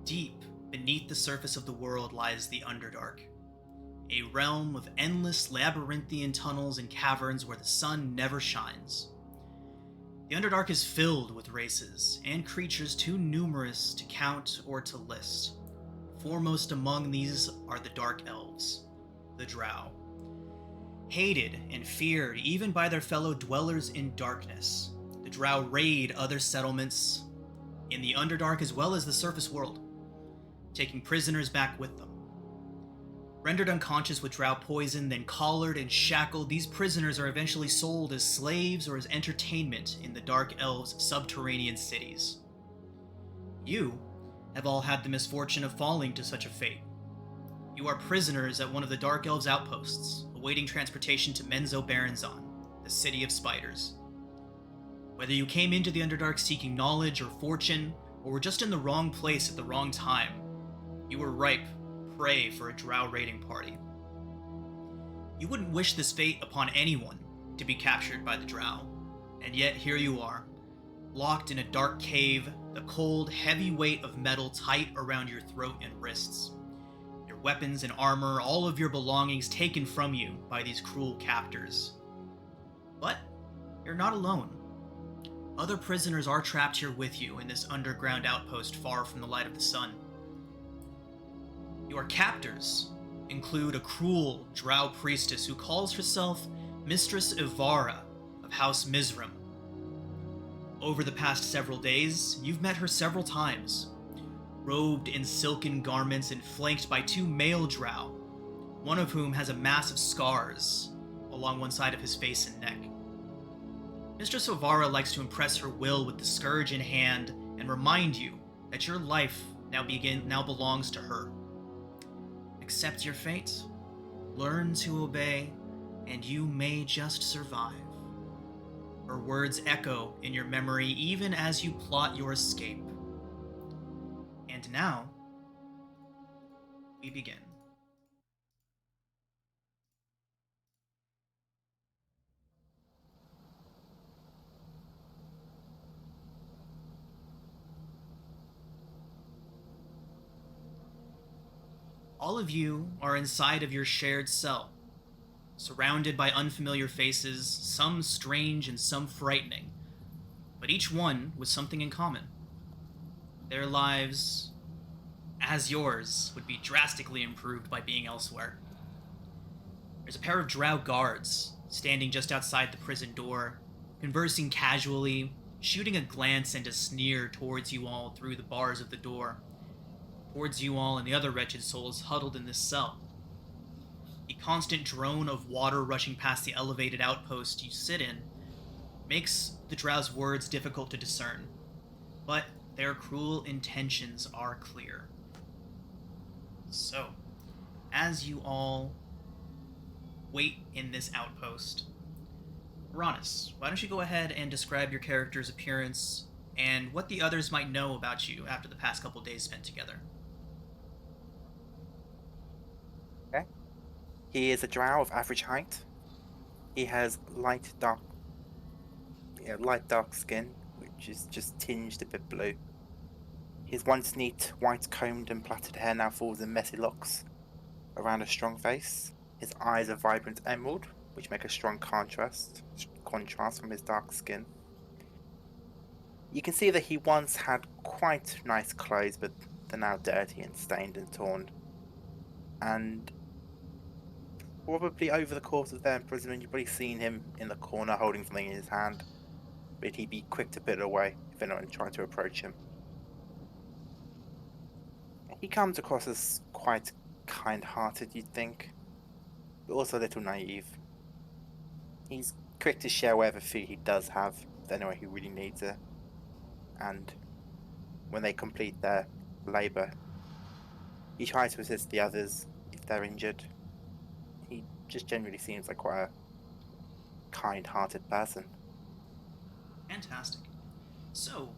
Deep beneath the surface of the world lies the Underdark, a realm of endless labyrinthian tunnels and caverns where the sun never shines. The Underdark is filled with races and creatures too numerous to count or to list. Foremost among these are the Dark Elves, the drow. Hated and feared even by their fellow dwellers in darkness, the drow raid other settlements in the Underdark as well as the surface world, taking prisoners back with them. Rendered unconscious with drow poison, then collared and shackled, these prisoners are eventually sold as slaves or as entertainment in the Dark Elves' subterranean cities. You have all had the misfortune of falling to such a fate. You are prisoners at one of the Dark Elves' outposts, awaiting transportation to Menzo Baranzan, the City of Spiders. Whether you came into the Underdark seeking knowledge or fortune, or were just in the wrong place at the wrong time, you were ripe prey for a drow raiding party. You wouldn't wish this fate upon anyone, to be captured by the drow, and yet here you are, locked in a dark cave, the cold, heavy weight of metal tight around your throat and wrists. Your weapons and armor, all of your belongings taken from you by these cruel captors. But you're not alone. Other prisoners are trapped here with you in this underground outpost far from the light of the sun. Your captors include a cruel drow priestess who calls herself Mistress Ivara of House Mizram. Over the past several days, you've met her several times, robed in silken garments and flanked by two male drow, one of whom has a mass of scars along one side of his face and neck. Mistress Ivara likes to impress her will with the scourge in hand and remind you that your life now belongs to her. Accept your fate, learn to obey, and you may just survive. Her words echo in your memory even as you plot your escape. And now, we begin. All of you are inside of your shared cell, surrounded by unfamiliar faces, some strange and some frightening, but each one with something in common. Their lives, as yours, would be drastically improved by being elsewhere. There's a pair of drow guards standing just outside the prison door, conversing casually, shooting a glance and a sneer towards you all through the bars of the door. Towards you all and the other wretched souls huddled in this cell. The constant drone of water rushing past the elevated outpost you sit in makes the drow's words difficult to discern, but their cruel intentions are clear. So, as you all wait in this outpost, Uranus, why don't you go ahead and describe your character's appearance and what the others might know about you after the past couple days spent together. Okay. He is a drow of average height. He has light dark skin, which is just tinged a bit blue. His once neat, white-combed and plaited hair now falls in messy locks around a strong face. His eyes are vibrant emerald, which make a strong contrast from his dark skin. You can see that he once had quite nice clothes, but they're now dirty and stained and torn. And probably over the course of their imprisonment, you've probably seen him in the corner holding something in his hand, but he'd be quick to put it away if anyone tried to approach him. He comes across as quite kind-hearted, you'd think, but also a little naive. He's quick to share whatever food he does have with anyone who really needs it, and when they complete their labour, he tries to assist the others if they're injured. He just generally seems like quite a kind-hearted person. Fantastic. So,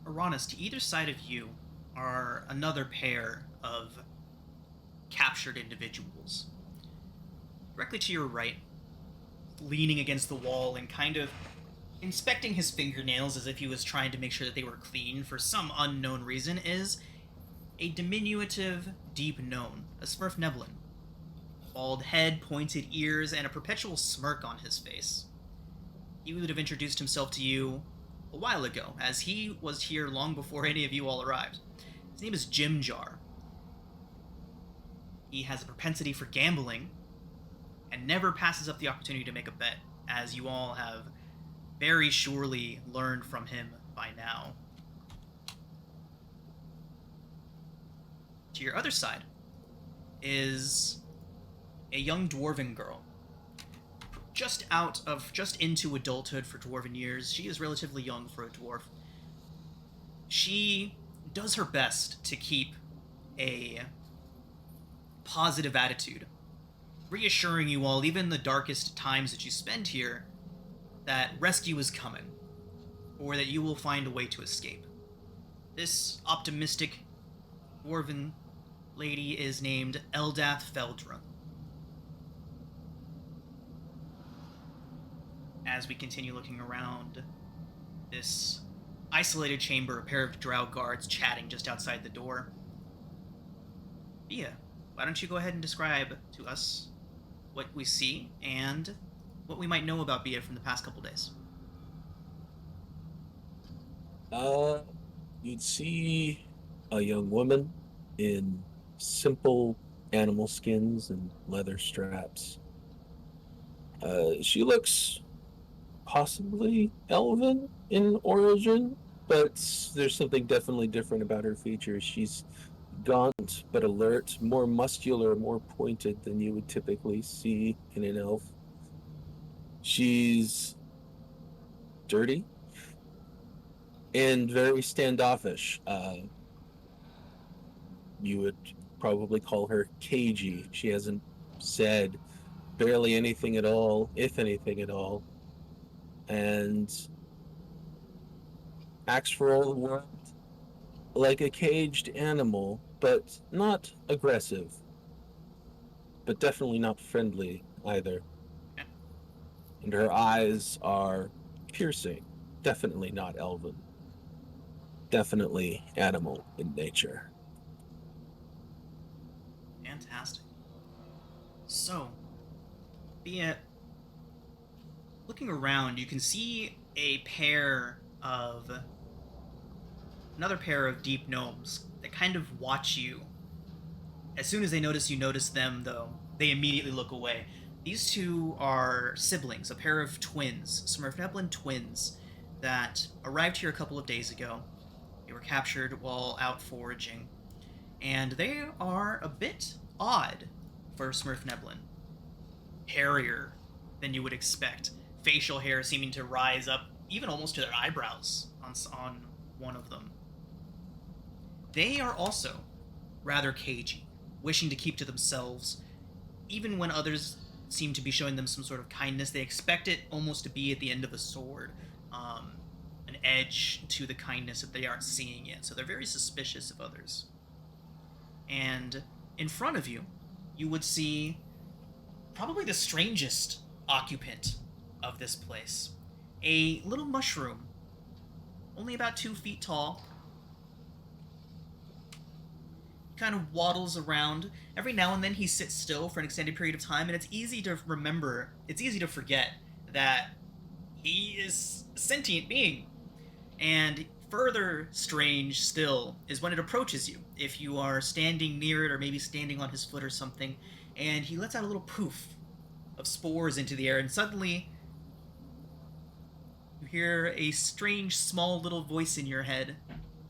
Uranus, to either side of you are another pair of captured individuals. Directly to your right, leaning against the wall and kind of inspecting his fingernails as if he was trying to make sure that they were clean for some unknown reason, is a diminutive, deep gnome, a Smurfneblin. Bald head, pointed ears, and a perpetual smirk on his face. He would have introduced himself to you a while ago, as he was here long before any of you all arrived. His name is Jim Jar. He has a propensity for gambling, and never passes up the opportunity to make a bet, as you all have very surely learned from him by now. To your other side is a young dwarven girl. Just into adulthood for dwarven years. She is relatively young for a dwarf. She does her best to keep a positive attitude, reassuring you all, even in the darkest times that you spend here, that rescue is coming, or that you will find a way to escape. This optimistic dwarven lady is named Eldath Feldrun. As we continue looking around this isolated chamber, a pair of drow guards chatting just outside the door. Bia, why don't you go ahead and describe to us what we see and what we might know about Bia from the past couple days. You'd see a young woman in simple animal skins and leather straps. She looks possibly elven in origin, but there's something definitely different about her features. She's gaunt but alert, more muscular, more pointed than you would typically see in an elf. She's dirty and very standoffish. You would probably call her cagey. She hasn't said barely anything at all, if anything at all, and acts for all the world like a caged animal, but not aggressive, but definitely not friendly either. And her eyes are piercing, definitely not elven, definitely animal in nature. Fantastic. So, Bia, looking around, you can see another pair of deep gnomes that kind of watch you. As soon as they notice you notice them, though, they immediately look away. These two are siblings, a pair of twins, Smurfneblin twins, that arrived here a couple of days ago. They were captured while out foraging, and they are a bit odd for Smurfneblin. Hairier than you would expect. Facial hair seeming to rise up even almost to their eyebrows on one of them. They are also rather cagey, wishing to keep to themselves. Even when others seem to be showing them some sort of kindness, they expect it almost to be at the end of a sword, an edge to the kindness that they aren't seeing yet. So they're very suspicious of others. And in front of you, you would see probably the strangest occupant of this place. A little mushroom, only about 2 feet tall. He kind of waddles around. Every now and then he sits still for an extended period of time, and it's easy to forget that he is a sentient being. And further strange still is when it approaches you. If you are standing near it, or maybe standing on his foot or something, and he lets out a little poof of spores into the air, and suddenly you hear a strange, small little voice in your head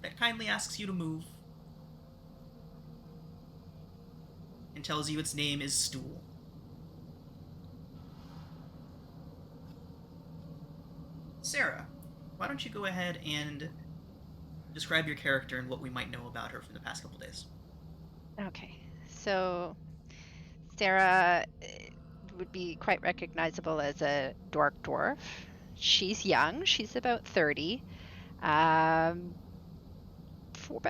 that kindly asks you to move and tells you its name is Stool. Sarah, why don't you go ahead and describe your character and what we might know about her from the past couple days. Okay, so Sarah would be quite recognizable as a dwarf. She's young. She's about 30. About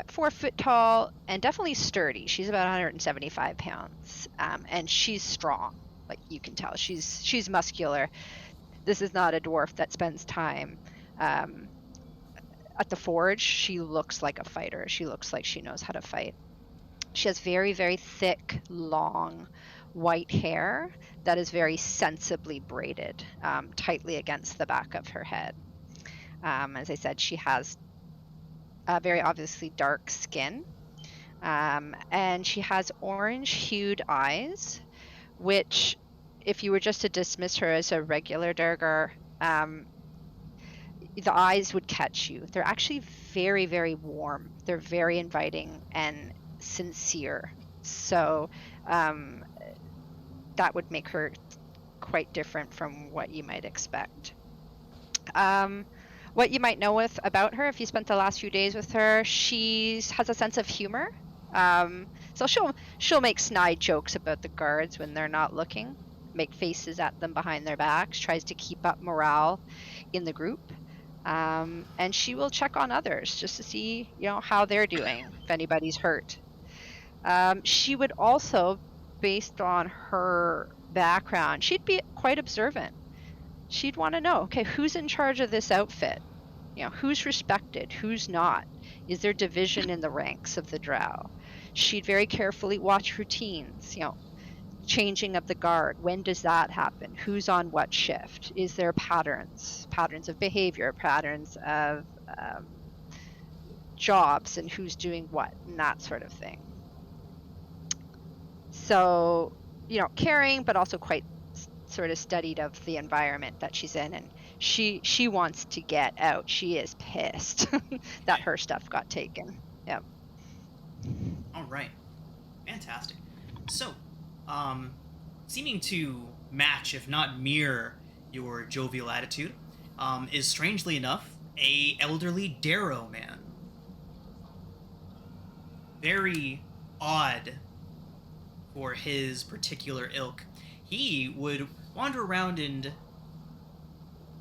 4 foot tall and definitely sturdy. She's about 175 pounds. And she's strong. Like, you can tell. She's muscular. This is not a dwarf that spends time at the forge. She looks like a fighter. She looks like she knows how to fight. She has very, very thick, long, white hair that is very sensibly braided tightly against the back of her head. As I said, she has very obviously dark skin, and she has orange-hued eyes, which, if you were just to dismiss her as a regular Durgar, the eyes would catch you. They're actually very, very warm. They're very inviting and sincere. So that would make her quite different from what you might expect. What you might know about her, if you spent the last few days with her, she has a sense of humor. So she'll make snide jokes about the guards when they're not looking, make faces at them behind their backs, tries to keep up morale in the group. And she will check on others just to see, how they're doing, if anybody's hurt. She would also, based on her background, she'd be quite observant. She'd want to know, okay, who's in charge of this outfit? Who's respected, who's not? Is there division in the ranks of the drow? She'd very carefully watch routines, changing of the guard. When does that happen? Who's on what shift? Is there patterns of behavior, patterns of jobs, and who's doing what, and that sort of thing. So, caring, but also quite sort of studied of the environment that she's in, and she wants to get out. She is pissed that her stuff got taken. Yep. All right. Fantastic. So, seeming to match, if not mirror, your jovial attitude, is strangely enough a elderly Darrow man. Very odd for his particular ilk. He would wander around and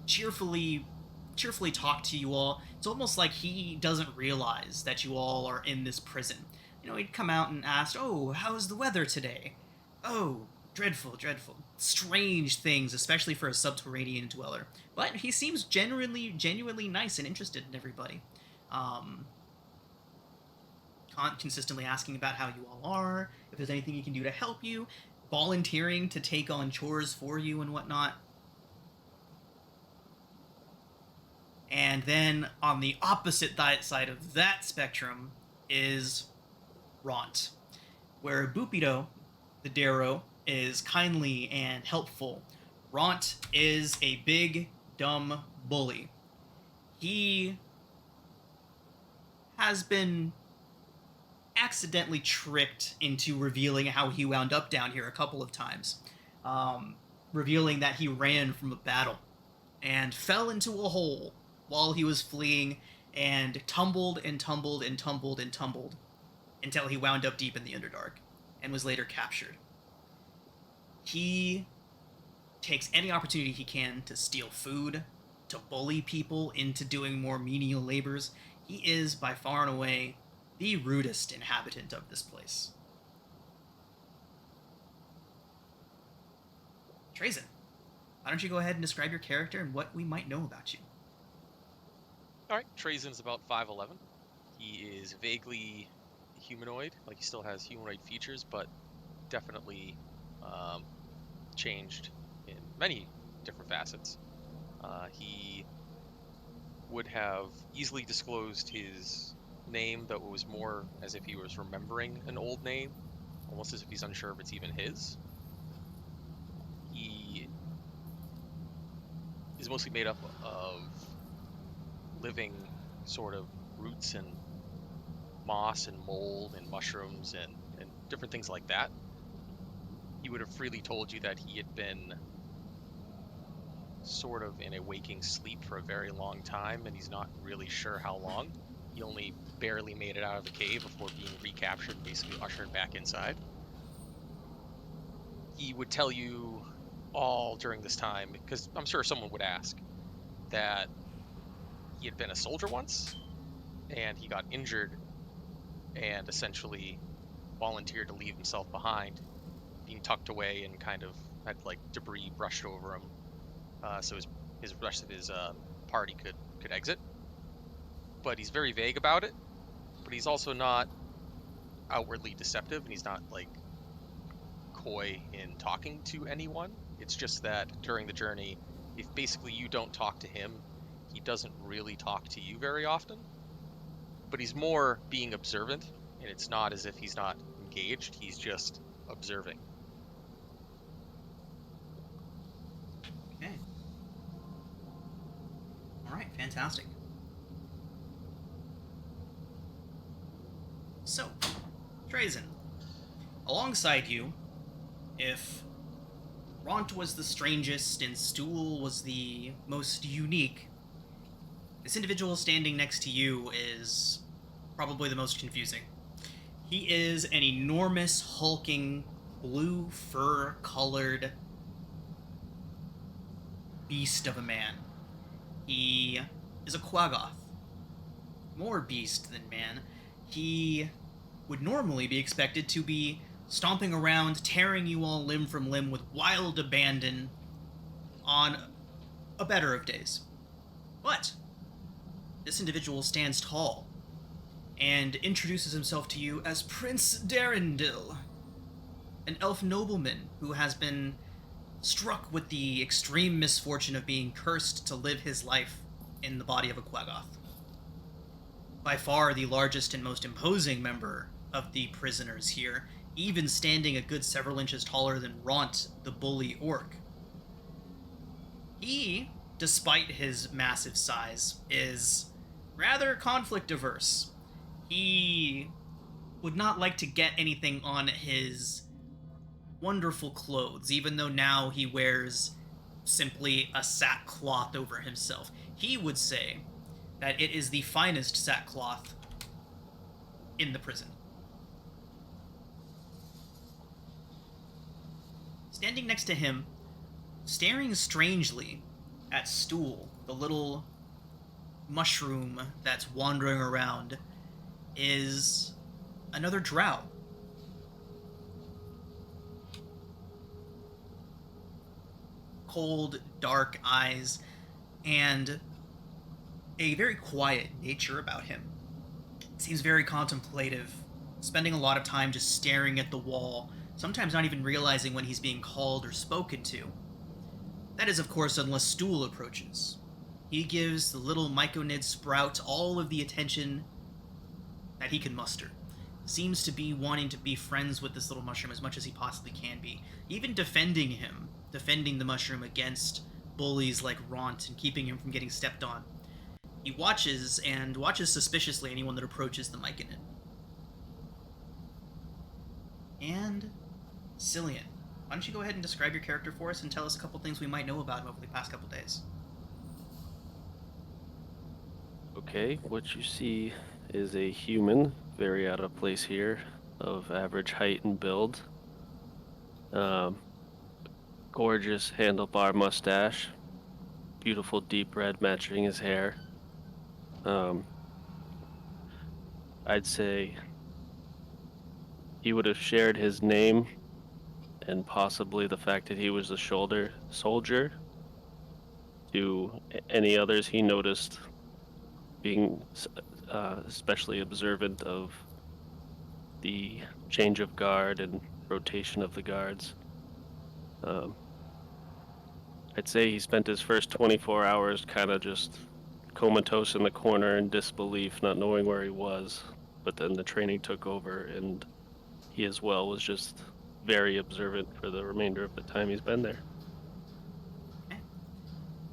cheerfully talk to you all. It's almost like he doesn't realize that you all are in this prison. He'd come out and ask, "Oh, how's the weather today?" "Oh, dreadful, dreadful." Strange things, especially for a subterranean dweller. But he seems genuinely nice and interested in everybody. Consistently asking about how you all are, if there's anything he can do to help you, volunteering to take on chores for you and whatnot. And then on the opposite side of that spectrum is Ront, where Bupido, the Darrow, is kindly and helpful. Ront is a big, dumb bully. He has been accidentally tricked into revealing how he wound up down here a couple of times. Revealing that he ran from a battle and fell into a hole while he was fleeing and tumbled until he wound up deep in the Underdark and was later captured. He takes any opportunity he can to steal food, to bully people into doing more menial labors. He is, by far and away, the rudest inhabitant of this place. Trazen, why don't you go ahead and describe your character and what we might know about you? Alright, Trazen's about 5'11". He is vaguely humanoid, like he still has humanoid features, but definitely changed in many different facets. He would have easily disclosed his name, though it was more as if he was remembering an old name, almost as if he's unsure if it's even his. He is mostly made up of living sort of roots and moss and mold and mushrooms and different things like that. He would have freely told you that he had been sort of in a waking sleep for a very long time, and he's not really sure how long. He only barely made it out of the cave before being recaptured and basically ushered back inside. He would tell you all during this time, because I'm sure someone would ask, that he had been a soldier once, and he got injured, and essentially volunteered to leave himself behind, being tucked away and kind of had like debris brushed over him, so his rest of his party could exit. But he's very vague about it. But he's also not outwardly deceptive, and he's not like coy in talking to anyone. It's just that during the journey, if basically you don't talk to him, he doesn't really talk to you very often. But he's more being observant, and it's not as if he's not engaged, he's just observing. Okay. Alright, fantastic. So, Drazen, alongside you, if Ront was the strangest and Stool was the most unique, this individual standing next to you is probably the most confusing. He is an enormous, hulking, blue fur-colored beast of a man. He is a Quagoth. More beast than man. He would normally be expected to be stomping around, tearing you all limb from limb with wild abandon on a better of days. But this individual stands tall and introduces himself to you as Prince Darren Dill, an elf nobleman who has been struck with the extreme misfortune of being cursed to live his life in the body of a Quagoth. By far the largest and most imposing member of the prisoners here, even standing a good several inches taller than Ront, the bully orc. He, despite his massive size, is rather conflict-averse. He would not like to get anything on his wonderful clothes, even though now he wears simply a sackcloth over himself. He would say that it is the finest sackcloth in the prison. Standing next to him, staring strangely at Stool, the little mushroom that's wandering around, is another drow. Cold, dark eyes, and a very quiet nature about him. Seems very contemplative, spending a lot of time just staring at the wall, sometimes not even realizing when he's being called or spoken to. That is, of course, unless Stool approaches. He gives the little myconid sprout all of the attention that he can muster. Seems to be wanting to be friends with this little mushroom as much as he possibly can be. Even defending him, defending the mushroom against bullies like Ront and keeping him from getting stepped on. He watches suspiciously anyone that approaches the myconid. And Cillian, why don't you go ahead and describe your character for us and tell us a couple things we might know about him over the past couple days. Okay, what you see is a human, very out of place here, of average height and build. Gorgeous handlebar mustache, beautiful deep red matching his hair. I'd say he would have shared his name and possibly the fact that he was a shoulder soldier to any others he noticed being especially observant of the change of guard and rotation of the guards. I'd say he spent his first 24 hours kind of just comatose in the corner in disbelief, not knowing where he was, but then the training took over and he as well was just very observant for the remainder of the time he's been there. Okay.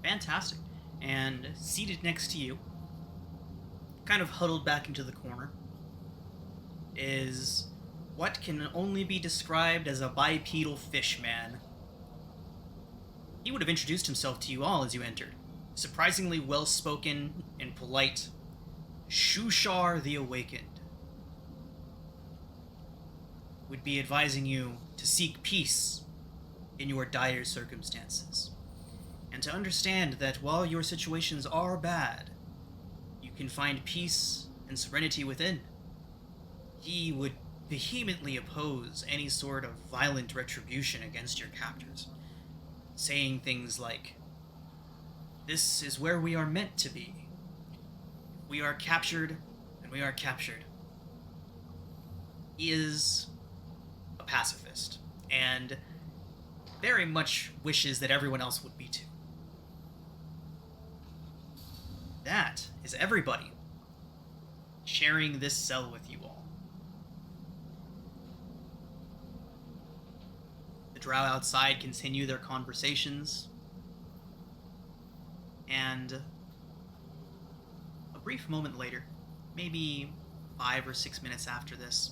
Fantastic. And seated next to you, kind of huddled back into the corner, is what can only be described as a bipedal fish man. He would have introduced himself to you all as you entered. Surprisingly well-spoken and polite, Shushar the Awakened. Would be advising you to seek peace in your dire circumstances, and to understand that while your situations are bad, you can find peace and serenity within. He would vehemently oppose any sort of violent retribution against your captors, saying things like, "This is where we are meant to be. We are captured, and we are captured." is a pacifist, and very much wishes that everyone else would be too. That is everybody sharing this cell with you all. The drow outside continue their conversations, and a brief moment later, maybe 5 or 6 minutes after this,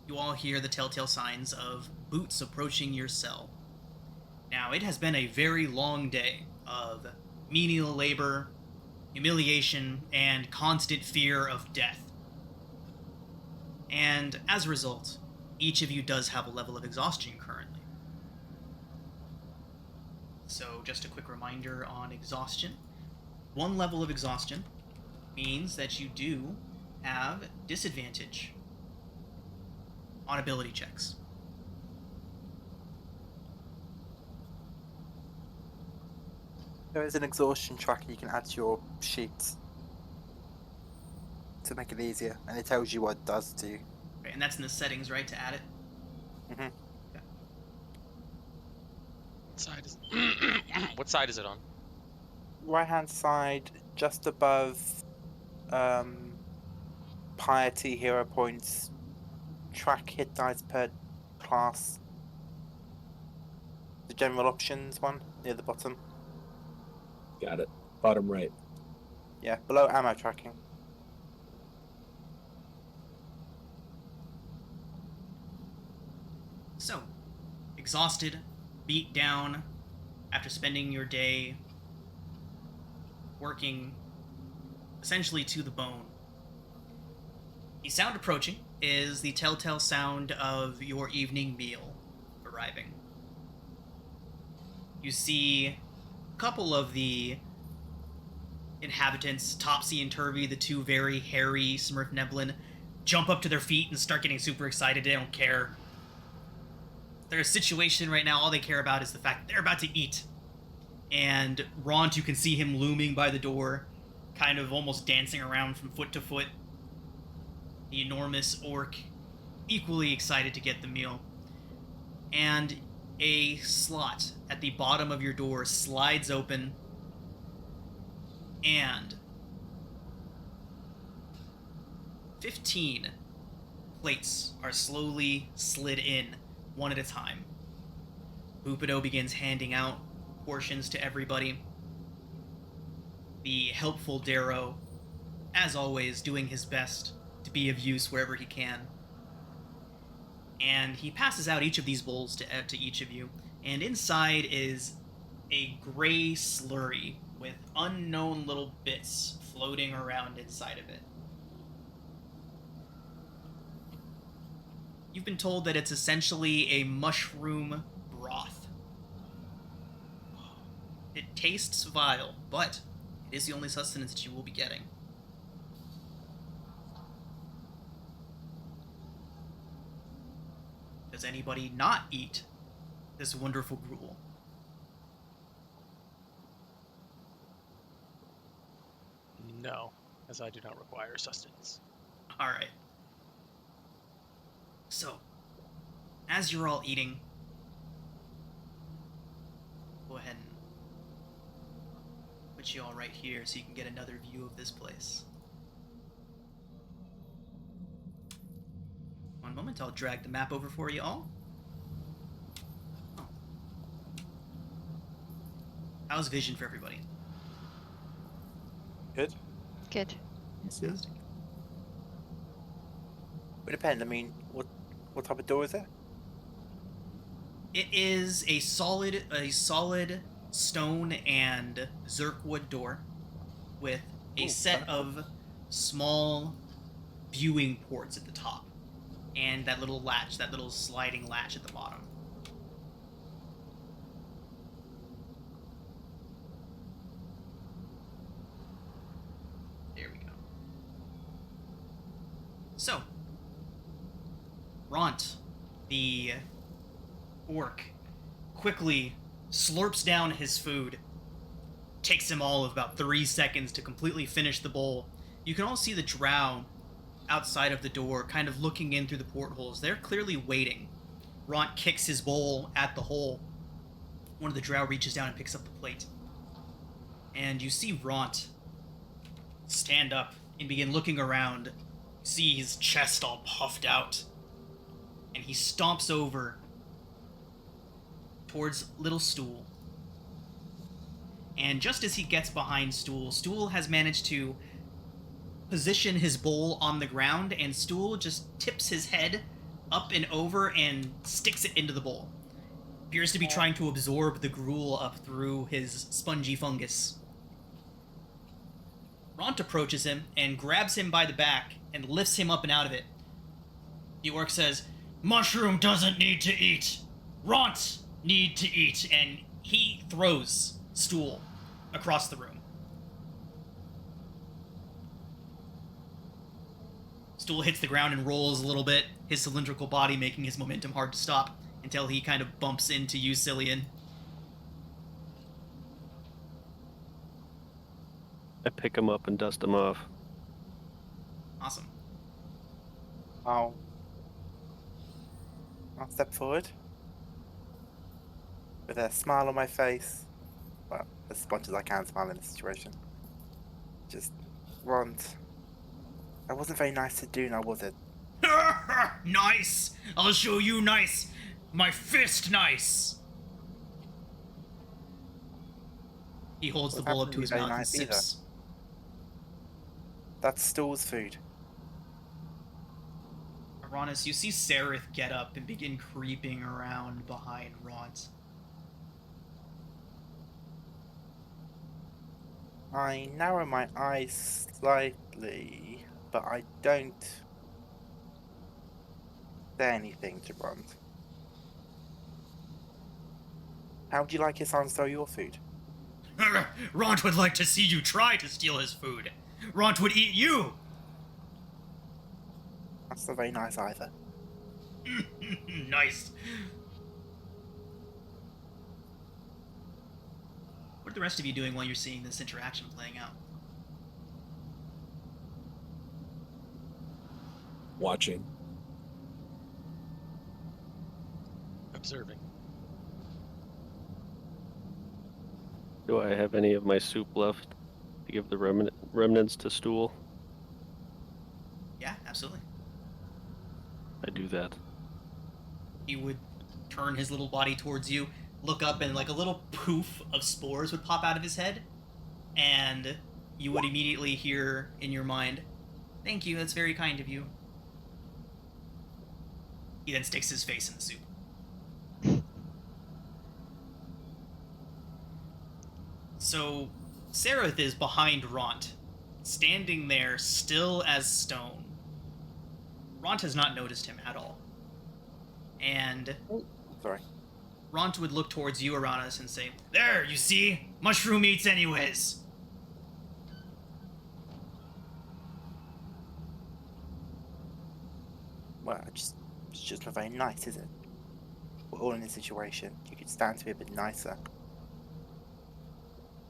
you all hear the telltale signs of boots approaching your cell. Now, it has been a very long day of menial labor, humiliation, and constant fear of death. And as a result, each of you does have a level of exhaustion currently. So, just a quick reminder on exhaustion. 1 level of exhaustion means that you do have disadvantage on ability checks. There is an exhaustion tracker you can add to your sheets to make it easier, and it tells you what it does to you. Right, and that's in the settings, right, to add it? Mm-hmm. What side is it on? Right-hand side, just above piety, hero points, track hit dice per class. The general options one, near the bottom. Got it. Bottom right. Yeah, below ammo tracking. So, exhausted, beat down, after spending your day working essentially to the bone. The sound approaching is the telltale sound of your evening meal arriving. You see a couple of the inhabitants, Topsy and Turvy, the 2 very hairy Smurf Neblin, jump up to their feet and start getting super excited. They don't care. Their situation right now, all they care about is the fact that they're about to eat. And Ront, you can see him looming by the door, kind of almost dancing around from foot to foot. The enormous orc, equally excited to get the meal. And a slot at the bottom of your door slides open, and 15 plates are slowly slid in, one at a time. Bupido begins handing out portions to everybody. The helpful Darrow, as always, doing his best to be of use wherever he can. And he passes out each of these bowls to each of you, and inside is a gray slurry with unknown little bits floating around inside of it. You've been told that it's essentially a mushroom broth. It tastes vile, but it is the only sustenance that you will be getting. Does anybody not eat this wonderful gruel? No, as I do not require sustenance. Alright. So, as you're all eating, go ahead and put you all right here so you can get another view of this place. One moment, I'll drag the map over for you all. Oh. How's vision for everybody? Good. Good. Fantastic. It depends. I mean, what type of door is it? It is a solid stone and zirkwood door with a set of small viewing ports at the top, and that little latch, that little sliding latch at the bottom. There we go. So, Ront, the orc, quickly slurps down his food. Takes him all of about 3 seconds to completely finish the bowl. You can all see the drow outside of the door, kind of looking in through the portholes. They're clearly waiting. Ront kicks his bowl at the hole. One of the drow reaches down and picks up the plate. And you see Ront stand up and begin looking around. You see his chest all puffed out. And he stomps over towards Little Stool. And just as he gets behind Stool, Stool has managed to position his bowl on the ground, and Stool just tips his head up and over and sticks it into the bowl. Appears to be trying to absorb the gruel up through his spongy fungus. Ront approaches him and grabs him by the back and lifts him up and out of it. The orc says, "Mushroom doesn't need to eat. Ront need to eat," and he throws Stool across the room. Stool hits the ground and rolls a little bit, his cylindrical body making his momentum hard to stop, until he kind of bumps into you, Cillian. I pick him up and dust him off. Awesome. I'll step forward with a smile on my face. Well, as much as I can smile in this situation. Just, Ront, that wasn't very nice to do, now was it? Nice! I'll show you nice! My fist nice! He holds the bowl up to his mouth and sips. That's Stool's food. Aranis, you see Sereth get up and begin creeping around behind Ront. I narrow my eyes slightly, but I don't say anything to Ront. How would you like his son to steal your food? Ront would like to see you try to steal his food. Ront would eat you! That's not very nice either. Nice. What are the rest of you doing while you're seeing this interaction playing out? Watching. Observing. Do I have any of my soup left to give the remnants to Stool? Yeah, absolutely. I do that. He would turn his little body towards you, look up, and like a little poof of spores would pop out of his head, and you would immediately hear in your mind, "Thank you, that's very kind of you." He then sticks his face in the soup. So, Sereth is behind Ront, standing there still as stone. Ront has not noticed him at all. And Sorry. Ront would look towards you, Aranis, and say, "There, you see? Mushroom eats anyways." Well, it's just not very nice, is it? We're all in this situation. You could stand to be a bit nicer.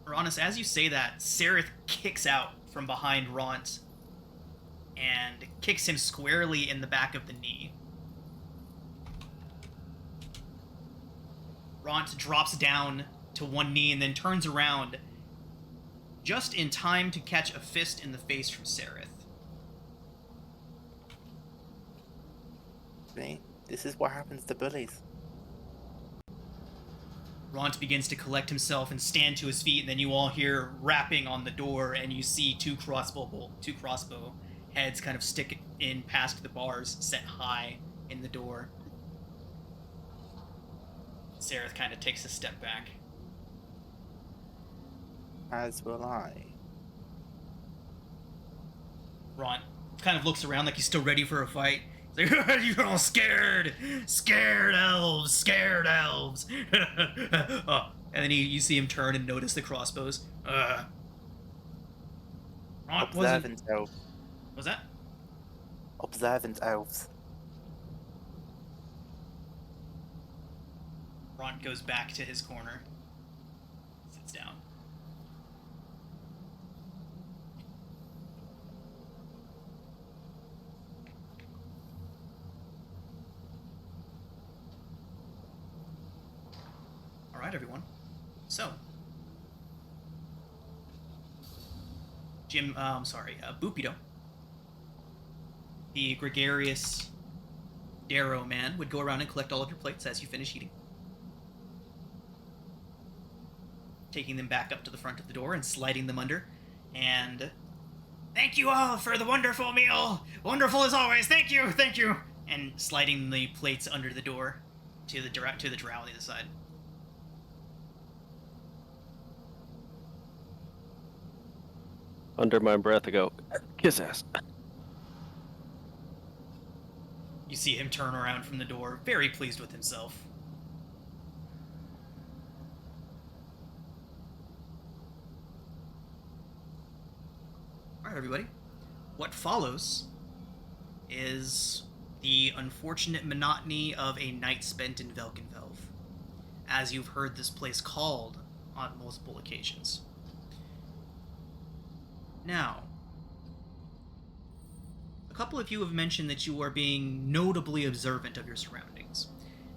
Aranis, as you say that, Sereth kicks out from behind Ront and kicks him squarely in the back of the knee. Ront drops down to one knee and then turns around just in time to catch a fist in the face from Sereth. See? This is what happens to bullies. Ront begins to collect himself and stand to his feet, and then you all hear rapping on the door, and you see two crossbow heads kind of stick in past the bars set high in the door. Sereth kind of takes a step back. As will I. Ront kind of looks around like he's still ready for a fight. He's like, "You're all scared! Scared elves! Scared elves!" Oh, and then you see him turn and notice the crossbows. Ront wasn't... Observant elves. Was that? Observant elves. Ront goes back to his corner. Sits down. right, everyone. So, Bupido, the gregarious Darrow man, would go around and collect all of your plates as you finish eating, taking them back up to the front of the door and sliding them under, and thank you all for the wonderful meal. Wonderful as always. Thank you, and sliding the plates under the door to the drow on the other side. Under my breath, I go, kiss ass. You see him turn around from the door, very pleased with himself. Alright, everybody. What follows is the unfortunate monotony of a night spent in Velkynvelve, as you've heard this place called on multiple occasions. Now, a couple of you have mentioned that you are being notably observant of your surroundings.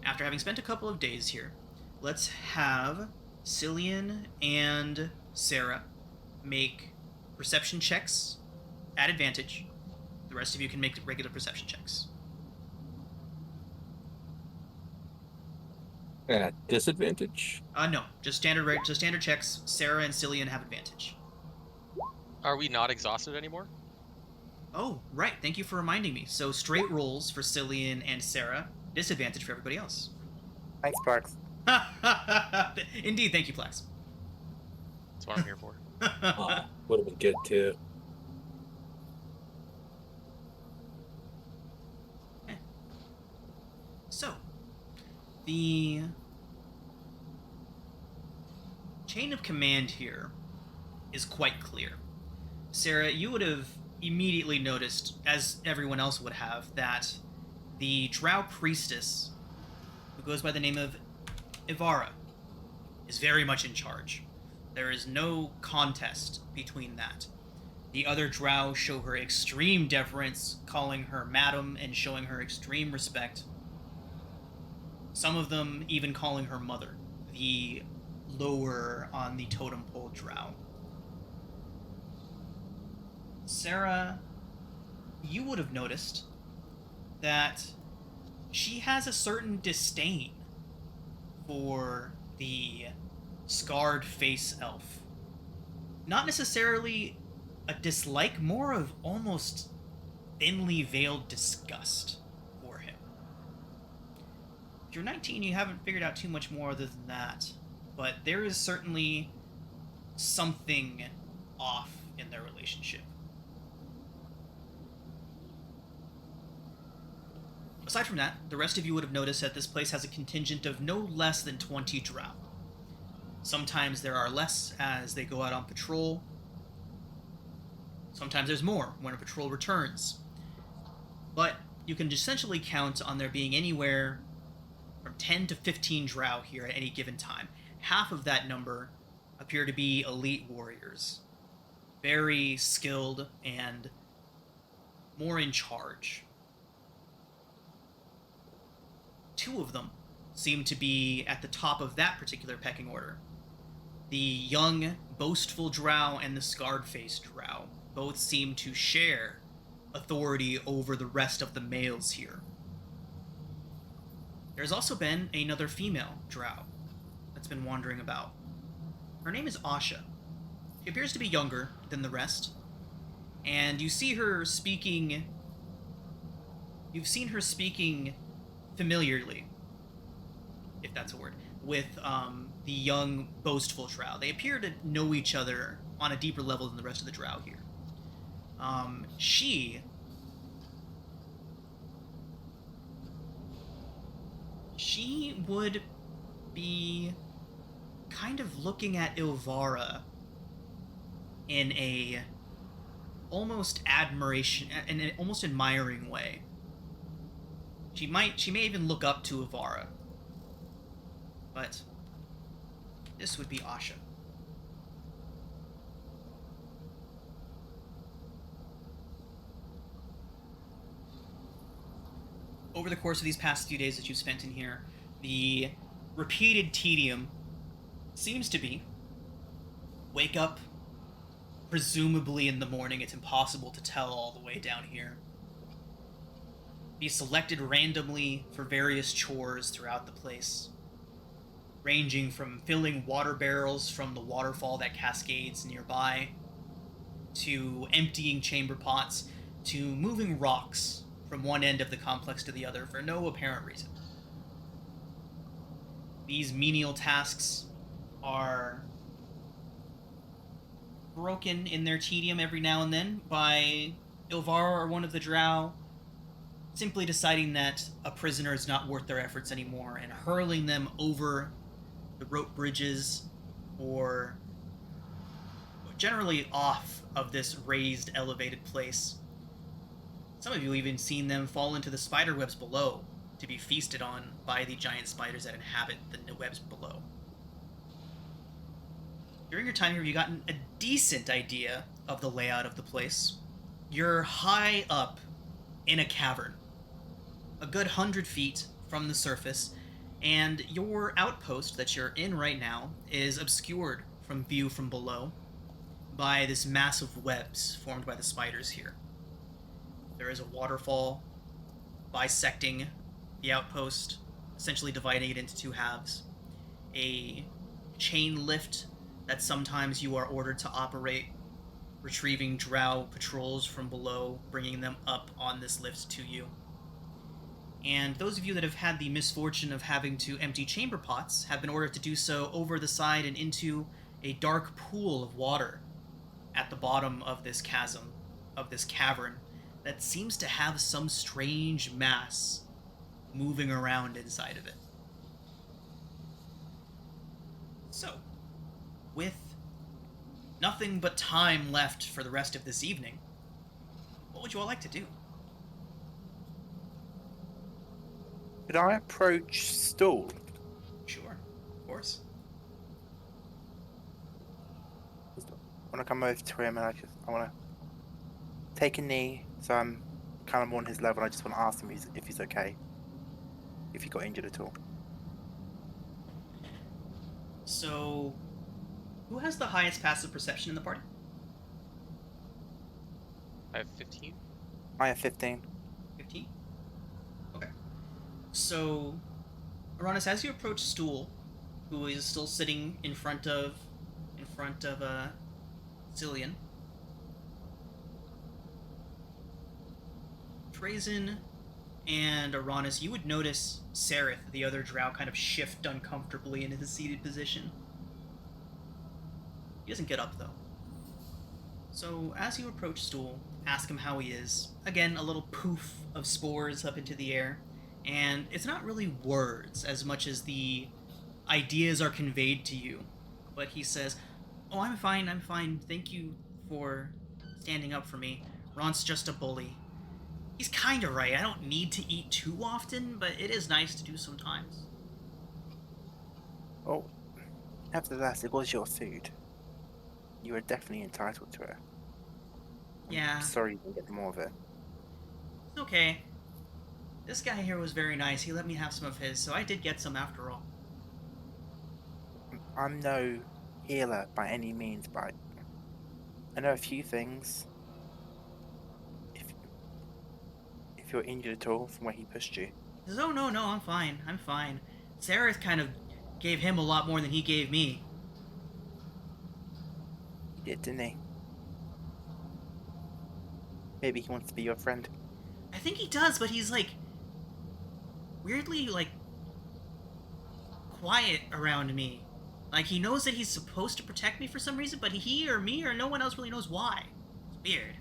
After having spent a couple of days here, let's have Cillian and Sarah make perception checks at advantage. The rest of you can make regular perception checks. At disadvantage? No, just standard checks. Sarah and Cillian have advantage. Are we not exhausted anymore? Oh, right. Thank you for reminding me. So straight rolls for Cillian and Sarah, disadvantage for everybody else. Thanks, Plax. Indeed, thank you, Plax. That's what I'm here for. Would have been good too. So, the chain of command here is quite clear. Sarah, you would have immediately noticed, as everyone else would have, that the drow priestess, who goes by the name of Ivara, is very much in charge. There is no contest between that. The other drow show her extreme deference, calling her madam and showing her extreme respect. Some of them even calling her mother, the lower on the totem pole drow. Sarah, you would have noticed that she has a certain disdain for the scarred face elf. Not necessarily a dislike, more of almost thinly veiled disgust for him. If you're 19, you haven't figured out too much more other than that, but there is certainly something off in their relationship. Aside from that, the rest of you would have noticed that this place has a contingent of no less than 20 drow. Sometimes there are less as they go out on patrol. Sometimes there's more when a patrol returns. But you can essentially count on there being anywhere from 10 to 15 drow here at any given time. Half of that number appear to be elite warriors. Very skilled and more in charge. 2 of them seem to be at the top of that particular pecking order. The young, boastful drow and the scarred-faced drow both seem to share authority over the rest of the males here. There's also been another female drow that's been wandering about. Her name is Asha. She appears to be younger than the rest, and you've seen her speaking familiarly, if that's a word, with the young, boastful drow. They appear to know each other on a deeper level than the rest of the drow here. She would be kind of looking at Ilvara in a almost admiration, in an almost admiring way. She may even look up to Ilvara. But this would be Asha. Over the course of these past few days that you've spent in here, the repeated tedium seems to be wake up, presumably in the morning. It's impossible to tell all the way down here. Be selected randomly for various chores throughout the place, ranging from filling water barrels from the waterfall that cascades nearby, to emptying chamber pots, to moving rocks from one end of the complex to the other for no apparent reason. These menial tasks are broken in their tedium every now and then by Ilvar or one of the drow simply deciding that a prisoner is not worth their efforts anymore and hurling them over the rope bridges or generally off of this raised, elevated place. Some of you even seen them fall into the spider webs below to be feasted on by the giant spiders that inhabit the webs below. During your time here, you've gotten a decent idea of the layout of the place. You're high up in a cavern, a good 100 feet from the surface, and your outpost that you're in right now is obscured from view from below by this mass of webs formed by the spiders here. There is a waterfall bisecting the outpost, essentially dividing it into two halves. A chain lift that sometimes you are ordered to operate, retrieving drow patrols from below, bringing them up on this lift to you. And those of you that have had the misfortune of having to empty chamber pots have been ordered to do so over the side and into a dark pool of water at the bottom of this chasm, of this cavern, that seems to have some strange mass moving around inside of it. So, with nothing but time left for the rest of this evening, what would you all like to do? Could I approach Stool? Sure, of course. I want to come over to him and I want to take a knee, so I'm kind of on his level. I just want to ask him if he's okay, if he got injured at all. So, who has the highest passive perception in the party? I have 15. I have 15. 15? Okay. So, Aranis, as you approach Stool, who is still sitting in front of Cillian, Trazen and Aranis, you would notice Sereth, the other drow, kind of shift uncomfortably into his seated position. He doesn't get up, though. So, as you approach Stool, ask him how he is. Again, a little poof of spores up into the air. And it's not really words as much as the ideas are conveyed to you. But he says, "Oh, I'm fine. Thank you for standing up for me. Ron's just a bully. He's kinda right. I don't need to eat too often, but it is nice to do sometimes." Oh, nevertheless, it was your food. You were definitely entitled to it. Yeah. I'm sorry you didn't get more of it. It's okay. This guy here was very nice. He let me have some of his, so I did get some after all. I'm no healer by any means, but I know a few things. If you're injured at all from where he pushed you. He says, "Oh, no, I'm fine. Sereth kind of gave him a lot more than he gave me." He did, didn't he? Maybe he wants to be your friend. I think he does, but he's, weirdly, quiet around me. He knows that he's supposed to protect me for some reason, but he or me or no one else really knows why. It's weird.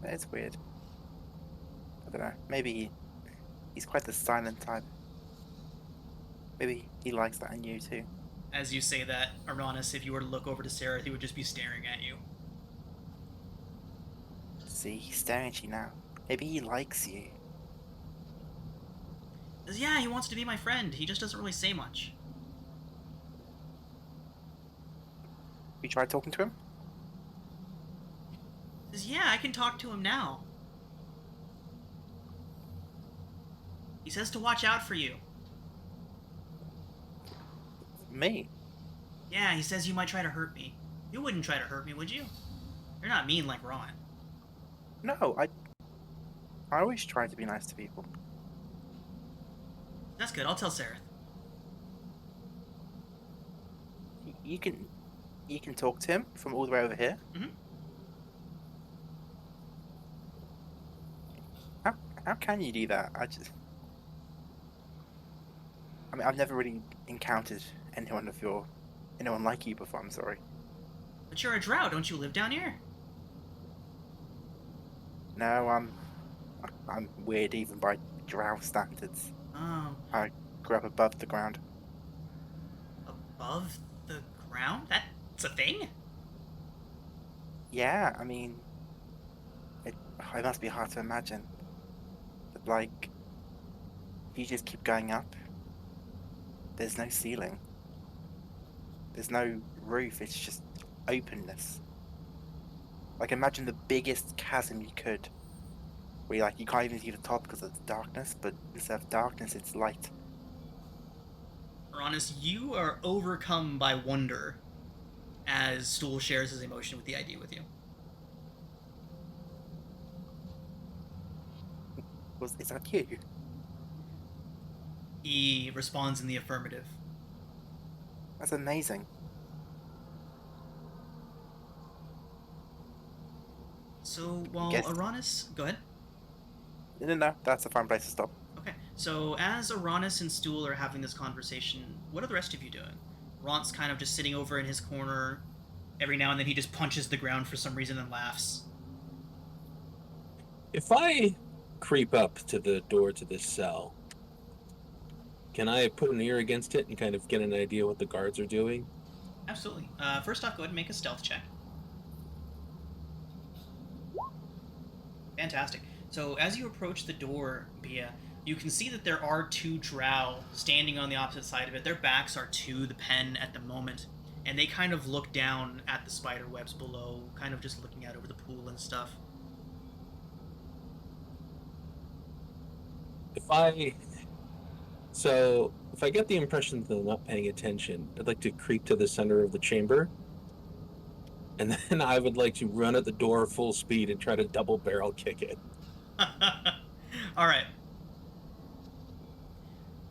It's weird. I don't know. Maybe he's quite the silent type. Maybe he likes that in you too. As you say that, Aranis, if you were to look over to Sereth, he would just be staring at you. See, he's staring at you now. Maybe he likes you. He says, "Yeah, he wants to be my friend. He just doesn't really say much." You tried talking to him? He says, "Yeah, I can talk to him now. He says to watch out for you." Me? Yeah, he says you might try to hurt me. You wouldn't try to hurt me, would you? You're not mean like Ron. No, I always try to be nice to people. That's good. I'll tell Sarah. You can talk to him from all the way over here. Mhm. How can you do that? I mean, I've never really encountered anyone like you before. I'm sorry. But you're a drow. Don't you live down here? No, I'm weird even by drow standards. Oh, I grew up above the ground. above the ground? That's a thing? Yeah, I mean, it must be hard to imagine. But like, if you just keep going up, there's no ceiling. There's no roof, it's just openness. Like, imagine the biggest chasm you could, where you can't even see the top because of the darkness, but instead of darkness, it's light. Uranus, you are overcome by wonder as Stool shares his emotion with the idea with you. Is that you? He responds in the affirmative. That's amazing. So, while Guess- Uranus... Go ahead. No, that's a fine place to stop. Okay, so as Uranus and Stool are having this conversation, what are the rest of you doing? Ront's kind of just sitting over in his corner. Every now and then he just punches the ground for some reason and laughs. If I creep up to the door to this cell, can I put an ear against it and kind of get an idea what the guards are doing? Absolutely. First off, go ahead and make a stealth check. Fantastic. So as you approach the door, Bia, you can see that there are two drow standing on the opposite side of it. Their backs are to the pen at the moment, and they kind of look down at the spider webs below, kind of just looking out over the pool and stuff. If I get the impression that they're not paying attention, I'd like to creep to the center of the chamber, and then I would like to run at the door full speed and try to double barrel kick it. All right.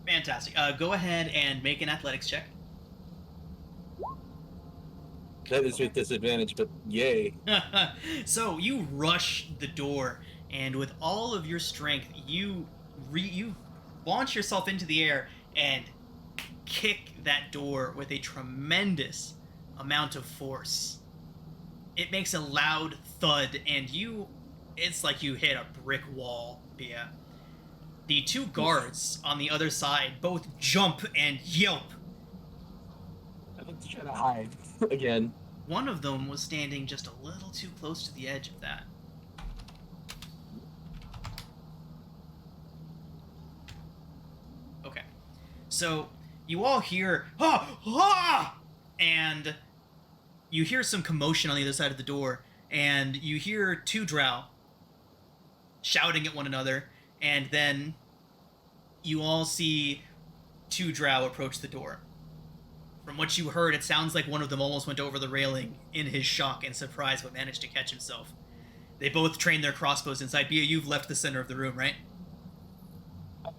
Fantastic. Go ahead and make an athletics check. That is with disadvantage, but yay. So you rush the door, and with all of your strength, you launch yourself into the air and kick that door with a tremendous amount of force. It makes a loud thud, and it's like you hit a brick wall, Bia. The two guards on the other side both jump and yelp. I'd like to try to hide again. One of them was standing just a little too close to the edge of that. Okay. So, you all hear, "Ah! Ah!" And you hear some commotion on the other side of the door, and you hear two drow shouting at one another, and then you all see two drow approach the door. From what you heard, it sounds like one of them almost went over the railing in his shock and surprise, but managed to catch himself. They both trained their crossbows inside. Bia, you've left the center of the room, right?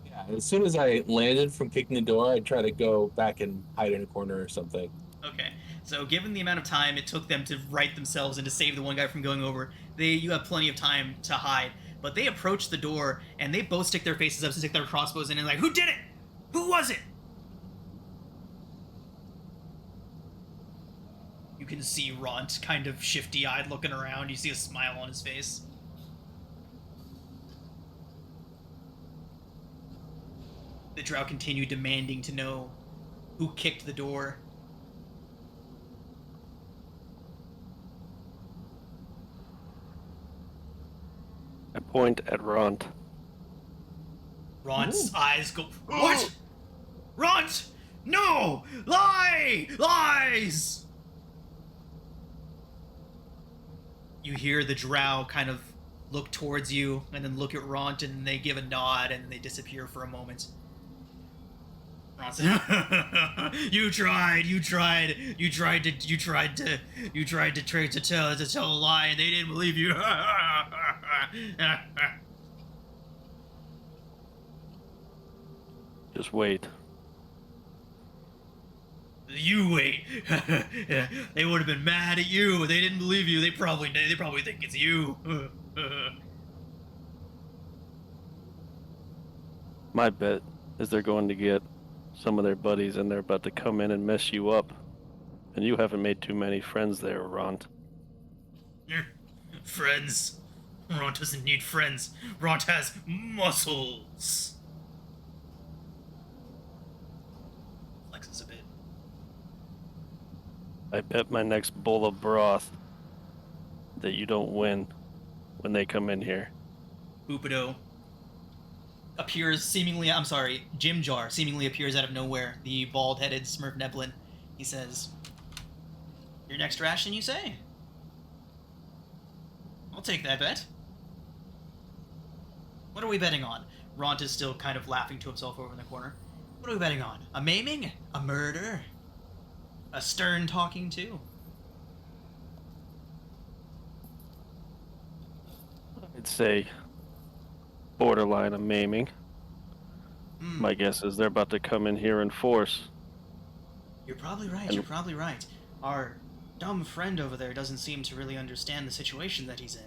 Yeah, as soon as I landed from kicking the door, I'd try to go back and hide in a corner or something. Okay, so given the amount of time it took them to right themselves and to save the one guy from going over, you have plenty of time to hide. But they approach the door, and they both stick their faces up, stick their crossbows in, and like, "Who did it? Who was it?" You can see Ront kind of shifty-eyed looking around. You see a smile on his face. The drow continue demanding to know who kicked the door. I point at Ront. Ront's eyes go, "What? Ront! No! Lie! Lies!" You hear the drow kind of look towards you, and then look at Ront, and they give a nod, and they disappear for a moment. Ron said, you tried to tell a lie, and they didn't believe you. Just wait. You wait. They would have been mad at you, but they didn't believe you. They probably think it's you. My bet is they're going to get some of their buddies and they're about to come in and mess you up. And you haven't made too many friends there, Ront. Friends? Ront doesn't need friends. Ront has muscles. Flexes a bit. I bet my next bowl of broth that you don't win when they come in here. Boopido appears Jim Jar seemingly appears out of nowhere, the bald-headed Smurf Neblin. He says, your next ration, you say? I'll take that bet. What are we betting on? Ront is still kind of laughing to himself over in the corner. What are we betting on? A maiming? A murder? A stern talking to? I'd say borderline a maiming. My guess is they're about to come in here in force. You're probably right. Our dumb friend over there doesn't seem to really understand the situation that he's in.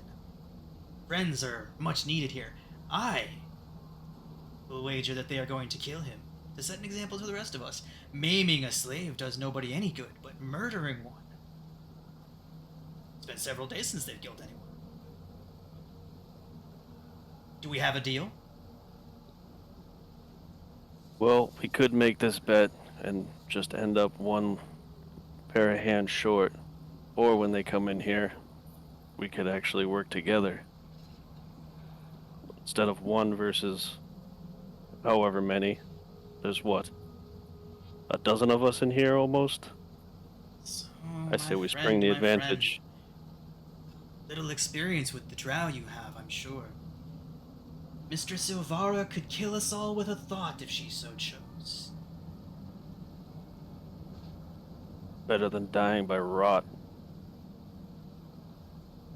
Friends are much needed here. I will wager that they are going to kill him, to set an example to the rest of us. Maiming a slave does nobody any good, but murdering one... It's been several days since they've killed anyone. Do we have a deal? Well, we could make this bet and just end up one pair of hands short. Or when they come in here, we could actually work together. Instead of one versus however many, there's what? A dozen of us in here almost? So, I say we spring the advantage. Little experience with the drow you have, I'm sure. Mistress Silvara could kill us all with a thought if she so chose. Better than dying by rot.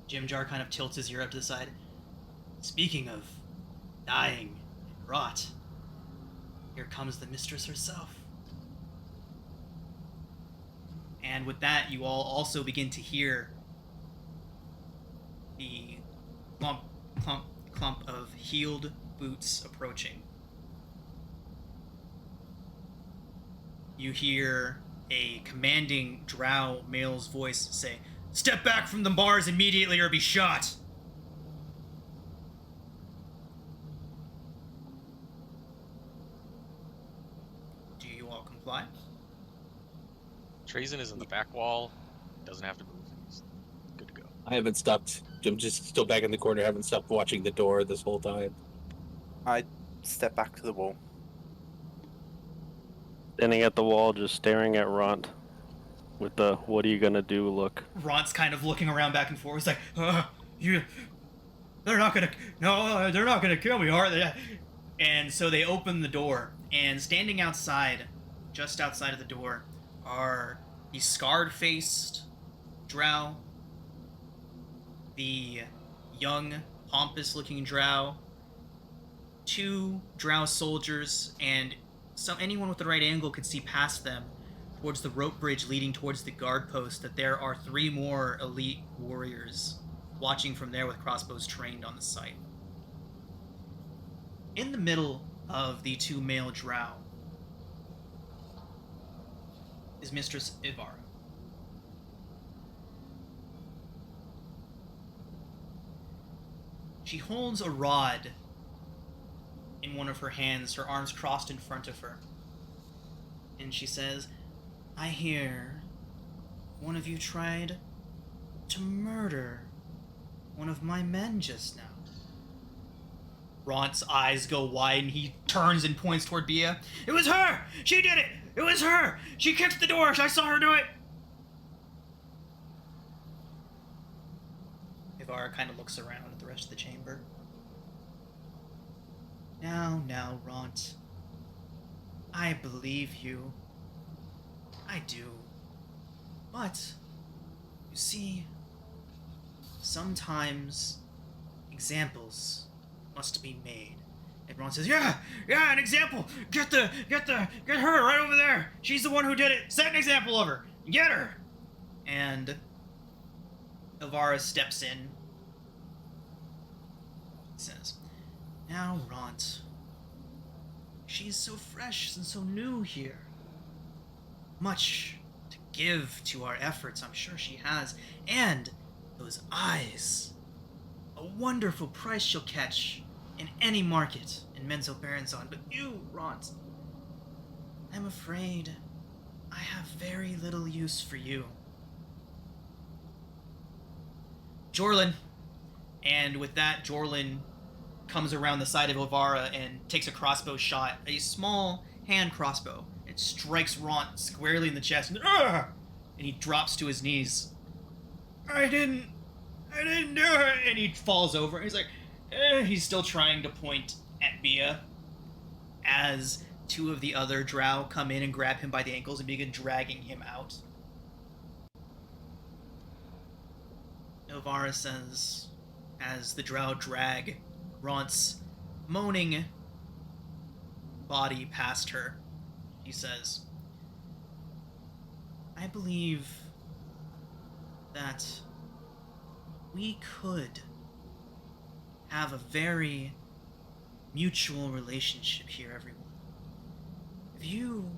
Jim Jar kind of tilts his ear up to the side. Speaking of dying and rot, here comes the mistress herself. And with that, you all also begin to hear the clump, clump, clump of heeled boots approaching. You hear a commanding drow male's voice say, "Step back from the bars immediately or be shot!" Do you all comply? Trazen is in the back wall. Doesn't have to move. He's good to go. I haven't stopped. I'm just still back in the corner. Haven't stopped watching the door this whole time. I step back to the wall. Standing at the wall, just staring at Ront with the "what are you gonna do" look. Ront's kind of looking around back and forth. He's like, they're not gonna kill me, are they? And so they open the door, and standing outside, just outside of the door, are the scarred-faced drow, the young, pompous-looking drow, two drow soldiers, and anyone with the right angle could see past them towards the rope bridge leading towards the guard post that there are 3 more elite warriors watching from there with crossbows trained on the site. In the middle of the 2 male drow is Mistress Ivara. She holds a rod in one of her hands, her arms crossed in front of her. And she says, "I hear one of you tried to murder one of my men just now." Ront's eyes go wide and he turns and points toward Bia. "It was her! She did it! It was her! She kicked the door! I saw her do it!" Ivara kind of looks around at the rest of the chamber. Now, Ront. I believe you. I do. But, you see, sometimes examples must be made. And Ron says, yeah, an example. Get her right over there. She's the one who did it. Set an example of her. Get her. And Elvara steps in. Says, now, Ront, she's so fresh and so new here. Much to give to our efforts, I'm sure she has. And those eyes. A wonderful price she'll catch in any market in Menzoberranzan. But you, Ront, I'm afraid I have very little use for you. Jorlin. And with that, Jorlin comes around the side of Elvara and takes a crossbow shot, a small hand crossbow. It strikes Ront squarely in the chest, and he drops to his knees. I didn't do it! And he falls over. He's like, he's still trying to point at Bia as two of the other drow come in and grab him by the ankles and begin dragging him out. Elvara says, as the drow drag Ront's moaning body past her, he says, I believe that we could have a very mutual relationship here, everyone. If you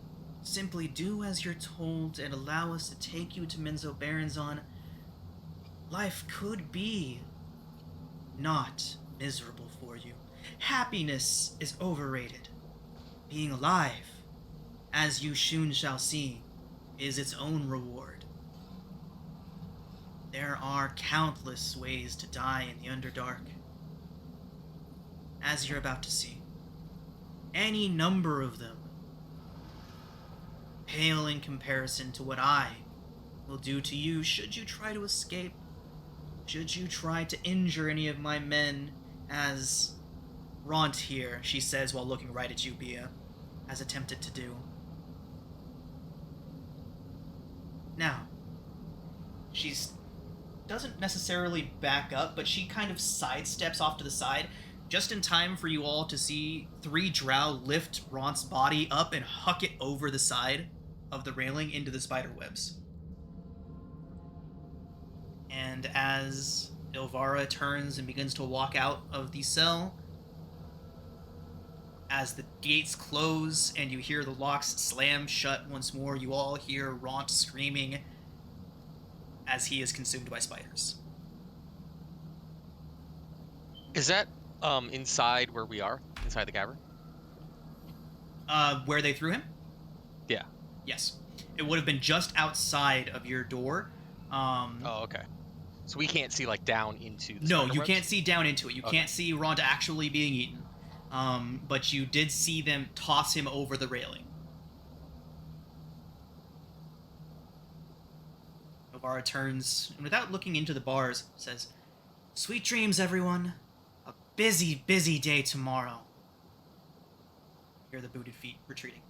simply do as you're told and allow us to take you to Menzoberranzan, life could be not miserable for you. Happiness is overrated. Being alive, as you soon shall see, is its own reward. There are countless ways to die in the Underdark, as you're about to see. Any number of them pale in comparison to what I will do to you should you try to escape, should you try to injure any of my men, as Ront here, she says while looking right at you, Bia, has attempted to do. Now, she doesn't necessarily back up, but she kind of sidesteps off to the side, just in time for you all to see three drow lift Ront's body up and huck it over the side of the railing into the spider webs. And as Elvara turns and begins to walk out of the cell, as the gates close and you hear the locks slam shut once more, you all hear Ront screaming as he is consumed by spiders. Is that inside where we are? Inside the cavern? Where they threw him? Yeah. Yes. It would have been just outside of your door. Oh, okay. So we can't see, like, down into the No, spider you webs? can't see down into it. You can't see Ront actually being eaten. But you did see them toss him over the railing. Elvara turns, and without looking into the bars, says, Sweet dreams, everyone. A busy, busy day tomorrow. Hear the booted feet retreating.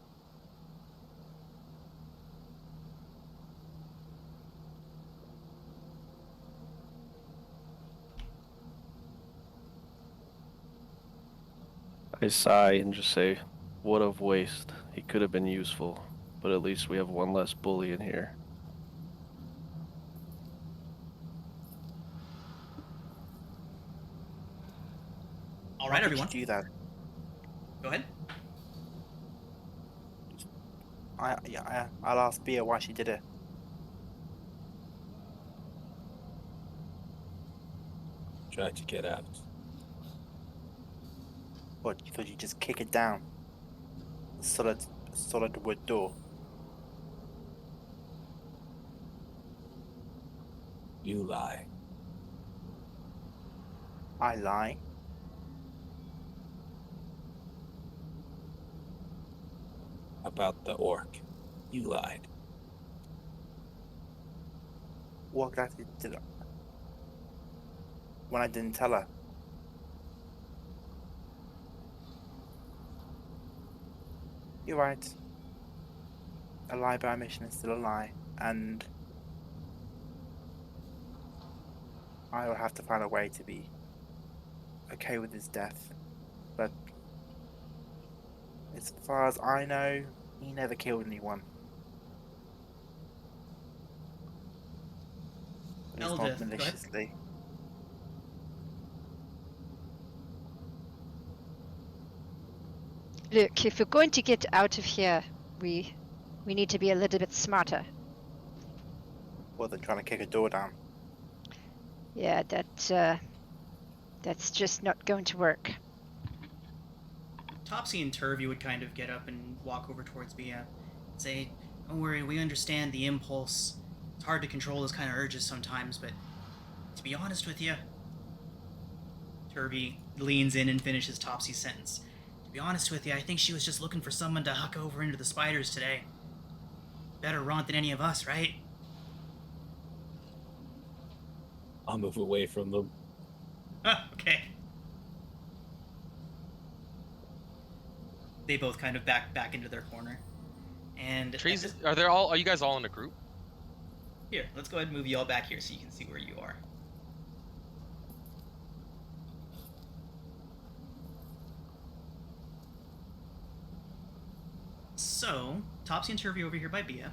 I sigh and just say, what of waste. He could have been useful, but at least we have one less bully in here. All right, Why did everyone. you do that? Go ahead. I'll ask Bia why she did it. Tried to get out. What, you thought you'd just kick it down? A solid wood door. You lie. I lie. About the orc. You lied. What exactly did I... When I didn't tell her. You're right. A lie by omission is still a lie, and I will have to find a way to be okay with his death. But as far as I know, he never killed anyone. At least Eldath, not go ahead. maliciously. Look, if we're going to get out of here, we need to be a little bit smarter. More than trying to kick a door down. Yeah, that's just not going to work. Topsy and Turvy would kind of get up and walk over towards Bia and say, "Don't worry, we understand the impulse. It's hard to control those kind of urges sometimes, but to be honest with you..." Turvy leans in and finishes Topsy's sentence. "To be honest with you, I think she was just looking for someone to huck over into the spiders today. Better Ront than any of us, right?" I'll move away from them. Okay. They both kind of back into their corner. And Trees, are you guys all in a group? here, let's go ahead and move you all back here so you can see where you are. So, Topsy and Turvy over here by Bia.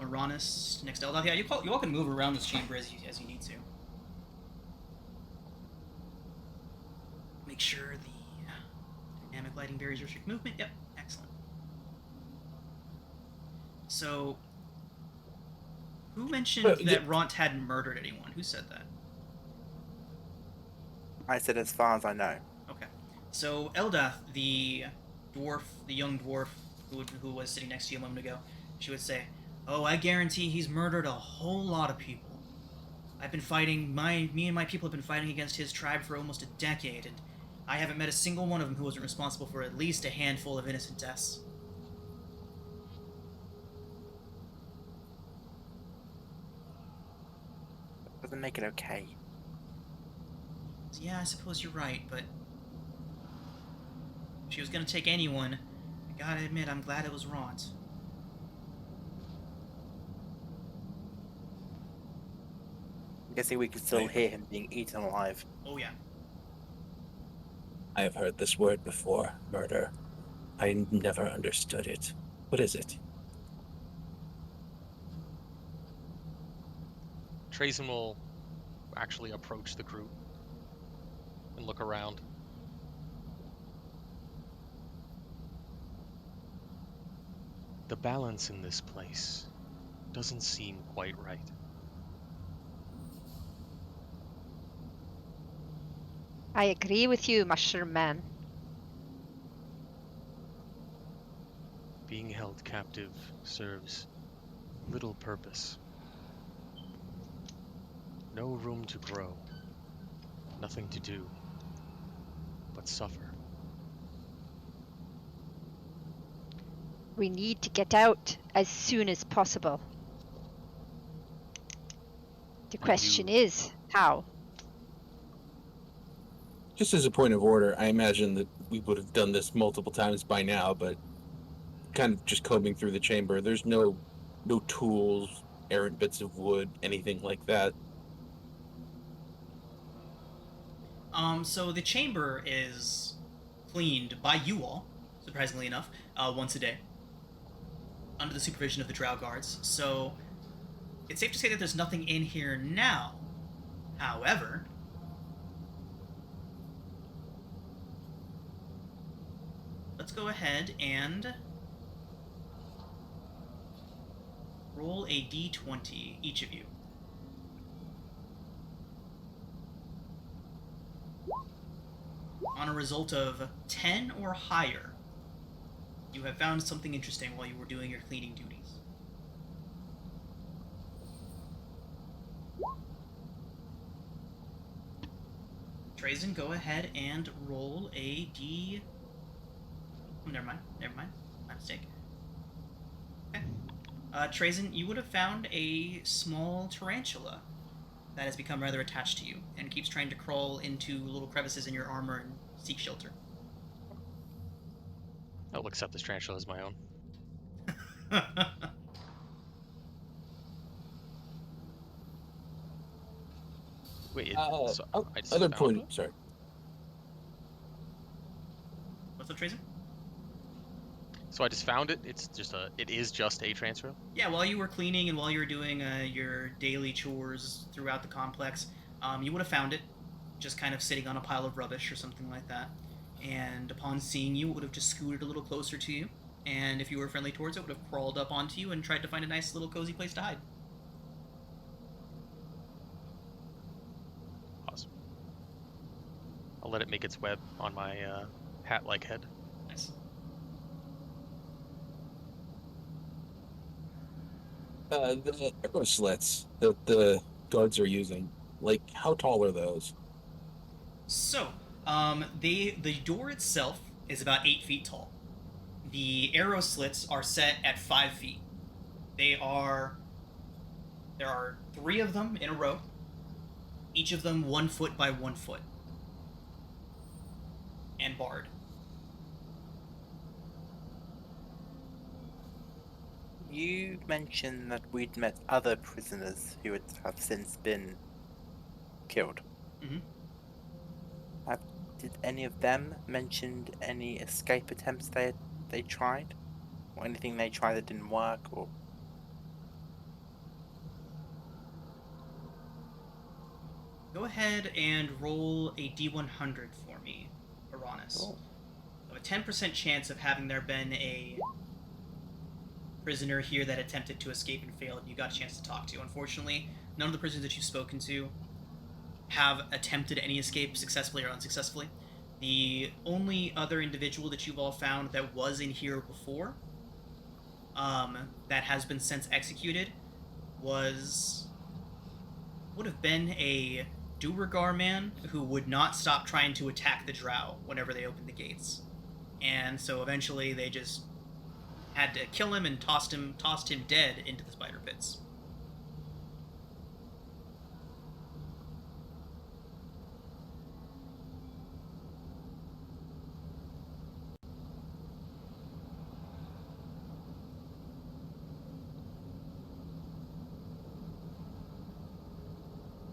Uranus next to Eldath. Yeah, you all can move around this chamber as you need to. Make sure the dynamic lighting barriers restrict movement. Yep, excellent. So, who mentioned that Ront hadn't murdered anyone? Who said that? I said as far as I know. Okay. So, Eldath, the dwarf, the young dwarf who was sitting next to you a moment ago, she would say, "Oh, I guarantee he's murdered a whole lot of people. I've been fighting, me and my people have been fighting against his tribe for almost a decade, and I haven't met a single one of them who wasn't responsible for at least a handful of innocent deaths." Doesn't make it okay. So, yeah, I suppose you're right, but if she was gonna take anyone, I gotta admit, I'm glad it was Ront. I'm guessing we can still hear him being eaten alive. Oh, yeah. I have heard this word before, murder. I never understood it. What is it? Trazen will actually approach the group and look around. The balance in this place doesn't seem quite right. I agree with you, Mushroom Man. Being held captive serves little purpose. No room to grow, nothing to do, but suffer. We need to get out as soon as possible. The question is, how? Just as a point of order, I imagine that we would have done this multiple times by now, but kind of just combing through the chamber, there's no tools, errant bits of wood, anything like that. So the chamber is cleaned by you all, surprisingly enough, once a day, under the supervision of the drow guards. So it's safe to say that there's nothing in here now. However, let's go ahead and roll a d20, each of you. On a result of 10 or higher, you have found something interesting while you were doing your cleaning duties. Trazen, go ahead and roll a d... Oh, never mind. My mistake. Okay. Trazen, you would have found a small tarantula that has become rather attached to you and keeps trying to crawl into little crevices in your armor and seek shelter. I'll accept this tarantula as my own. Wait, so I just other found point. it? Sorry. What's up, Tracy? So I just found it. It is just a transfer. Yeah, while you were cleaning and while you were doing your daily chores throughout the complex, you would have found it, just kind of sitting on a pile of rubbish or something like that. And upon seeing you, it would have just scooted a little closer to you. And if you were friendly towards it, would have crawled up onto you and tried to find a nice little cozy place to hide. Awesome. I'll let it make its web on my hat-like head. Nice. The arrow slits that the guards are using, like, how tall are those? So, the door itself is about 8 feet tall. The arrow slits are set at 5 feet. There are 3 of them in a row, each of them 1 foot by 1 foot, and barred. You mentioned that we'd met other prisoners who have since been killed. Mhm. Did any of them mention any escape attempts they tried? Or anything they tried that didn't work? Or Go ahead and roll a d100 for me, Uranus. Oh. So a 10% chance of having there been a prisoner here that attempted to escape and failed, and you got a chance to talk to. Unfortunately, none of the prisoners that you've spoken to have attempted any escape successfully or unsuccessfully. The only other individual that you've all found that was in here before, that has been since executed, would have been a Duergar man who would not stop trying to attack the drow whenever they opened the gates. And so eventually they just had to kill him and tossed him dead into the spider pits.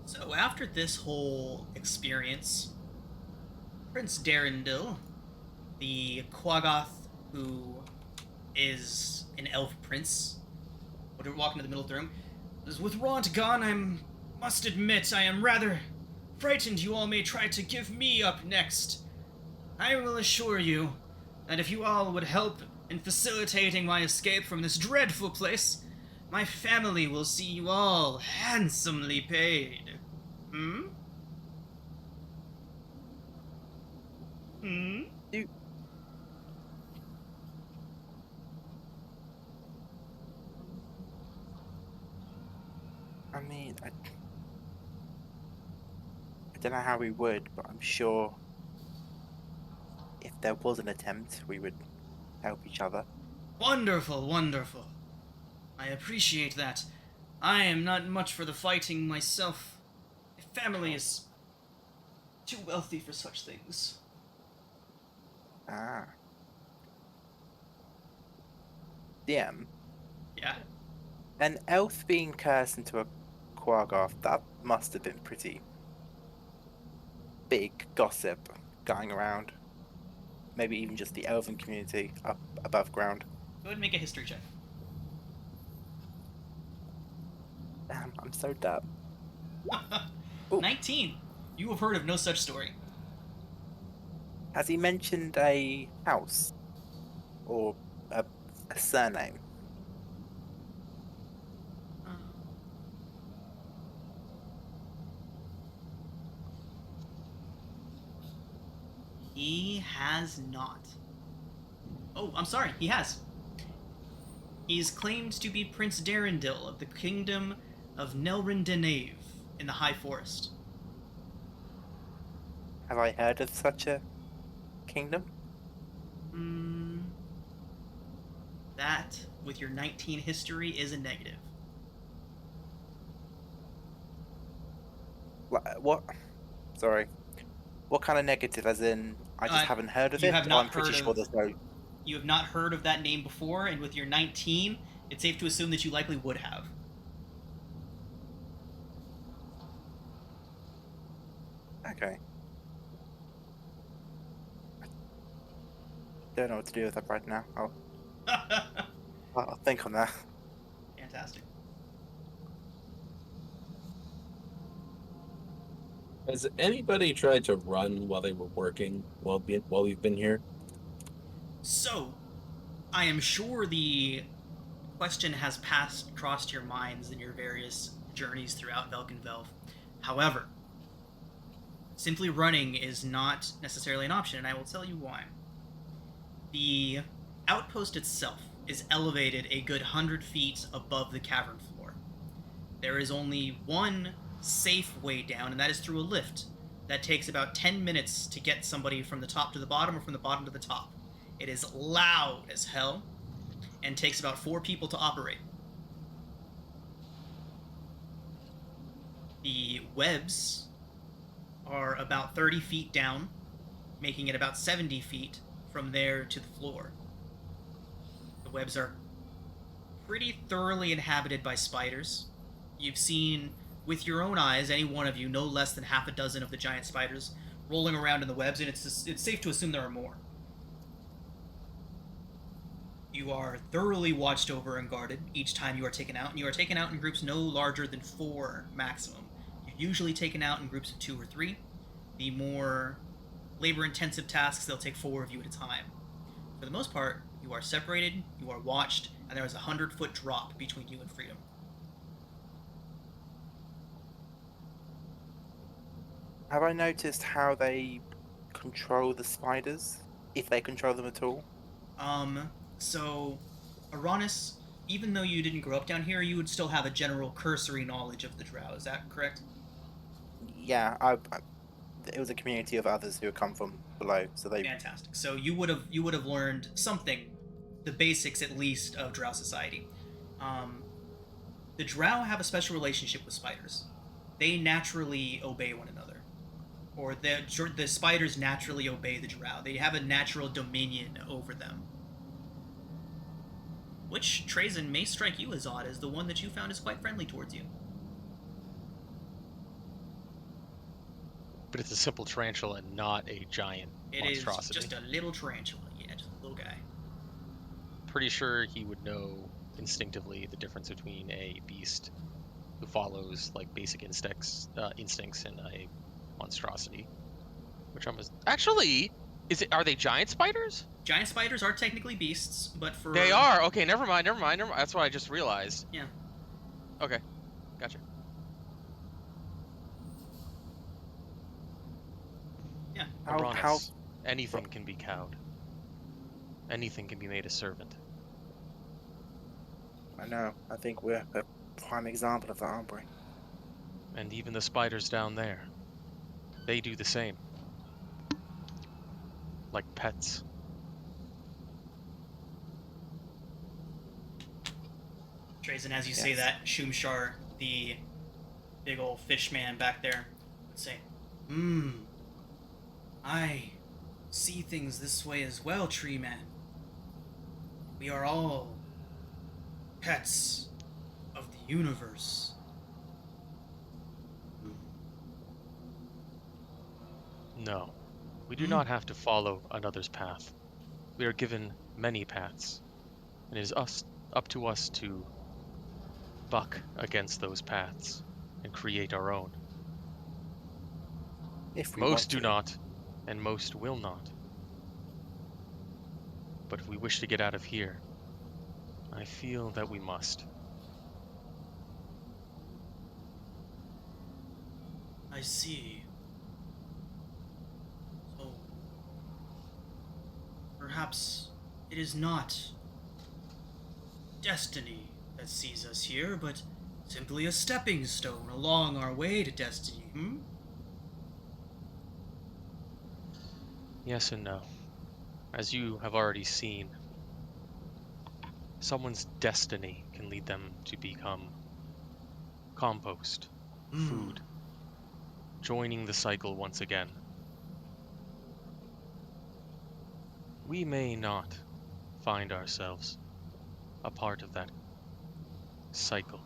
So after this whole experience, Prince Darren Dill, the Quagoth who is an elf prince, would walk into the middle of the room. With Raunt gone, must admit I am rather frightened you all may try to give me up next. I will assure you that if you all would help in facilitating my escape from this dreadful place, my family will see you all handsomely paid. Hmm? Hmm? I mean, I don't know how we would, but I'm sure if there was an attempt, we would help each other. Wonderful, wonderful. I appreciate that. I am not much for the fighting myself. My family is too wealthy for such things. Ah. DM. Yeah. An elf being cursed into a Quagoth, that must have been pretty big gossip going around. Maybe even just the elven community up above ground. Go ahead and make a history check. Damn, I'm so dumb. 19. You have heard of no such story. Has he mentioned a house? Or a surname? He has not. Oh, I'm sorry, he has. He's claimed to be Prince Darendil of the kingdom of Nelrindinave in the High Forest. Have I heard of such a kingdom? That, with your 19 history, is a negative. What? Sorry. What kind of negative? As in, I just haven't heard of you it? have Or not I'm pretty heard sure of- there's no... you have not heard of that name before, and with your 19, it's safe to assume that you likely would have. Okay. Don't know what to do with that right now. I'll think on that. Fantastic. Has anybody tried to run while they were working while you've been here? So, I am sure the question has crossed your minds in your various journeys throughout Velkynvelve. However, simply running is not necessarily an option, and I will tell you why. The outpost itself is elevated a good 100 feet above the cavern floor. There is only one safe way down, and that is through a lift. That takes about 10 minutes to get somebody from the top to the bottom or from the bottom to the top. It is loud as hell, and takes about 4 people to operate. The webs are about 30 feet down, making it about 70 feet from there to the floor. The webs are pretty thoroughly inhabited by spiders. You've seen, with your own eyes, any one of you, no less than half a dozen of the giant spiders rolling around in the webs, and it's safe to assume there are more. You are thoroughly watched over and guarded each time you are taken out, and you are taken out in groups no larger than 4 maximum. You're usually taken out in groups of 2 or 3. The more labor-intensive tasks, they'll take 4 of you at a time. For the most part, you are separated, you are watched, and there is a 100-foot drop between you and freedom. Have I noticed how they control the spiders? If they control them at all? So, Aranis, even though you didn't grow up down here, you would still have a general cursory knowledge of the drow, is that correct? Yeah, it was a community of others who had come from below, so they... Fantastic. So you would have learned something, the basics at least, of drow society. The drow have a special relationship with spiders. They naturally obey one another. Or the spiders naturally obey the drow. They have a natural dominion over them. Which, Trazen, may strike you as odd, as the one that you found is quite friendly towards you. But it's a simple tarantula and not a giant monstrosity. It is just a little tarantula, yeah, just a little guy. Pretty sure he would know instinctively the difference between a beast who follows like basic instincts and a monstrosity. Which actually, are they giant spiders? Giant spiders are technically beasts, but for... They are? Okay, never mind. That's what I just realized. Yeah. Okay, gotcha. Yeah. How... Anything can be cowed. Anything can be made a servant. I know. I think we're a prime example of that, aren't we? And even the spiders down there, they do the same. Like pets. Trazen, as you say that, Shumshar, the big old fish man back there, would say, I see things this way as well, Tree Man. We are all pets of the universe. No, we do not have to follow another's path. We are given many paths, and it is up to us to buck against those paths and create our own. If we Most do want to. not, and most will not. But if we wish to get out of here, I feel that we must. I see. So, perhaps it is not destiny that sees us here, but simply a stepping stone along our way to destiny, Yes and no. As you have already seen, someone's destiny can lead them to become compost, food, joining the cycle once again. We may not find ourselves a part of that cycle,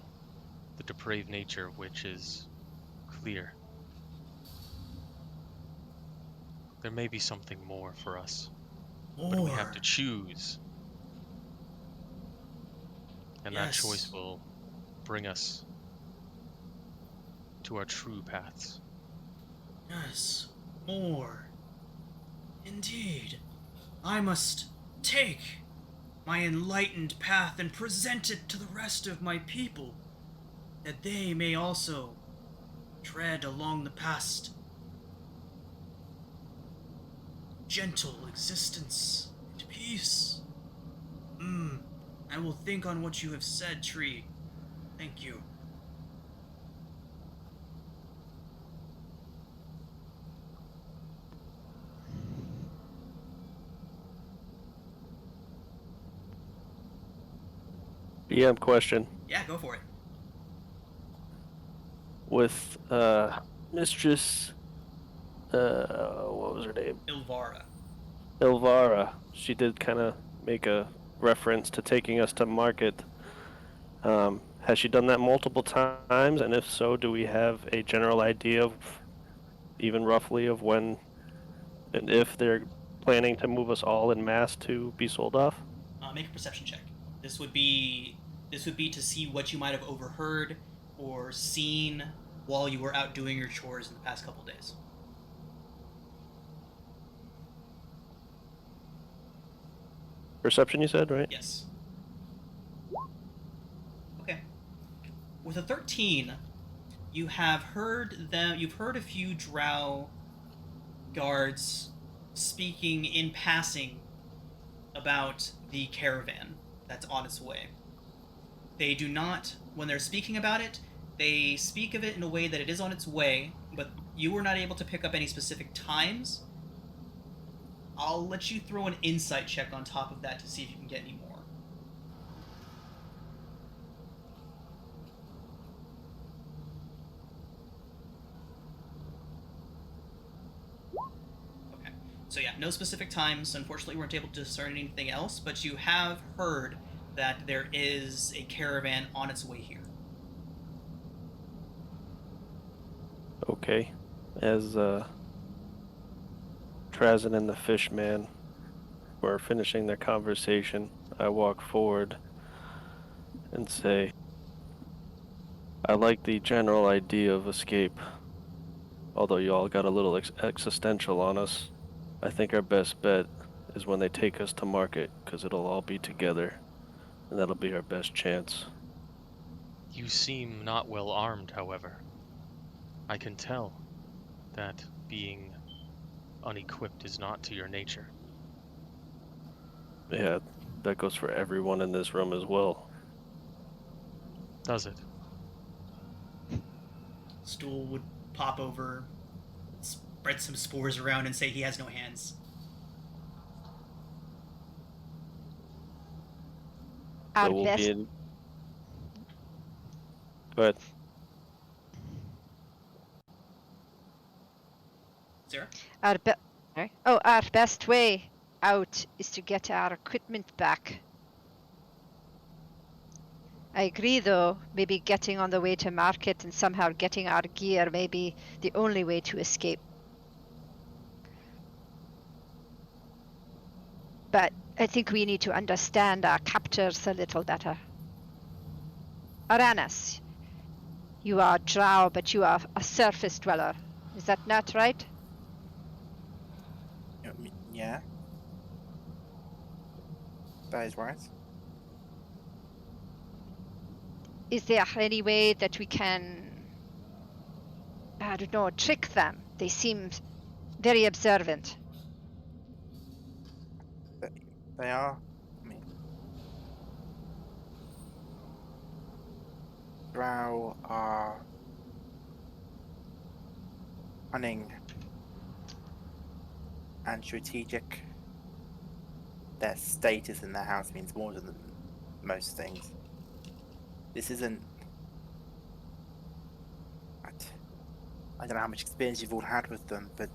the depraved nature of which is clear. There may be something more for us, but we have to choose. And that choice Yes. will bring us to our true paths. Yes, more. Indeed. I must take my enlightened path and present it to the rest of my people, that they may also tread along the past gentle existence and peace. I will think on what you have said, Tree. Thank you. DM question. Yeah, go for it. With Mistress, what was her name? Ilvara. Ilvara. She did kind of make a reference to taking us to market. Has she done that multiple times? And if so, do we have a general idea of, even roughly, of when and if they're planning to move us all en masse to be sold off? Make a perception check. This would be to see what you might have overheard or seen while you were out doing your chores in the past couple days. Perception, you said, right? Yes. Okay. With a 13, you've heard a few drow guards speaking in passing about the caravan that's on its way. They do not, when they're speaking about it, they speak of it in a way that it is on its way, but you were not able to pick up any specific times. I'll let you throw an insight check on top of that to see if you can get any more. Okay. So yeah, no specific times. Unfortunately, we weren't able to discern anything else, but you have heard that there is a caravan on its way here. Okay. As Trazin and the Fishman were finishing their conversation, I walk forward and say, I like the general idea of escape. Although you all got a little existential on us, I think our best bet is when they take us to market, because it'll all be together, and that'll be our best chance. You seem not well armed, however. I can tell that being unequipped is not to your nature. Yeah, that goes for everyone in this room as well. Does it? Stool would pop over, spread some spores around, and say he has no hands. Our So we'll best be in... Go ahead. Sarah? Our best way out is to get our equipment back. I agree, though, maybe getting on the way to market and somehow getting our gear may be the only way to escape. But I think we need to understand our captors a little better. Aranas, you are drow, but you are a surface dweller. Is that not right? Yeah. That is right. Is there any way that we can, I don't know, trick them? They seem very observant. They are. I mean, drow are cunning and strategic. Their status in their house means more than most things. This isn't... I don't know how much experience you've all had with them, but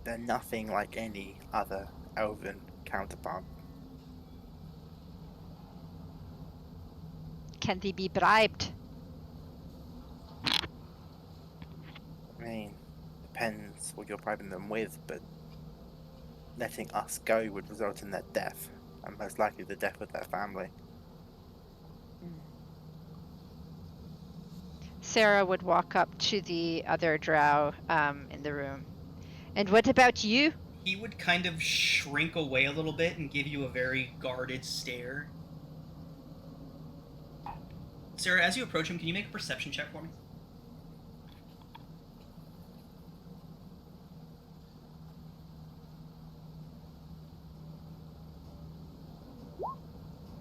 they're nothing like any other elven counterpart. Can they be bribed? I mean, depends what you're bribing them with, but letting us go would result in their death, and most likely the death of their family. Sarah would walk up to the other drow in the room. And what about you? He would kind of shrink away a little bit and give you a very guarded stare. Sarah, as you approach him, can you make a perception check for me?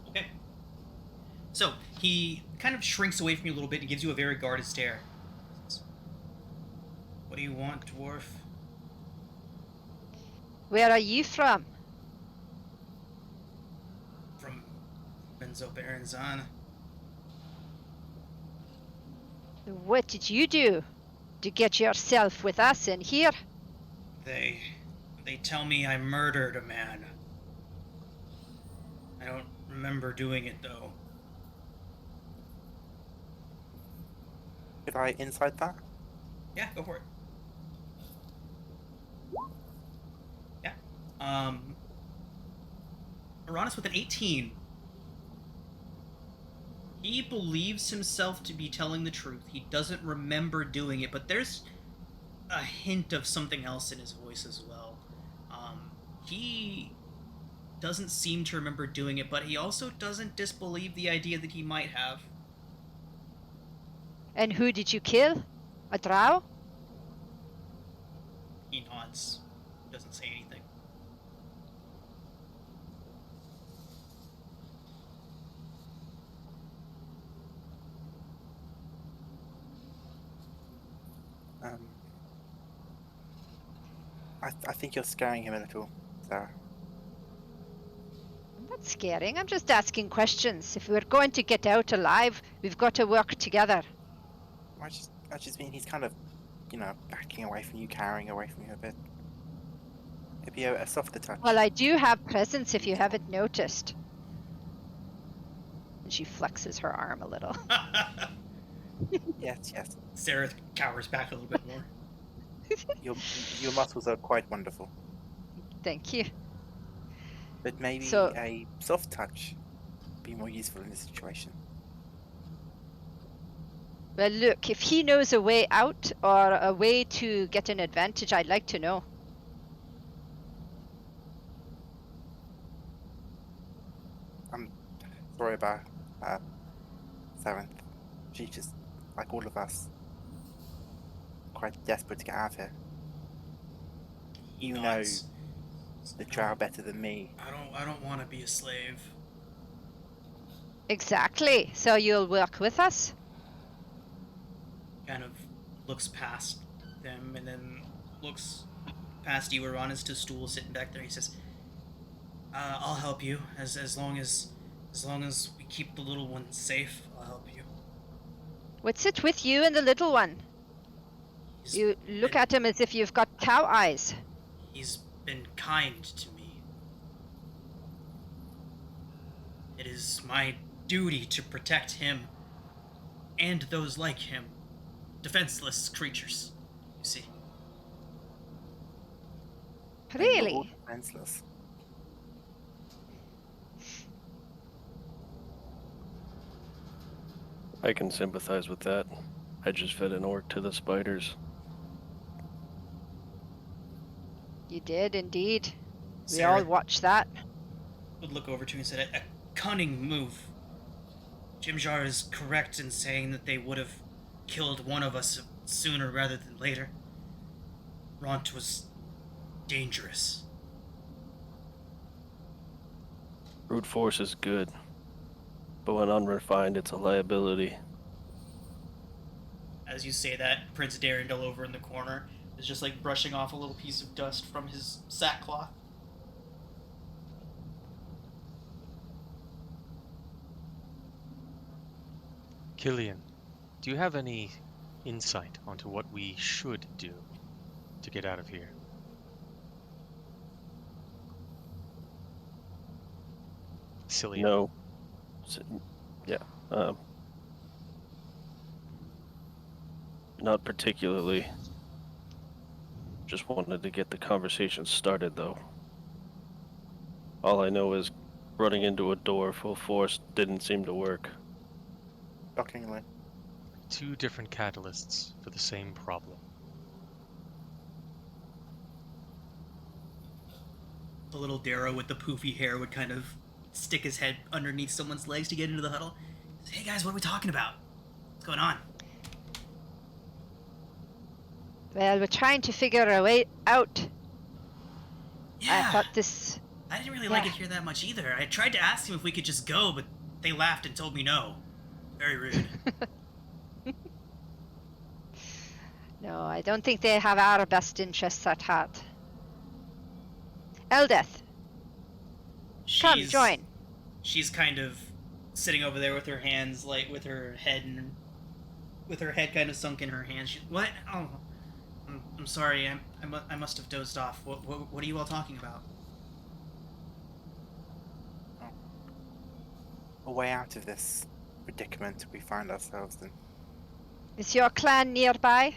Okay. So, he kind of shrinks away from you a little bit and gives you a very guarded stare. What do you want, dwarf? Where are you from? From Benzo Baranzan. What did you do to get yourself with us in here? They tell me I murdered a man. I don't remember doing it, though. Could I insight that? Yeah, go for it. Yeah. Uranus with an 18. He believes himself to be telling the truth. He doesn't remember doing it, but there's a hint of something else in his voice as well. He doesn't seem to remember doing it, but he also doesn't disbelieve the idea that he might have. And who did you kill? A drow? He nods. Doesn't say anything. I think you're scaring him a little, Sarah. I'm not scaring, I'm just asking questions. If we're going to get out alive, we've got to work together. I just mean he's kind of, backing away from you, carrying away from you a bit. Maybe a softer touch. Well, I do have presents if you haven't noticed. And she flexes her arm a little. Yes. Sarah cowers back a little bit more. Your muscles are quite wonderful. Thank you. But maybe So- a soft touch would be more useful in this situation. Well, look, if he knows a way out or a way to get an advantage, I'd like to know. I'm sorry about Seventh. She's just, like all of us, quite desperate to get out of here. He You nods. The drow better than me. I don't want to be a slave. Exactly. So you'll work with us? Kind of looks past them and then looks past you, Uranus, to stool sitting back there. He says, "I'll help you as long as we keep the little one safe. I'll help you." What's it with you and the little one? He's You look been- at him as if you've got cow eyes. He's been kind to me. It is my duty to protect him and those like him. Defenseless creatures, you see. We're all Really? defenseless. I can sympathize with that. I just fed an orc to the spiders. You did indeed. We Sarah all watched that. would look over to him and said, a cunning move. Jimjar is correct in saying that they would have killed one of us sooner rather than later. Ront was dangerous. Brute force is good, but when unrefined, it's a liability. As you say that, Prince Darren over in the corner is just like brushing off a little piece of dust from his sackcloth. Killian, do you have any insight onto what we should do to get out of here? silly. No. Yeah. Not particularly. Just wanted to get the conversation started, though. All I know is running into a door full force didn't seem to work. Shockingly. Two different catalysts for the same problem. The little Darrow with the poofy hair would kind of stick his head underneath someone's legs to get into the huddle. Hey guys, what are we talking about? What's going on? Well, we're trying to figure a way out. Yeah, I thought this... I didn't really like it here that much either. I tried to ask them if we could just go, but they laughed and told me no. Very rude. No, I don't think they have our best interests at heart. Eldath, come join. She's kind of sitting over there with her hands, like with her head kind of sunk in her hands. What? Oh, I'm sorry. I must have dozed off. What are you all talking about? A way out of this predicament we find ourselves in. Is your clan nearby?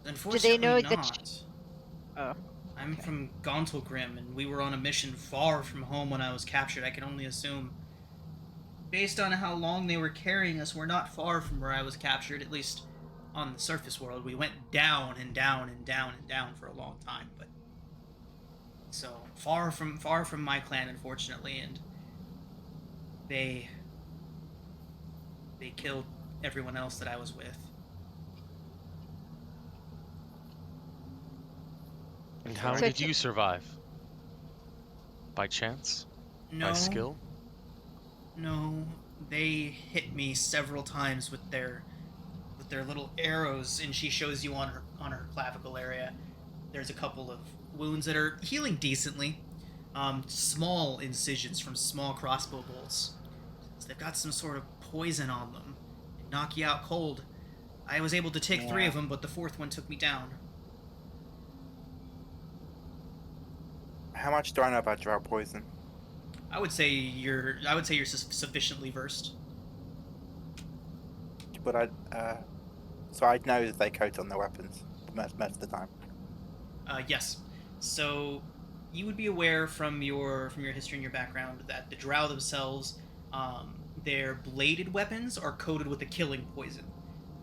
Unfortunately, know not. that Oh. I'm from Gauntlgrim, and we were on a mission far from home when I was captured. I can only assume, based on how long they were carrying us, we're not far from where I was captured, at least on the surface world. We went down and down and down and down for a long time, but so far from my clan, unfortunately, and they killed everyone else that I was with. And how So did you survive? By chance? No. By skill? No, they hit me several times with their little arrows, and she shows you on her clavicle area. There's a couple of wounds that are healing decently. Small incisions from small crossbow bolts. So they've got some sort of poison on them. They knock you out cold. I was able to take 3 of them, but the 4th one took me down. How much do I know about drow poison? I would say you're sufficiently versed. But so I'd know that they coat on their weapons most of the time. Yes. So you would be aware from your history and your background that the drow themselves, their bladed weapons are coated with a killing poison.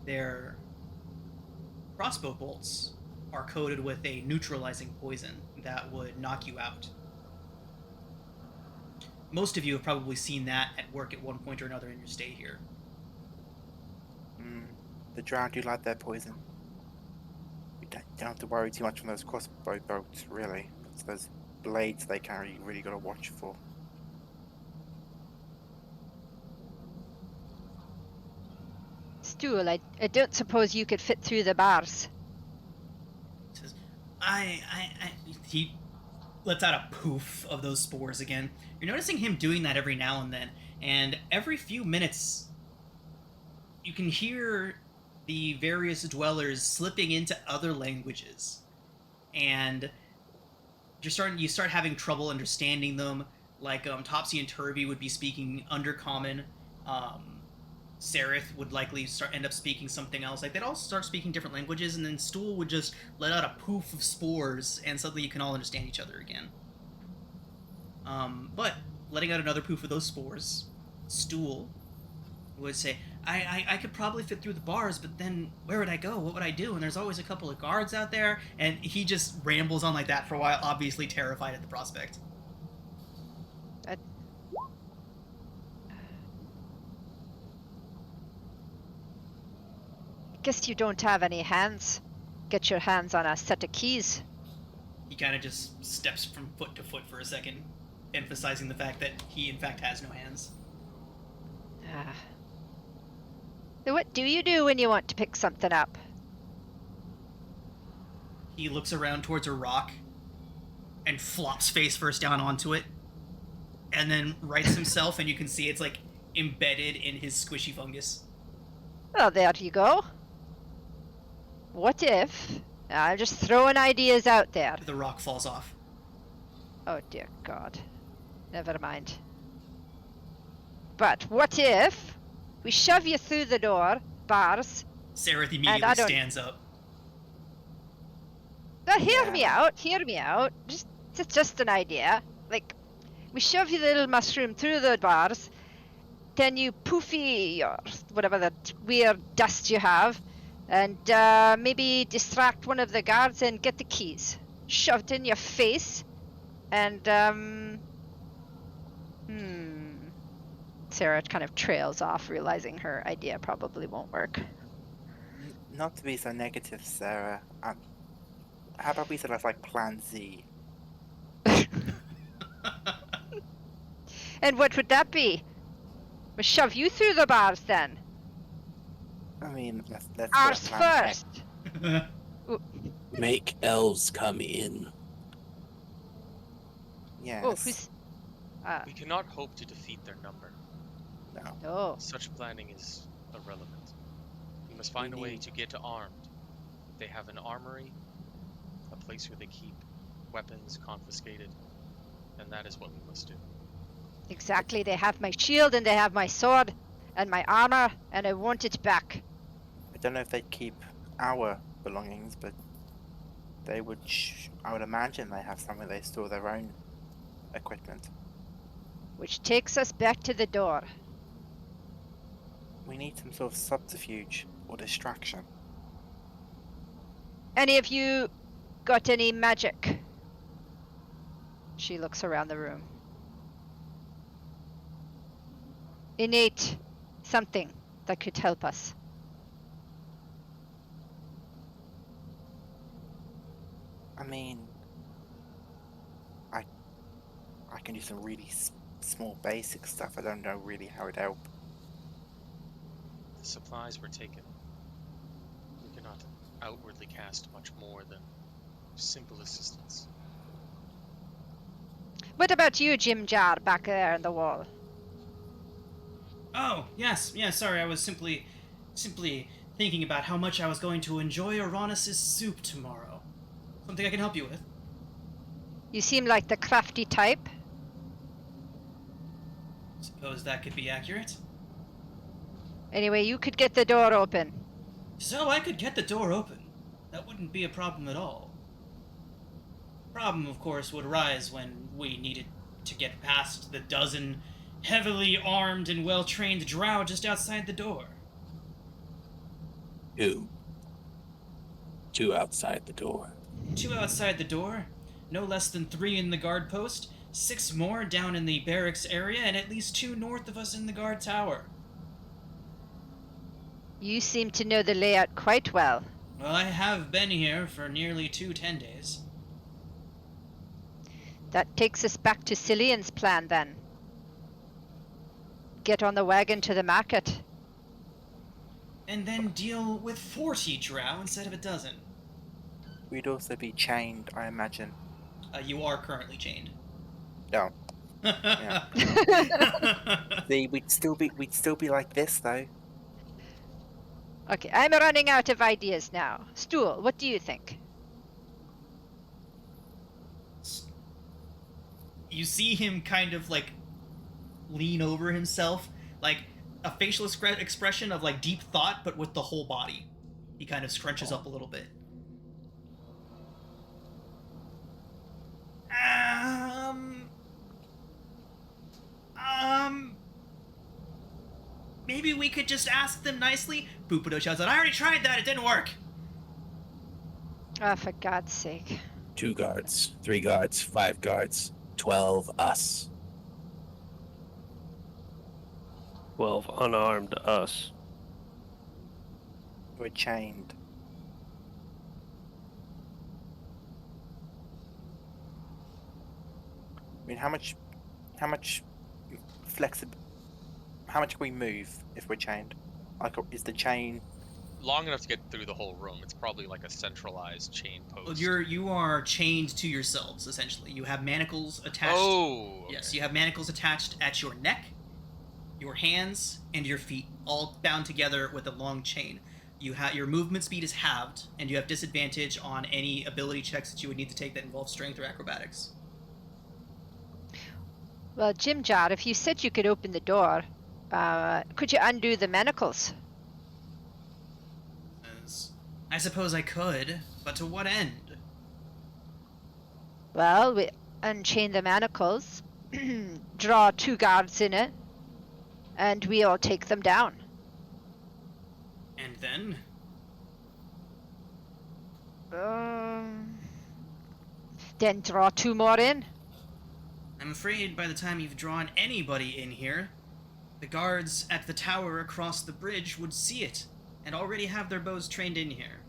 Their crossbow bolts are coated with a neutralizing poison that would knock you out. Most of you have probably seen that at work at one point or another in your stay here. The drow do like their poison. We don't have to worry too much on those crossbow bolts, really. It's those blades they carry you really got to watch for. Stool, I don't suppose you could fit through the bars. Says, he lets out a poof of those spores again. You're noticing him doing that every now and then, and every few minutes you can hear the various dwellers slipping into other languages, and you start having trouble understanding them. Like Topsy and Turvy would be speaking Undercommon. Sereth would likely end up speaking something else. Like, they'd all start speaking different languages, and then Stool would just let out a poof of spores, and suddenly you can all understand each other again. But letting out another poof of those spores, Stool would say, I could probably fit through the bars, but then where would I go? What would I do? And there's always a couple of guards out there, and he just rambles on like that for a while, obviously terrified at the prospect. Guess you don't have any hands. Get your hands on a set of keys. He kind of just steps from foot to foot for a second, emphasizing the fact that he in fact has no hands. So what do you do when you want to pick something up? He looks around towards a rock and flops face first down onto it, and then rights himself, and you can see it's like embedded in his squishy fungus. Well, there you go. What if... I'm just throwing ideas out there. The rock falls off. Oh dear God. Never mind. But what if we shove you through the door, bars? Sereth I immediately don't- stands up. Now, hear Yeah. me out. Hear me out. Just an idea. Like, we shove you the little mushroom through the bars, then you poofy or whatever that weird dust you have, and maybe distract one of the guards and get the keys shoved in your face, and Sarah kind of trails off, realizing her idea probably won't work. Not to be so negative, Sarah. How about we say that's like Plan Z? And what would that be? We shove you through the bars then. I mean, let's Ours go Plan A. first. Make elves come in. Yes. Oh, who's? We cannot hope to defeat their number. No. Oh, Such planning is irrelevant. We must find a way to get armed. They have an armory, a place where they keep weapons confiscated, and that is what we must do. exactly. They have my shield and they have my sword and my armor, and I want it back. I don't know if they'd keep our belongings, but they would. I would imagine they have somewhere they store their own equipment. Which takes us back to the door. We need some sort of subterfuge or distraction. Any of you got any magic? She looks around the room. Innate something that could help us. I mean, I can do some really small basic stuff. I don't know really how it'd help. The supplies were taken. We cannot outwardly cast much more than simple assistance. What about you, Jim Jar, back there in the wall? Oh, yes, sorry, I was simply thinking about how much I was going to enjoy Uranus's soup tomorrow. Something I can help you with. You seem like the crafty type. Suppose that could be accurate. Anyway, you could get the door open. So I could get the door open. That wouldn't be a problem at all. Problem, of course, would arise when we needed to get past the dozen heavily armed and well-trained drow just outside the door. Two outside the door. 2 outside the door, no less than 3 in the guard post, 6 more down in the barracks area, and at least 2 north of us in the guard tower. You seem to know the layout quite well. Well, I have been here for nearly 2 10 days. That takes us back to Cillian's plan then. Get on the wagon to the market. And then deal with 40 drow instead of a dozen. We'd also be chained, I imagine. You are currently chained. No. Yeah. See, we'd still be like this though. Okay, I'm running out of ideas now. Stool, what do you think? You see him kind of like lean over himself, like a facial expression of like deep thought, but with the whole body. He kind of scrunches up a little bit. Maybe we could just ask them nicely? Pupudo shouts out, I already tried that, it didn't work! Oh, for God's sake. 2 guards, 3 guards, 5 guards, 12 us. 12 unarmed us. We're chained. I mean, how much can we move if we're chained? Like, is the chain? Long enough to get through the whole room. It's probably like a centralized chain post. You are chained to yourselves, essentially. You have manacles attached. Oh! Okay. Yes, you have manacles attached at your neck, your hands, and your feet, all bound together with a long chain. Your movement speed is halved, and you have disadvantage on any ability checks that you would need to take that involve strength or acrobatics. Well, Jim Jar, if you said you could open the door, Could you undo the manacles? I suppose I could, but to what end? Well, we unchain the manacles, draw 2 guards in it, and we'll take them down. And then? Then draw 2 more in. I'm afraid by the time you've drawn anybody in here, the guards at the tower across the bridge would see it, and already have their bows trained in here.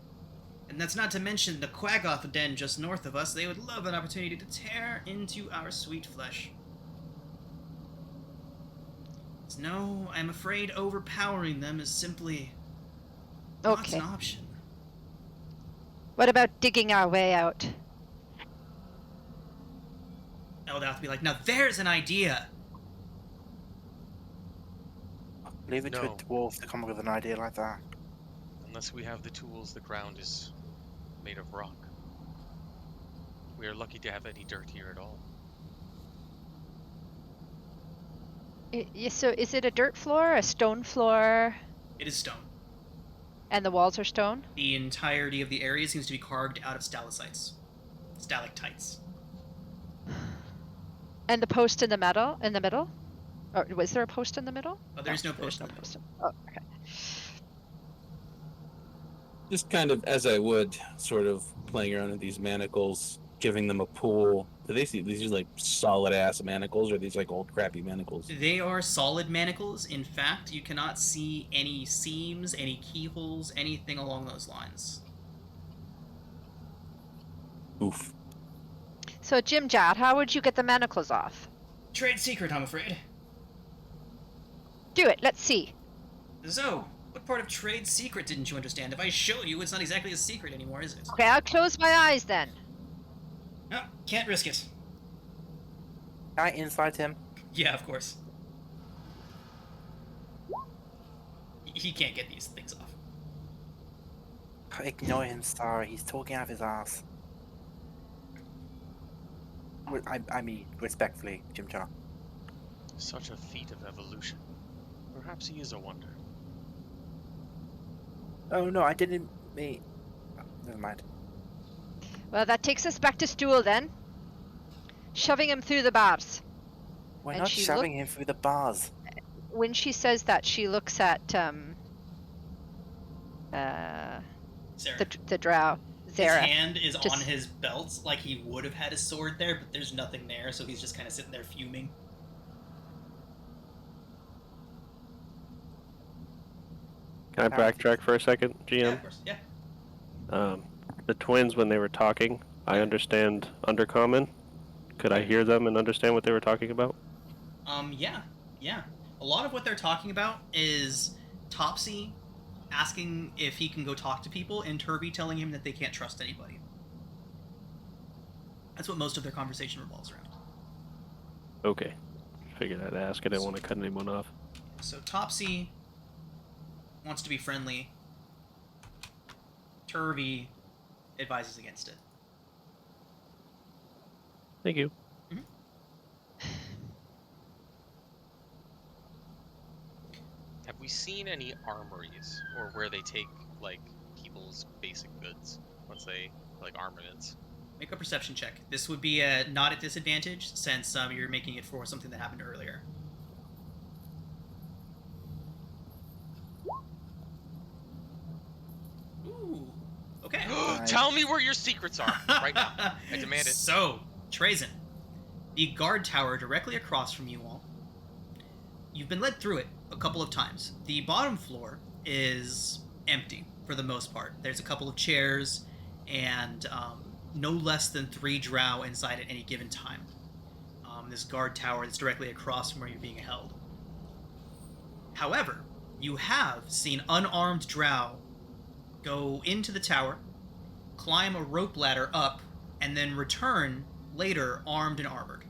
And that's not to mention the Quagoth den just north of us. They would love an opportunity to tear into our sweet flesh. So no, I'm afraid overpowering them is simply not an option. What about digging our way out? Eldath would be like, now there's an idea! Leave it to a No. dwarf to come up with an idea like that. Unless we have the tools, the ground is made of rock. We are lucky to have any dirt here at all. So is it a dirt floor, a stone floor, It is stone. and the walls are stone? The entirety of the area seems to be carved out of stalactites. Stalactites. And the post in the middle? Or was there a post in the middle? Oh, there's no there's post in the middle. Oh, okay. Just kind of as I would, sort of playing around with these manacles, giving them a pull. Do they see these are like solid ass manacles, or are these like old crappy manacles? They are solid manacles. In fact, you cannot see any seams, any keyholes, anything along those lines. Oof. So Jim Jad, how would you get the manacles off? Trade secret, I'm afraid. Do it, let's see. So, what part of trade secret didn't you understand? If I show you, it's not exactly a secret anymore, is it? Okay, I'll close my eyes then. No, can't risk it. Can I insight him? Yeah, of course. He can't get these things off. Ignore him, Star. He's talking out of his ass. I mean, respectfully, Jim Jar. Such a feat of evolution. Perhaps he is a wonder. Oh no, I didn't mean. Never mind. Well, that takes us back to Stool then. Shoving him through the bars. We're And not she shoving him through the bars. When she says that, she looks at Sarah. the drow. His Zara. hand is Just- on his belt, like he would have had his sword there, but there's nothing there, so he's just kind of sitting there fuming. Can I backtrack for a second, Yeah, GM? of course. Yeah. The twins, when they were talking, I understand Undercommon. Could I hear them and understand what they were talking about? Yeah. A lot of what they're talking about is Topsy asking if he can go talk to people, and Turby telling him that they can't trust anybody. That's what most of their conversation revolves around. Okay. Figured I'd ask. I didn't want to cut anyone off. So Topsy wants to be friendly. Turby advises against it. Thank you. Have we seen any armories or where they take like people's basic goods once they like armaments? Make a perception check. This would be not at disadvantage since you're making it for something that happened earlier. Ooh. Okay. Tell me where your secrets are right now. I demand it. So, Trazen, the guard tower directly across from you all. You've been led through it a couple of times. The bottom floor is empty for the most part. There's a couple of chairs and no less than 3 drow inside at any given time. This guard tower is directly across from where you're being held. However, you have seen unarmed drow go into the tower, climb a rope ladder up, and then return later armed and armored.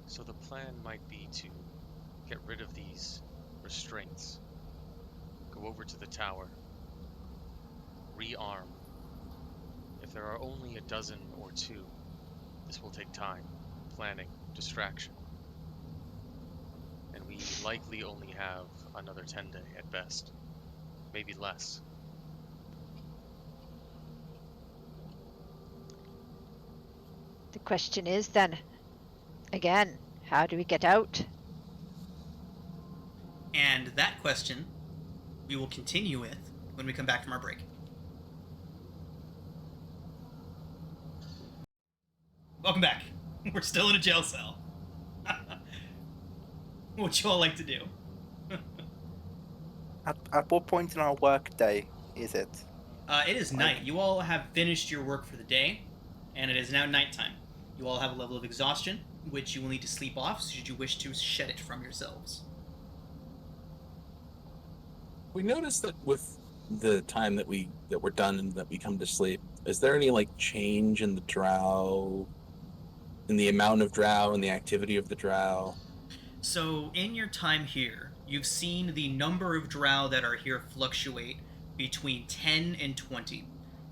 So the plan might be to get rid of these restraints, go over to the tower, rearm. If there are only a dozen or 2, This will take time, planning, distraction. And we likely only have another 10 day at best. Maybe less. The question is then, again, how do we get out? And that question we will continue with when we come back from our break. Welcome back. We're still in a jail cell. What would you all like to do? At what point in our work day is it? It is night. You all have finished your work for the day, and it is now nighttime. You all have a level of exhaustion, which you will need to sleep off should you wish to shed it from yourselves. We noticed that with the time that we're done and that we come to sleep, is there any like change in the drow, in the amount of drow and the activity of the drow? So, in your time here, you've seen the number of drow that are here fluctuate between 10 and 20.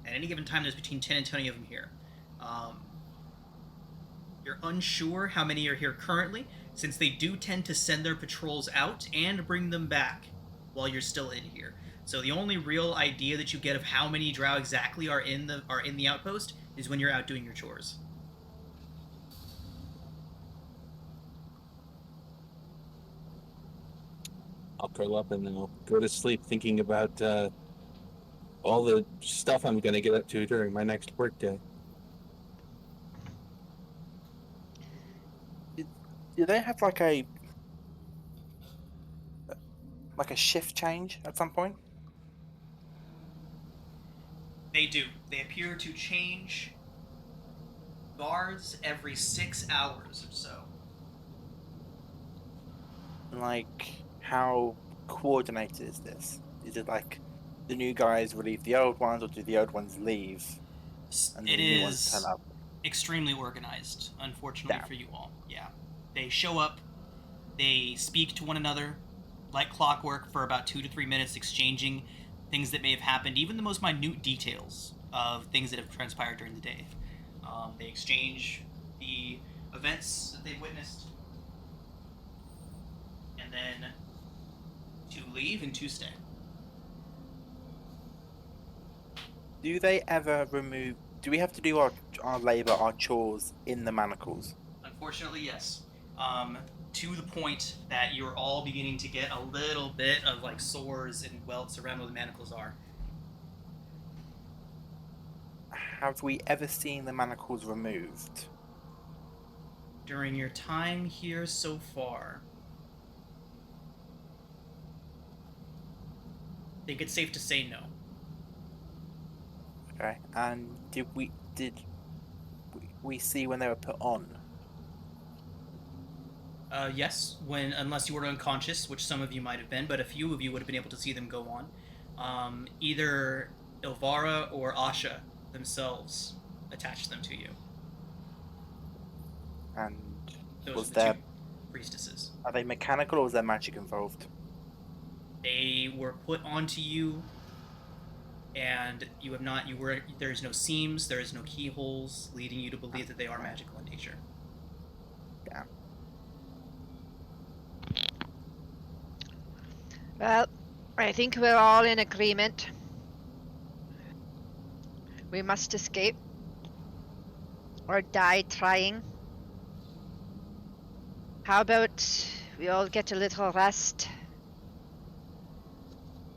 At any given time, there's between 10 and 20 of them here. You're unsure how many are here currently, since they do tend to send their patrols out and bring them back while you're still in here. So the only real idea that you get of how many drow exactly are in the outpost is when you're out doing your chores. I'll curl up and then I'll go to sleep thinking about all the stuff I'm going to get up to during my next work day. Do they have like a shift change at some point? They do. They appear to change guards every 6 hours or so. Like, how coordinated is this? Is it like the new guys relieve the old ones, or do the old ones leave and It the new ones turn is up? extremely organized, unfortunately Yeah. for you all. Yeah. They show up, they speak to one another like clockwork for about 2 to 3 minutes, exchanging things that may have happened, even the most minute details of things that have transpired during the day. They exchange the events that they've witnessed, and then 2 leave and 2 stay. Do they ever remove? Do we have to do our labor, our chores in the manacles? Unfortunately, yes. To the point that you're all beginning to get a little bit of like sores and welts around where the manacles are. Have we ever seen the manacles removed? During your time here so far, I think it's safe to say no. Okay, and did we see when they were put on? Yes, unless you were unconscious, which some of you might have been, but a few of you would have been able to see them go on. Either Ilvara or Asha themselves attached them to you. And Those was are the there? 2 priestesses. Are they mechanical, or is there magic involved? They were put onto you, and there's no seams, there is no keyholes, leading you to believe that they are magical in nature. Yeah. Well, I think we're all in agreement. We must escape or die trying. How about we all get a little rest,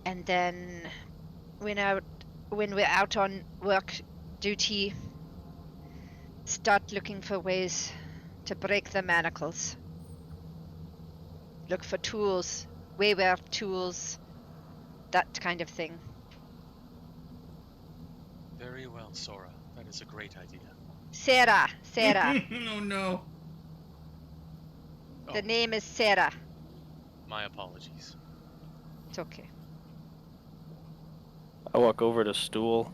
and then when we're out on work duty, start looking for ways to break the manacles. Look for tools, wayware tools, that kind of thing. Very well, Sora. That is a great idea. Sarah. Oh no. The name is Sarah. My apologies. It's okay. I walk over to Stool,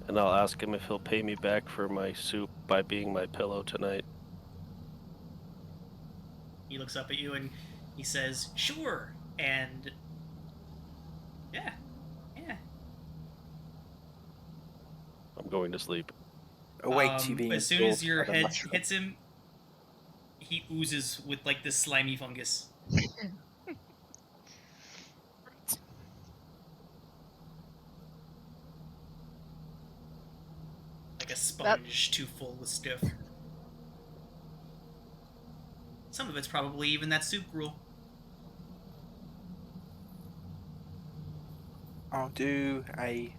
and I'll ask him if he'll pay me back for my soup by being my pillow tonight. He looks up at you and he says, "Sure." And yeah. I'm going to sleep. awake to you being As soon as your absorbed by the head mushroom. hits him, he oozes with like this slimy fungus. Like a sponge too full with stiff. Some of it's probably even that soup gruel. I'll do a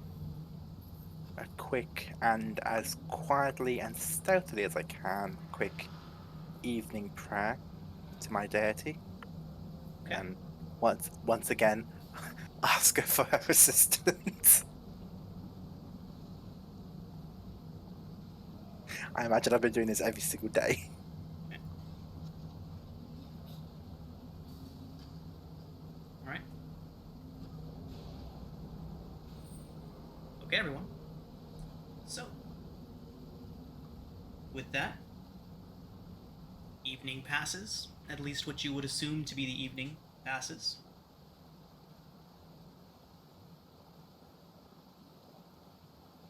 quick and as quietly and stealthily as I can, quick evening prayer to my deity. Okay. And once again, ask her for her assistance. I imagine I've been doing this every single day. Alright. Okay, everyone. So, with that, evening passes. At least what you would assume to be the evening passes.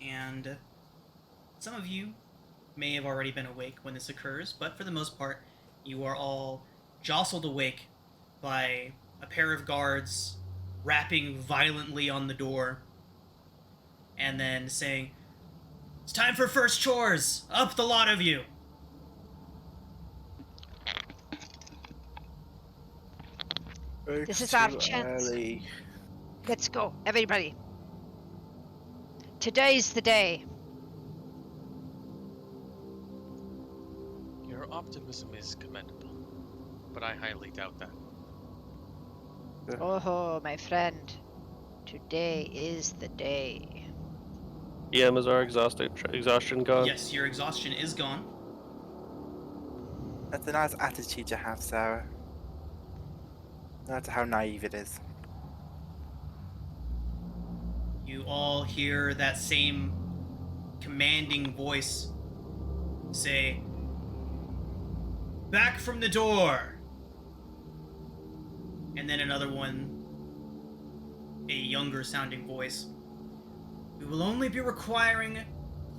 And some of you may have already been awake when this occurs, but for the most part, you are all jostled awake by a pair of guards rapping violently on the door and then saying, "It's time for first chores! Up the lot of you!" This is our chance. Early. Let's go, everybody. Today's the day. Your optimism is commendable, but I highly doubt that. Oh, my friend. Today is the day. EM, is our exhaustion gone? Yes, your exhaustion is gone. That's a nice attitude to have, Sarah. No matter how naive it is. You all hear that same commanding voice say, "Back from the door!" And then another one, a younger sounding voice. "We will only be requiring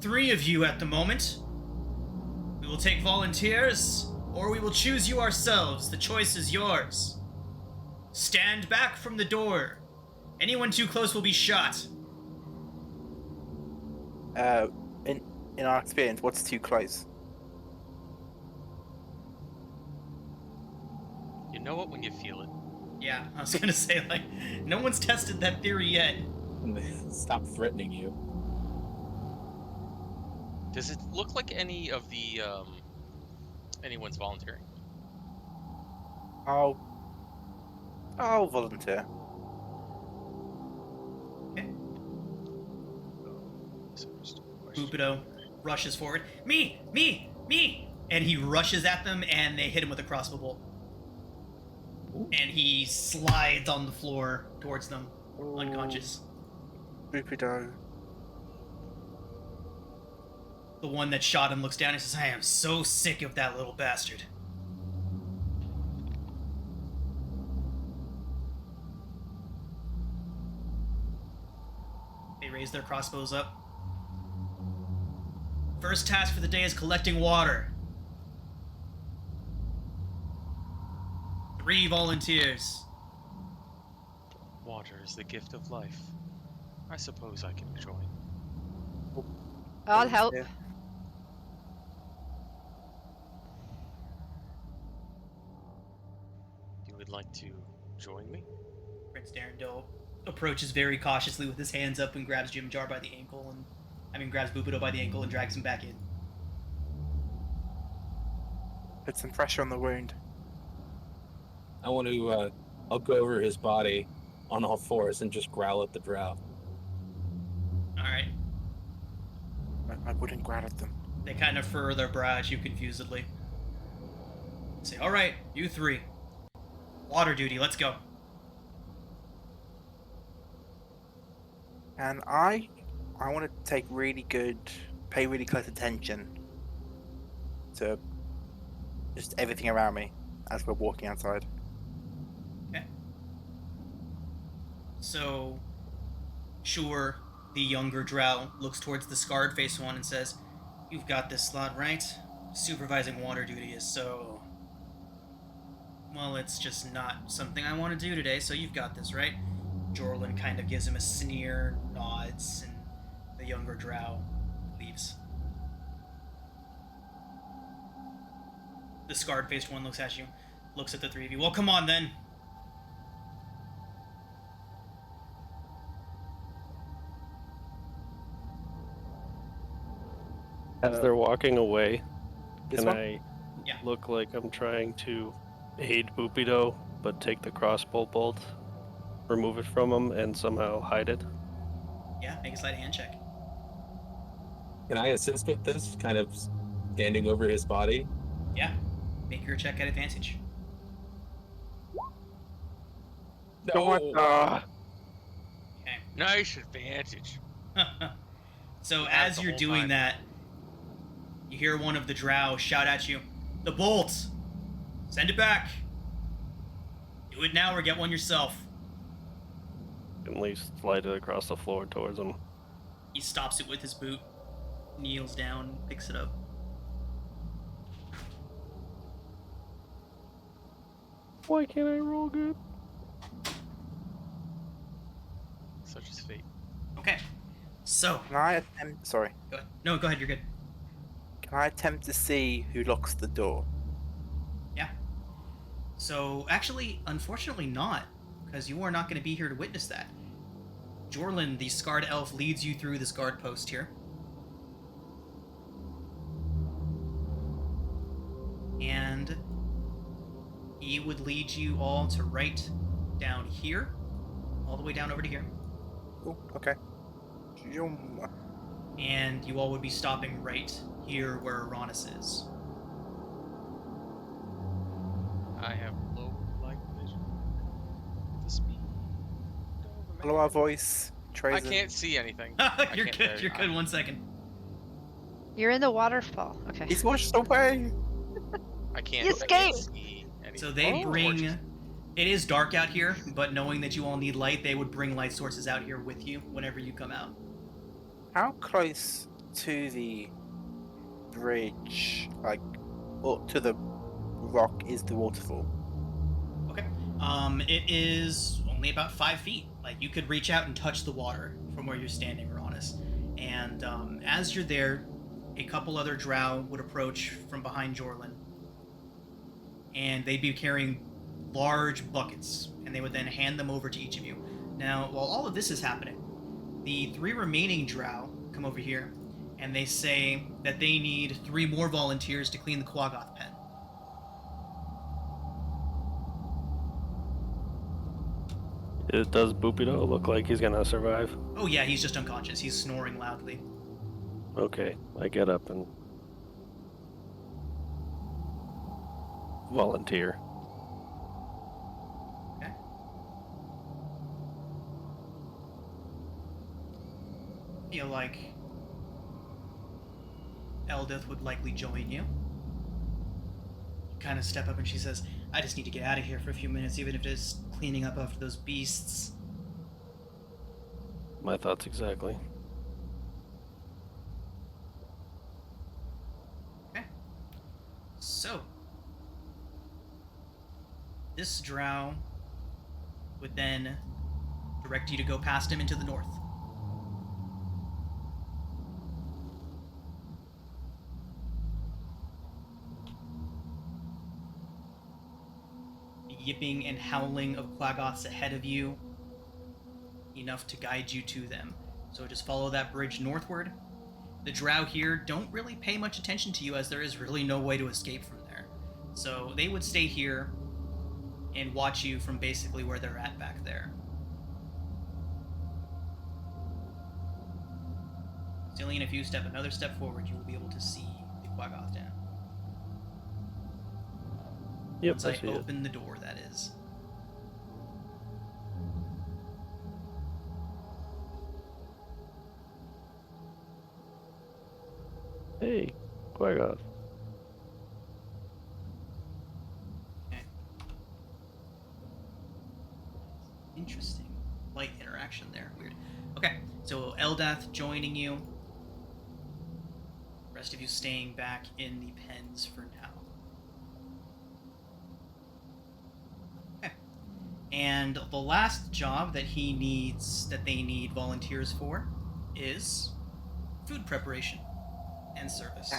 3 of you at the moment. We will take volunteers, or we will choose you ourselves. The choice is yours. Stand back from the door. Anyone too close will be shot." In our experience, what's too close? You know it when you feel it. Yeah, I was gonna say, like, no one's tested that theory yet. Stop threatening you. Does it look like any of the anyone's volunteering? I'll volunteer. Okay. Misunderstood question. Bupido rushes forward. Me! And he rushes at them, and they hit him with a crossbow bolt. And he slides on the floor towards them, unconscious. Bupido. The one that shot him looks down and says, "I am so sick of that little bastard." They raise their crossbows up. First task for the day is collecting water. 3 volunteers. Water is the gift of life. I suppose I can join. I'll help. Yeah. You would like to join me? Prince Darren Dill approaches very cautiously with his hands up and grabs Jim Jar by the ankle, grabs Bupido by the ankle and drags him back in. Put some pressure on the wound. I want to, I'll go over his body on all fours and just growl at the drow. Alright. I wouldn't growl at them. They kind of furrow their brow at you confusedly. Say, "Alright, you 3. Water duty, let's go." And I want to pay really close attention to just everything around me as we're walking outside. Okay. So, sure, the younger drow looks towards the scarred-faced one and says, You've got this slot, right? Supervising water duty is so... Well, it's just not something I want to do today, so you've got this, right? Jorlin kind of gives him a sneer, nods, and the younger drow leaves. The scarred-faced one looks at you, looks at the three of you. Well, come on, then. As they're walking away, This can one? I Yeah. look like I'm trying to aid Boopido, but take the crossbow bolt, remove it from him, and somehow hide it? Yeah, make a sleight of hand check. Can I assist with this? Kind of standing over his body. Yeah. Make your check at advantage. No. Okay. Nice advantage. So You have as the you're whole doing time. that, you hear one of the drow shout at you, "The bolt! Send it back! Do it now or get one yourself." At least slide it across the floor towards him. He stops it with his boot, kneels down, picks it up. Why can't I roll good? Such is fate. Okay. So, Can I attempt? Sorry. go ahead. No, go ahead, you're good. Can I attempt to see who locks the door? Yeah. So, actually, unfortunately not, because you are not going to be here to witness that. Jorlin, the scarred elf, leads you through this guard post here. And he would lead you all to right down here, all the way down over to here. Oh, okay. Zoom. And you all would be stopping right here where Uranus is. I have low light vision. The speed of a Follow our voice. I Tracer. can't see anything. You're can't good, very- you're good. 1 second. You're in the waterfall. Okay. He's washed away. I can't. You I can't escaped! see anything. So they Oh, bring... torches. It is dark out here, but knowing that you all need light, they would bring light sources out here with you whenever you come out. How close to the bridge, like, or to the rock, is the waterfall? Okay. It is only about 5 feet. Like, you could reach out and touch the water from where you're standing, Uranus. And as you're there, a couple other drow would approach from behind Jorlin. And they'd be carrying large buckets, and they would then hand them over to each of you. Now, while all of this is happening, the 3 remaining drow come over here, and they say that they need 3 more volunteers to clean the Quagoth Pen. Does Boopido look like he's gonna survive? Oh yeah, he's just unconscious. He's snoring loudly. Okay, I get up and volunteer. Okay. Feel like Eldath would likely join you. Kind of step up and she says, "I just need to get out of here for a few minutes, even if it is cleaning up after those beasts." My thoughts exactly. Okay. So, this drow would then direct you to go past him into the north. The yipping and howling of Quagoths ahead of you, enough to guide you to them. So just follow that bridge northward. The drow here don't really pay much attention to you, as there is really no way to escape from there. So they would stay here and watch you from basically where they're at back there. Zillion, if you step another step forward, you will be able to see the Quagoth Den. Yep, Once I I see it. open the door, that is. Hey, Quagoth. Okay. Interesting. Light interaction there. Weird. Okay, so Eldath joining you. rest of you staying back in the pens for now. Okay. And the last job that they need volunteers for, is food preparation and service.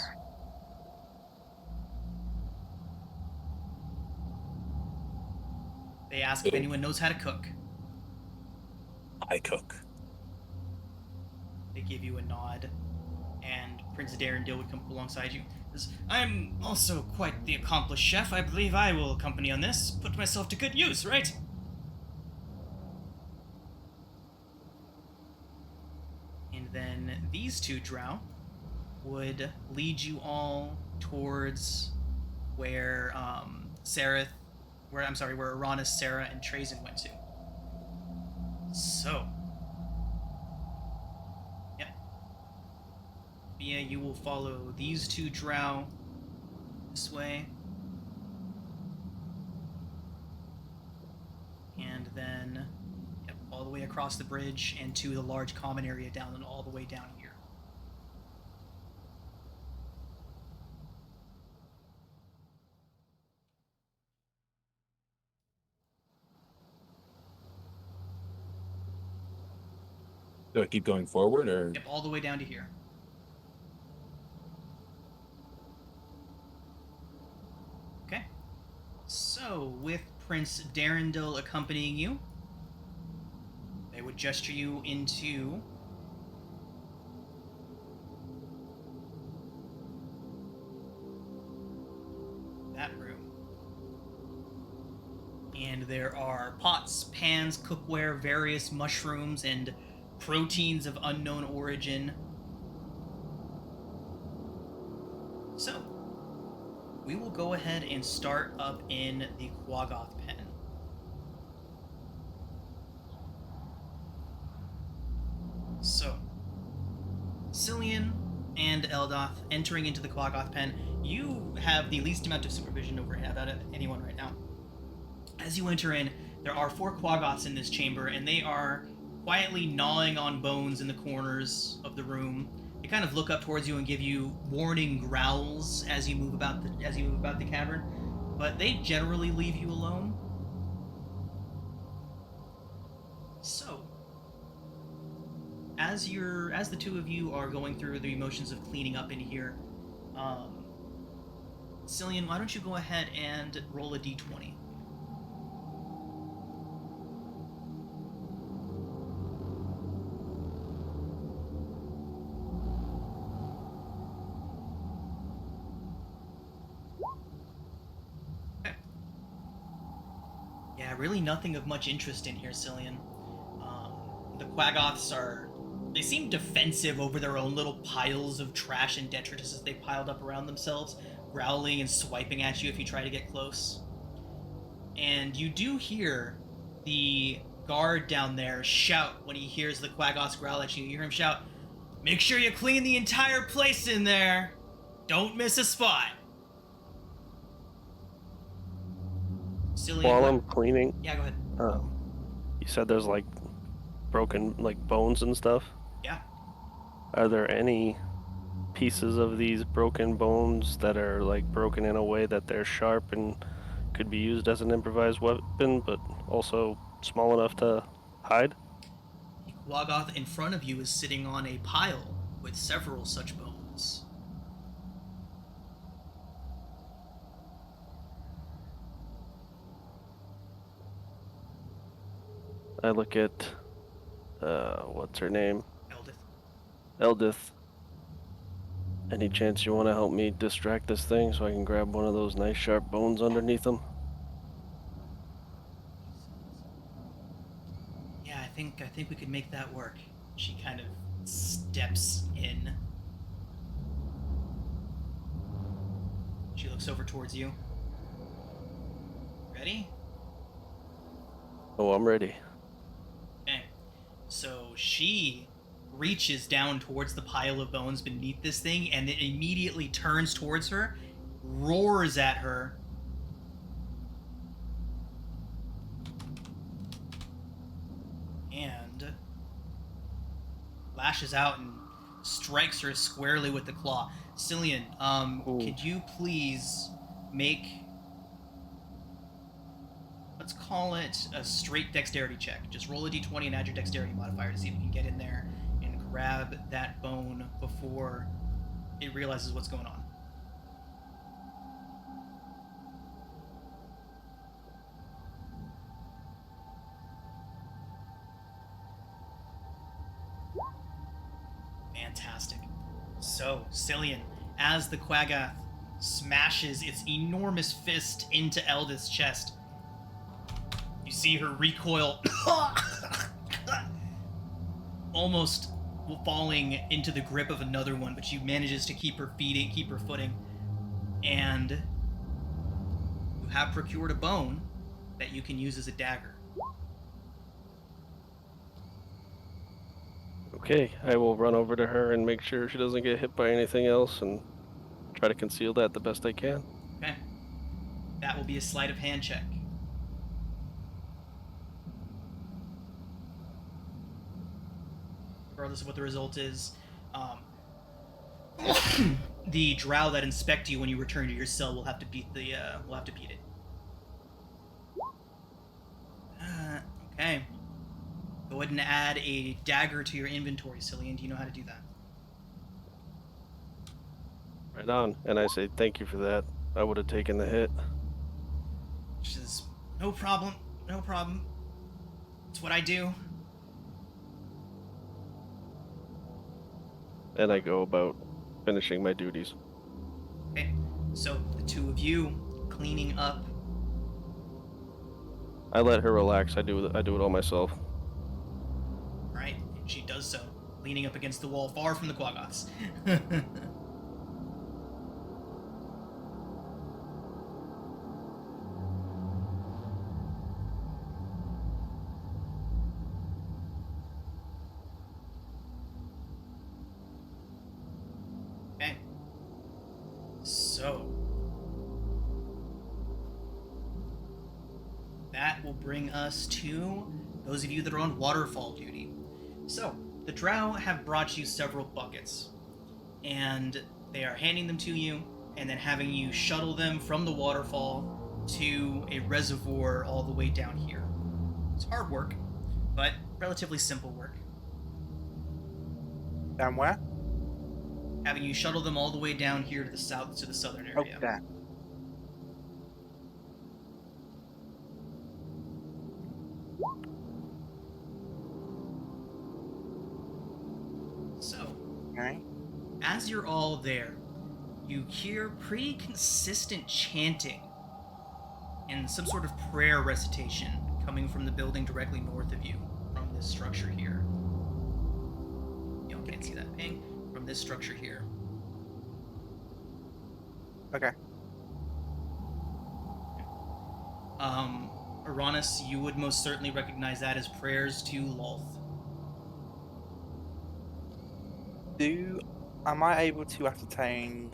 They ask if anyone knows how to cook. I cook. They give you a nod, and Prince Darren Dill would come alongside you. Says, I'm also quite the accomplished chef. I believe I will accompany on this. Put myself to good use, right? And then these two drow would lead you all towards where where Aranis, Sarah, and Trazen went to. So, yep. Mia, you will follow these two drow this way. And then, yep, all the way across the bridge and to the large common area down and all the way down here. Do I keep going forward, or? Yep, all the way down to here. Okay. So, with Prince Darendil accompanying you, they would gesture you into that room. And there are pots, pans, cookware, various mushrooms, and proteins of unknown origin. So, we will go ahead and start up in the Quagoth Pen. So, Cillian and Eldath entering into the Quagoth Pen. You have the least amount of supervision over about anyone right now. As you enter in, there are 4 Quagoths in this chamber, and they are quietly gnawing on bones in the corners of the room. They kind of look up towards you and give you warning growls as you move about the cavern, but they generally leave you alone. So, as the two of you are going through the motions of cleaning up in here, Cillian, why don't you go ahead and roll a d20? Really nothing of much interest in here, Cillian. The Quagoths they seem defensive over their own little piles of trash and detritus they piled up around themselves, growling and swiping at you if you try to get close. And you do hear the guard down there shout when he hears the Quagoths growl at you. You hear him shout, "Make sure you clean the entire place in there! Don't miss a spot!" Cillian, While I'm cleaning, yeah, go ahead. You said there's like broken bones and stuff. Yeah. Are there any pieces of these broken bones that are broken in a way that they're sharp and could be used as an improvised weapon, but also small enough to hide? The Quagoth in front of you is sitting on a pile with several such bones. I look at, what's her name? Eldath. Eldath. Any chance you want to help me distract this thing so I can grab one of those nice sharp bones underneath them? Yeah, I think we could make that work. She kind of steps in. She looks over towards you. Ready? Oh, I'm ready. Okay. So she reaches down towards the pile of bones beneath this thing, and it immediately turns towards her, roars at her, and lashes out and strikes her squarely with the claw. Cillian, Ooh. could you please make, let's call it a straight dexterity check. Just roll a d20 and add your dexterity modifier to see if you can get in there and grab that bone before it realizes what's going on. Fantastic. So, Cillian, as the Quagoth smashes its enormous fist into Eldath's chest, you see her recoil, almost falling into the grip of another one, but she manages to keep her footing, and you have procured a bone that you can use as a dagger. Okay, I will run over to her and make sure she doesn't get hit by anything else and try to conceal that the best I can. Okay. That will be a sleight of hand check. Regardless of what the result is, the drow that inspect you when you return to your cell will have to beat it. Okay. Go ahead and add a dagger to your inventory, Cillian. Do you know how to do that? Right on. And I say thank you for that. I would have taken the hit. She says, no problem. It's what I do. And I go about finishing my duties. Okay, so the two of you cleaning up. I let her relax. I do it all myself. Right, and she does so, leaning up against the wall far from the Quagoths. Okay. So that will bring us to those of you that are on waterfall duty. So, the drow have brought you several buckets, and they are handing them to you, and then having you shuttle them from the waterfall to a reservoir all the way down here. It's hard work, but relatively simple work. Down where? Having you shuttle them all the way down here to the south, to the southern Oh, area. there. So, Okay. as you're all there, you hear pretty consistent chanting and some sort of prayer recitation coming from the building directly north of you, from this structure here. Y'all can't see that ping. From this structure here. Okay. Uranus, you would most certainly recognize that as prayers to Lolth. Am I able to ascertain?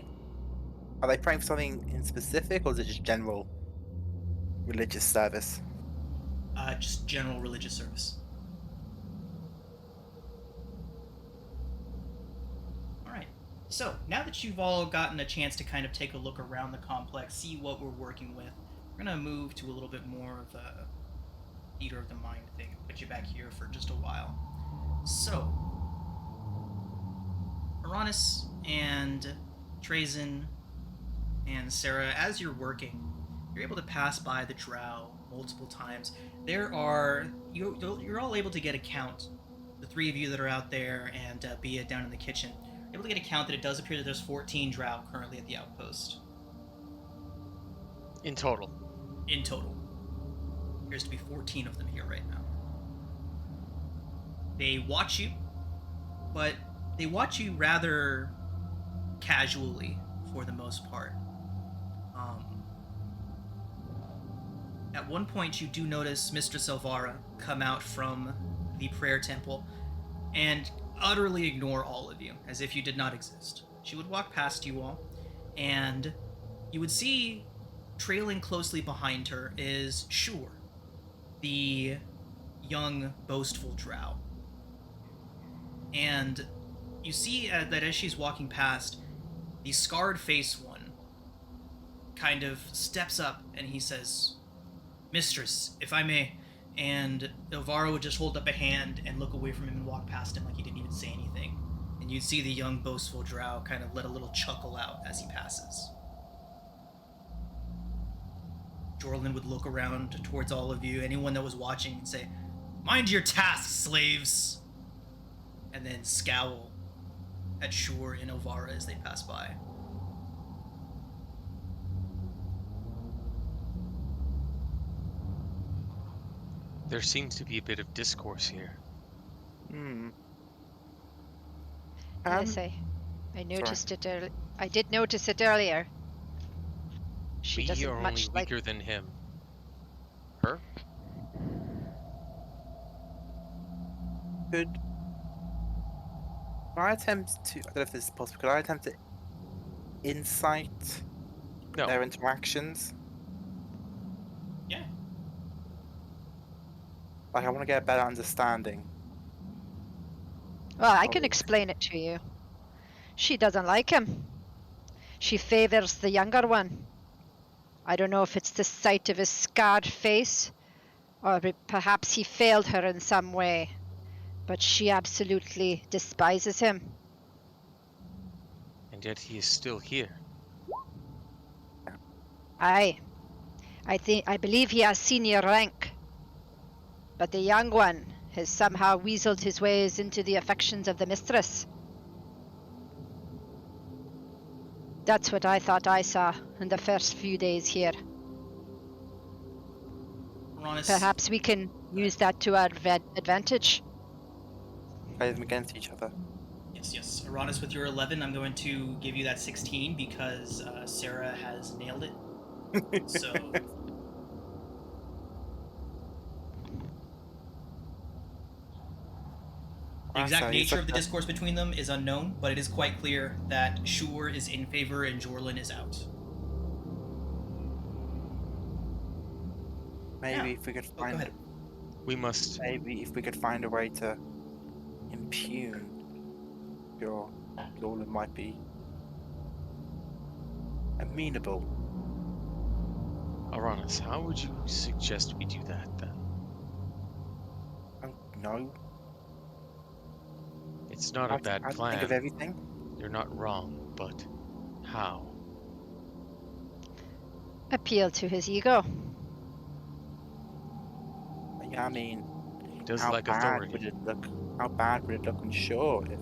Are they praying for something in specific, or is it just general religious service? Just general religious service. Alright, so now that you've all gotten a chance to kind of take a look around the complex, see what we're working with, we're going to move to a little bit more of a theater of the mind thing. Put you back here for just a while. So, Uranus and Trazen and Sarah, as you're working, you're able to pass by the drow multiple times. You're all able to get a count. The three of you that are out there and Bia down in the kitchen, you're able to get a count that it does appear that there's 14 drow currently at the outpost. In total. In total. Appears to be 14 of them here right now. They watch you, but they watch you rather casually for the most part. At one point, you do notice Mistress Elvara come out from the prayer temple and utterly ignore all of you, as if you did not exist. She would walk past you all, and you would see, trailing closely behind her, is Shur, the young, boastful drow. And you see that as she's walking past, the scarred face one kind of steps up and he says, "Mistress, if I may," and Elvira would just hold up a hand and look away from him and walk past him like he didn't even say anything. And you'd see the young, boastful drow kind of let a little chuckle out as he passes. Jorlin would look around towards all of you, anyone that was watching, and say, "Mind your tasks, slaves!" And then scowl at Shur and Elvira as they pass by. There seems to be a bit of discourse here. Yes, I noticed it earlier. I did notice it earlier. She We doesn't are much only like. weaker than him. Her? Could I attempt to? I don't know if this is possible. Could I attempt to insight No. their interactions? Yeah. Like, I want to get a better understanding. Well, I can explain it to you. She doesn't like him. She favors the younger one. I don't know if it's the sight of his scarred face, or perhaps he failed her in some way, but she absolutely despises him. And yet he is still here. Aye. I believe he has senior rank. But the young one has somehow weaseled his ways into the affections of the mistress. That's what I thought I saw in the first few days here. Uranus, Perhaps we can use that to our advantage. Play them against each other. Yes. Uranus, with your 11, I'm going to give you that 16 because Sarah has nailed it. So... The exact nature of the discourse between them is unknown, but it is quite clear that Shur is in favor and Jorlin is out. Maybe if we could Go ahead. We must. Maybe if we could find a way to impugn your Jorlin might be amenable. Uranus, how would you suggest we do that then? I don't know. It's not a bad I plan. think of everything. You're not wrong, but how? Appeal to his ego. Yeah, I mean, He does how like bad authority. would it look? How bad would it look on shore if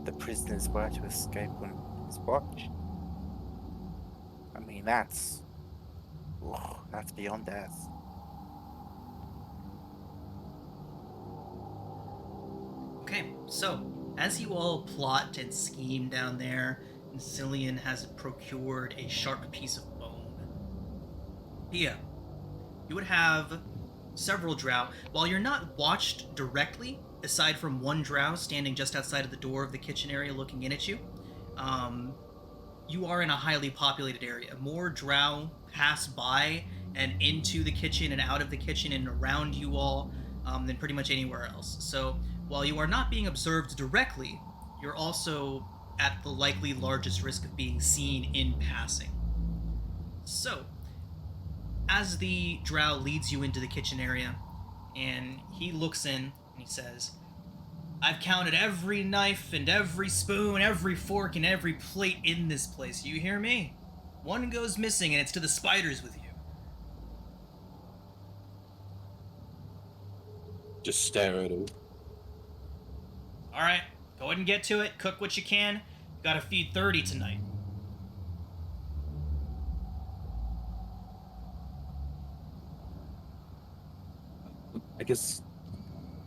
the prisoners were to escape on his watch? I mean, that's beyond death. Okay, so, as you all plot and scheme down there, and Cillian has procured a sharp piece of bone. Pia, you would have several drow. While you're not watched directly, aside from one drow standing just outside of the door of the kitchen area looking in at you, you are in a highly populated area. More drow pass by and into the kitchen and out of the kitchen and around you all than pretty much anywhere else. So, while you are not being observed directly, you're also at the likely largest risk of being seen in passing. So, as the drow leads you into the kitchen area, and he looks in, and he says, "I've counted every knife and every spoon, every fork, and every plate in this place. You hear me? One goes missing, and it's to the spiders with you." Just stare at him. Alright, go ahead and get to it. Cook what you can. You gotta feed 30 tonight. I guess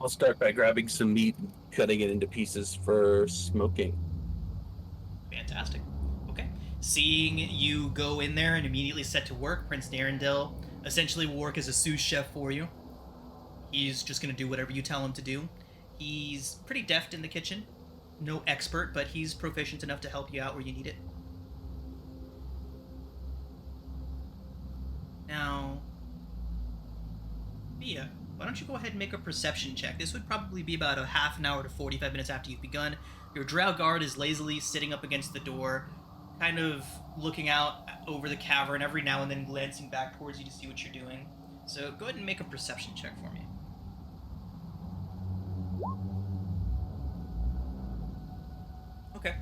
I'll start by grabbing some meat and cutting it into pieces for smoking. Fantastic. Okay. Seeing you go in there and immediately set to work, Prince Darren Dill essentially will work as a sous chef for you. He's just gonna do whatever you tell him to do. He's pretty deft in the kitchen. No expert, but he's proficient enough to help you out where you need it. Now, Mia, why don't you go ahead and make a perception check? This would probably be about a half an hour to 45 minutes after you've begun. Your drow guard is lazily sitting up against the door, kind of looking out over the cavern, every now and then glancing back towards you to see what you're doing. So go ahead and make a perception check for me. Okay.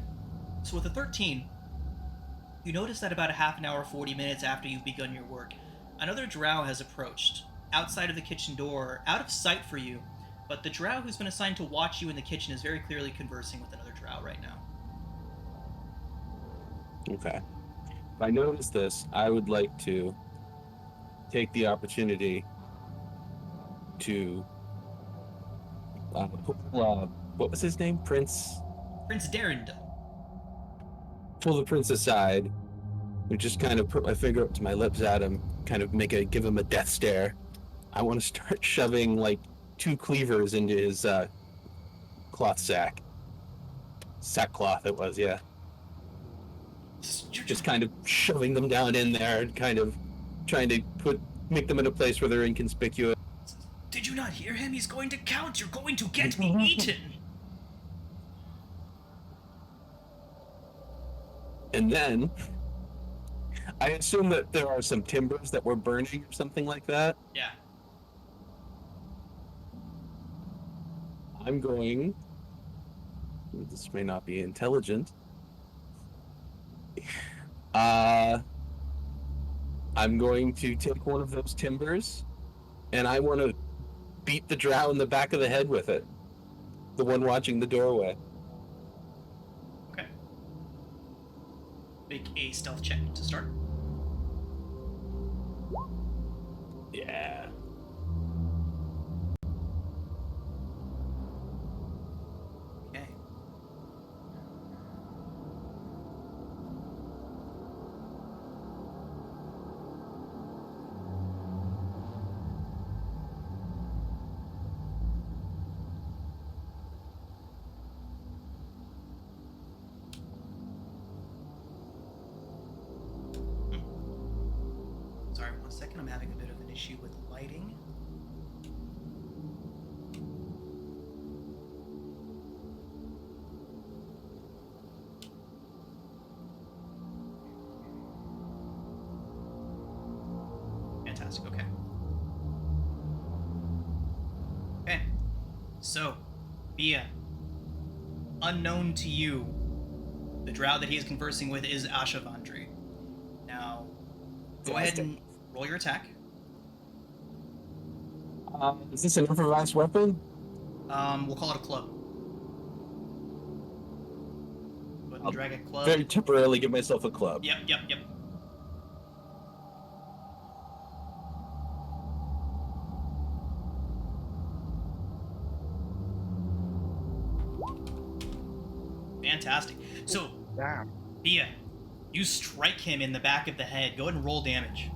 So with a 13, you notice that about a half an hour, 40 minutes after you've begun your work, another drow has approached, outside of the kitchen door, out of sight for you, but the drow who's been assigned to watch you in the kitchen is very clearly conversing with another drow right now. Okay. If I notice this, I would like to take the opportunity to what was his name? Prince Darren. Pull the prince aside and just kind of put my finger up to my lips at him, kind of give him a death stare. I want to start shoving like 2 cleavers into his cloth sackcloth it was, yeah. Just kind of shoving them down in there and kind of trying to make them in a place where they're inconspicuous. Did you not hear him? He's going to count. You're going to get me eaten. And then I assume that there are some timbers that were burning or something like that. Yeah. I'm going... This may not be intelligent. I'm going to take one of those timbers, and I want to beat the drow in the back of the head with it. The one watching the doorway. Okay. Make a stealth check to start. Yeah. Okay. Sorry, 1 second. I'm having a bit of an issue with lighting. Fantastic, okay. Okay. So, Bia, unknown to you, the drow that he is conversing with is Asha Vandri. Now, go ahead and roll your attack. Is this an improvised weapon? We'll call it a club. Go ahead and drag a club. Very temporarily give myself a club. Yep. Fantastic. So, Damn. Bia, you strike him in the back of the head. Go ahead and roll damage.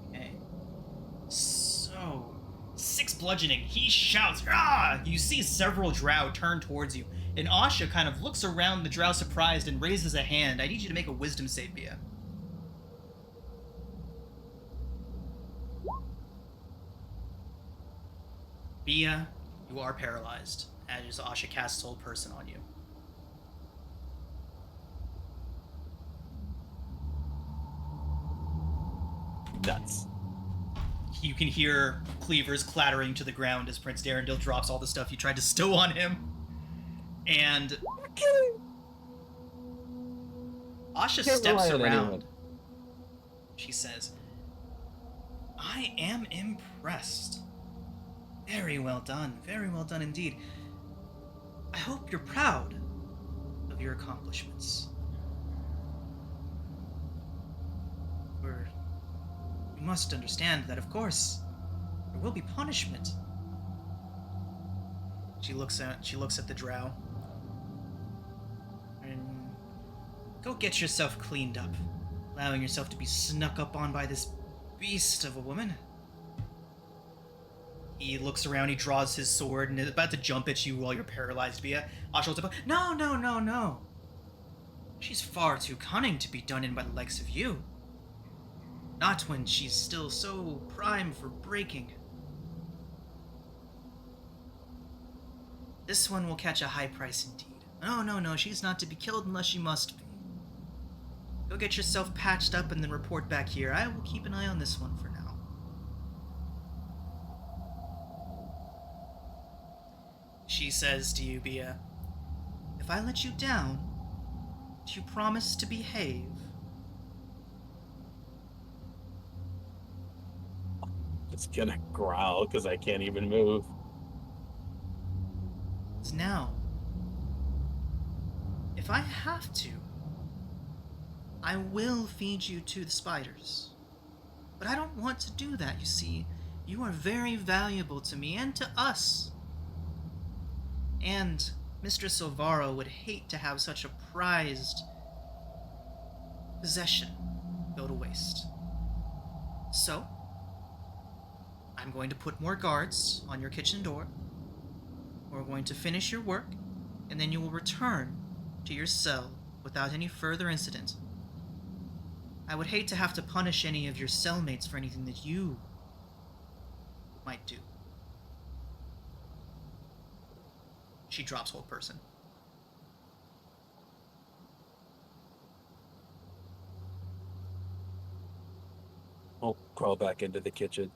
Okay. So, 6 bludgeoning. He shouts, "Ah!" You see several drow turn towards you, and Asha kind of looks around the drow surprised and raises a hand. I need you to make a wisdom save, Bia. Bia, you are paralyzed, as Asha casts Hold Person on you. Nuts. You can hear cleavers clattering to the ground as Prince Darren Dill drops all the stuff you tried to stow on him. And Asha steps around. She says, "I am impressed. Very well done indeed. I hope you're proud of your accomplishments. You must understand that, of course, there will be punishment." She looks at the drow. And go get yourself cleaned up, allowing yourself to be snuck up on by this beast of a woman. He looks around, he draws his sword, and is about to jump at you while you're paralyzed, Bia. Asha holds up, "No. She's far too cunning to be done in by the likes of you. Not when she's still so prime for breaking. This one will catch a high price indeed. No, she's not to be killed unless she must be. Go get yourself patched up and then report back here. I will keep an eye on this one for now. She says to you, Bia, if I let you down, do you promise to behave? It's gonna growl because I can't even move. It's now. If I have to, I will feed you to the spiders. But I don't want to do that, you see. You are very valuable to me and to us. And Mistress Silvaro would hate to have such a prized possession go to waste. So, I'm going to put more guards on your kitchen door. We're going to finish your work, and then you will return to your cell without any further incident. I would hate to have to punish any of your cellmates for anything that you might do. She drops hold person. I'll crawl back into the kitchen.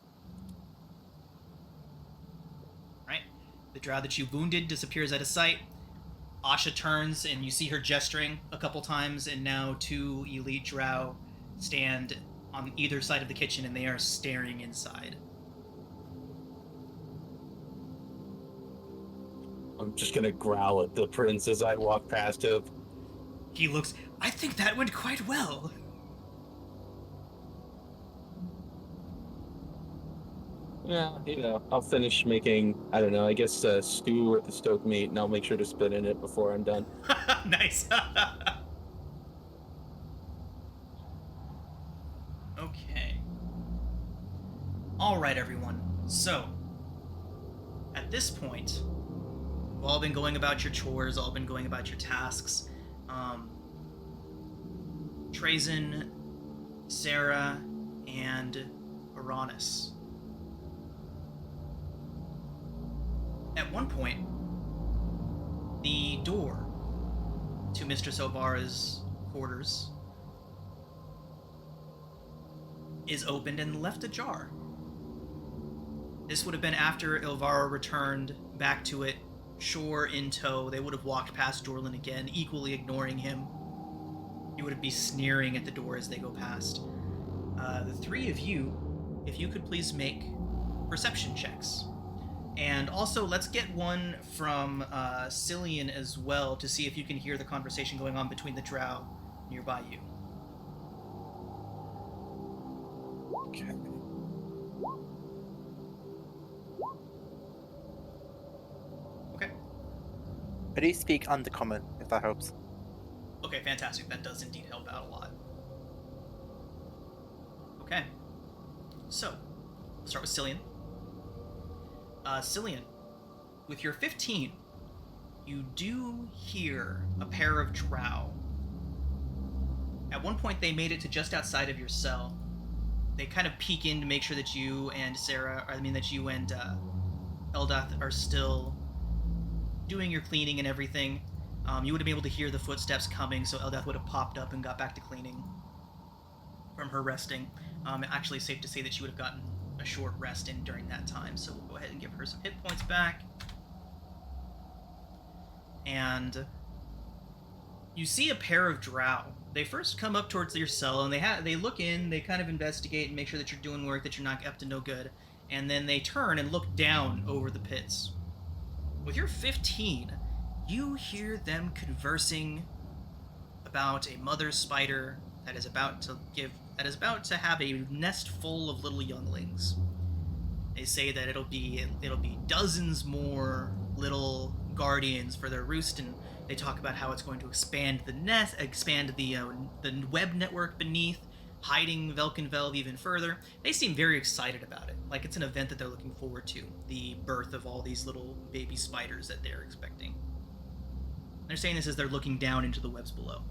Right? The drow that you wounded disappears out of sight. Asha turns and you see her gesturing a couple times, and now two elite drow stand on either side of the kitchen and they are staring inside. I'm just gonna growl at the prince as I walk past him. He looks, I think that went quite well. Yeah, I'll finish making, I don't know, I guess stew with the stoked meat, and I'll make sure to spit in it before I'm done. Nice. Okay. Alright, everyone. So, at this point, you've all been going about your chores, all been going about your tasks. Trazen, Sarah, and Uranus. At one point, the door to Mistress Ovara's quarters is opened and left ajar. This would have been after Ilvara returned back to it, shore in tow. They would have walked past Dorlin again, equally ignoring him. He would be sneering at the door as they go past. The three of you, if you could please make perception checks. And also, let's get one from Cillian as well to see if you can hear the conversation going on between the drow nearby you. Okay. Okay. I do speak Undercommon, if that helps. Okay, fantastic. That does indeed help out a lot. Okay. So, we'll start with Cillian. Cillian, with your 15, you do hear a pair of drow. At one point, they made it to just outside of your cell. They kind of peek in to make sure that you and Eldath are still doing your cleaning and everything. You would have been able to hear the footsteps coming, so Eldath would have popped up and got back to cleaning from her resting. Actually, safe to say that she would have gotten a short rest in during that time, so we'll go ahead and give her some hit points back. And you see a pair of drow. They first come up towards your cell, and they look in, they kind of investigate and make sure that you're doing work, that you're not up to no good, and then they turn and look down over the pits. With your 15, you hear them conversing about a mother spider that is about to have a nest full of little younglings. They say that it'll be dozens more little guardians for their roost, and they talk about how it's going to expand the nest, expand the web network beneath, hiding Velkynvelve even further. They seem very excited about it, like it's an event that they're looking forward to, the birth of all these little baby spiders that they're expecting. They're saying this as they're looking down into the webs below.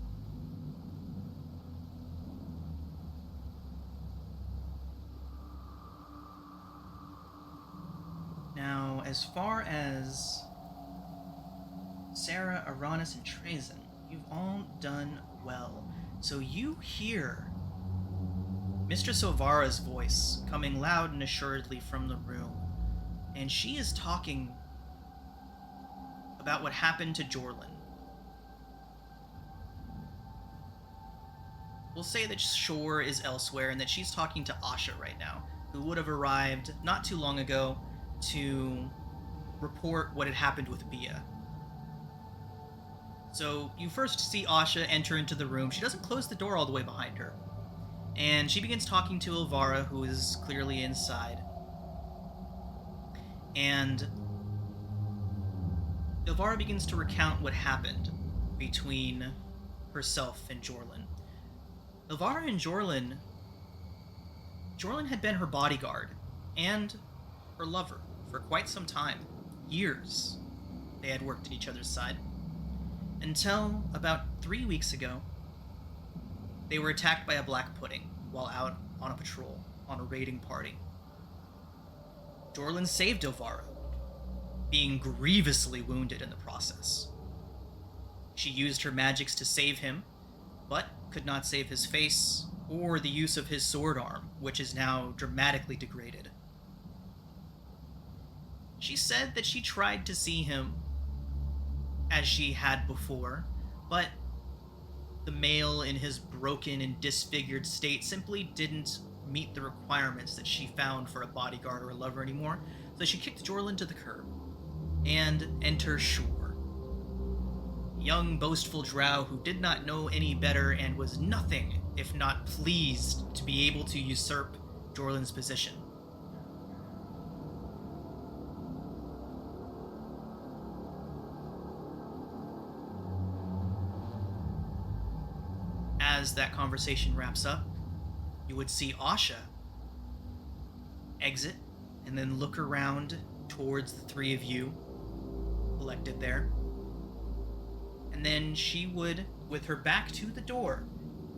Now, as far as Sarah, Aranis, and Trazen, you've all done well. So you hear Mistress Ovara's voice coming loud and assuredly from the room, and she is talking about what happened to Jorlin. We'll say that Shore is elsewhere and that she's talking to Asha right now, who would have arrived not too long ago to report what had happened with Bia. So you first see Asha enter into the room. She doesn't close the door all the way behind her. And she begins talking to Ilvara, who is clearly inside. And Ilvara begins to recount what happened between herself and Jorlin. Ilvara and Jorlin had been her bodyguard and her lover for quite some time. Years they had worked at each other's side. Until about 3 weeks ago, they were attacked by a black pudding while out on a patrol, on a raiding party. Jorlin saved Ilvara, being grievously wounded in the process. She used her magics to save him, but could not save his face or the use of his sword arm, which is now dramatically degraded. She said that she tried to see him as she had before, but the male in his broken and disfigured state simply didn't meet the requirements that she found for a bodyguard or a lover anymore, so she kicked Jorlin to the curb. And enter Shore, a young boastful drow who did not know any better and was nothing if not pleased to be able to usurp Jorlin's position. As that conversation wraps up, you would see Asha exit and then look around towards the three of you collected there. And then she would, with her back to the door,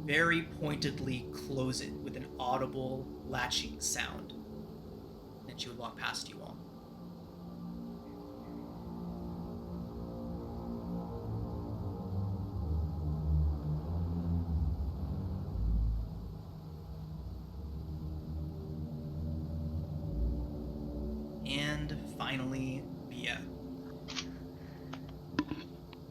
very pointedly close it with an audible latching sound. And she would walk past you all. And finally, Bia.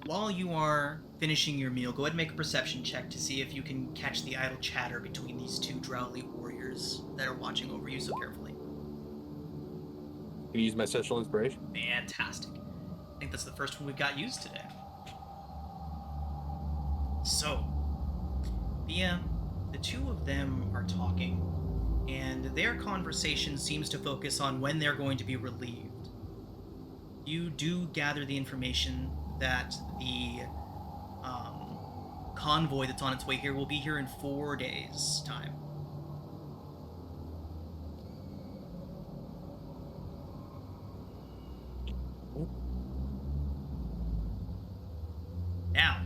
While you are finishing your meal, go ahead and make a perception check to see if you can catch the idle chatter between these two Drowly warriors that are watching over you so carefully. Can you use my social inspiration? Fantastic. I think that's the first one we've got used today. So, Bia, the two of them are talking, and their conversation seems to focus on when they're going to be relieved. You do gather the information that the convoy that's on its way here will be here in 4 days' time. Now,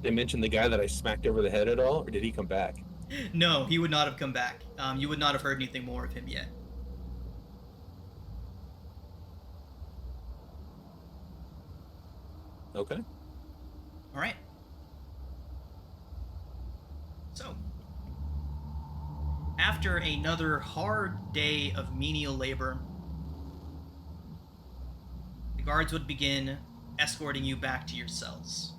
They mentioned the guy that I smacked over the head at all, or did he come back? no, he would not have come back. You would not have heard anything more of him yet. Okay. All right. So, after another hard day of menial labor, the guards would begin escorting you back to your cells.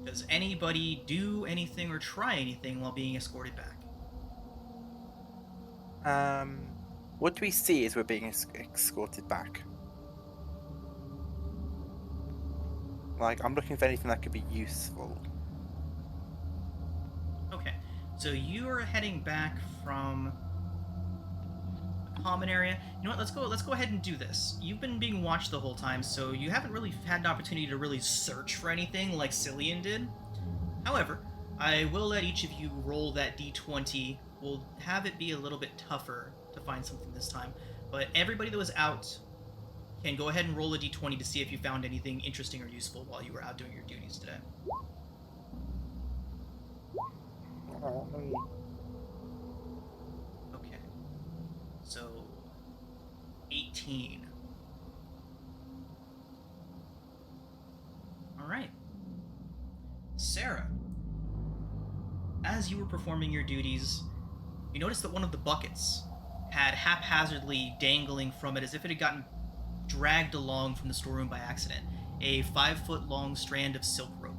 Does anybody do anything or try anything while being escorted back? What do we see as we're being escorted back? Like, I'm looking for anything that could be useful. Okay, so you are heading back from the common area. You know what? Let's go ahead and do this. You've been being watched the whole time, so you haven't really had an opportunity to really search for anything like Cillian did. However, I will let each of you roll that d20. We'll have it be a little bit tougher to find something this time, but everybody that was out can go ahead and roll a d20 to see if you found anything interesting or useful while you were out doing your duties today. Okay. So 19. All right. Sarah, as you were performing your duties, you noticed that one of the buckets had haphazardly dangling from it as if it had gotten dragged along from the storeroom by accident, a 5-foot-long strand of silk rope.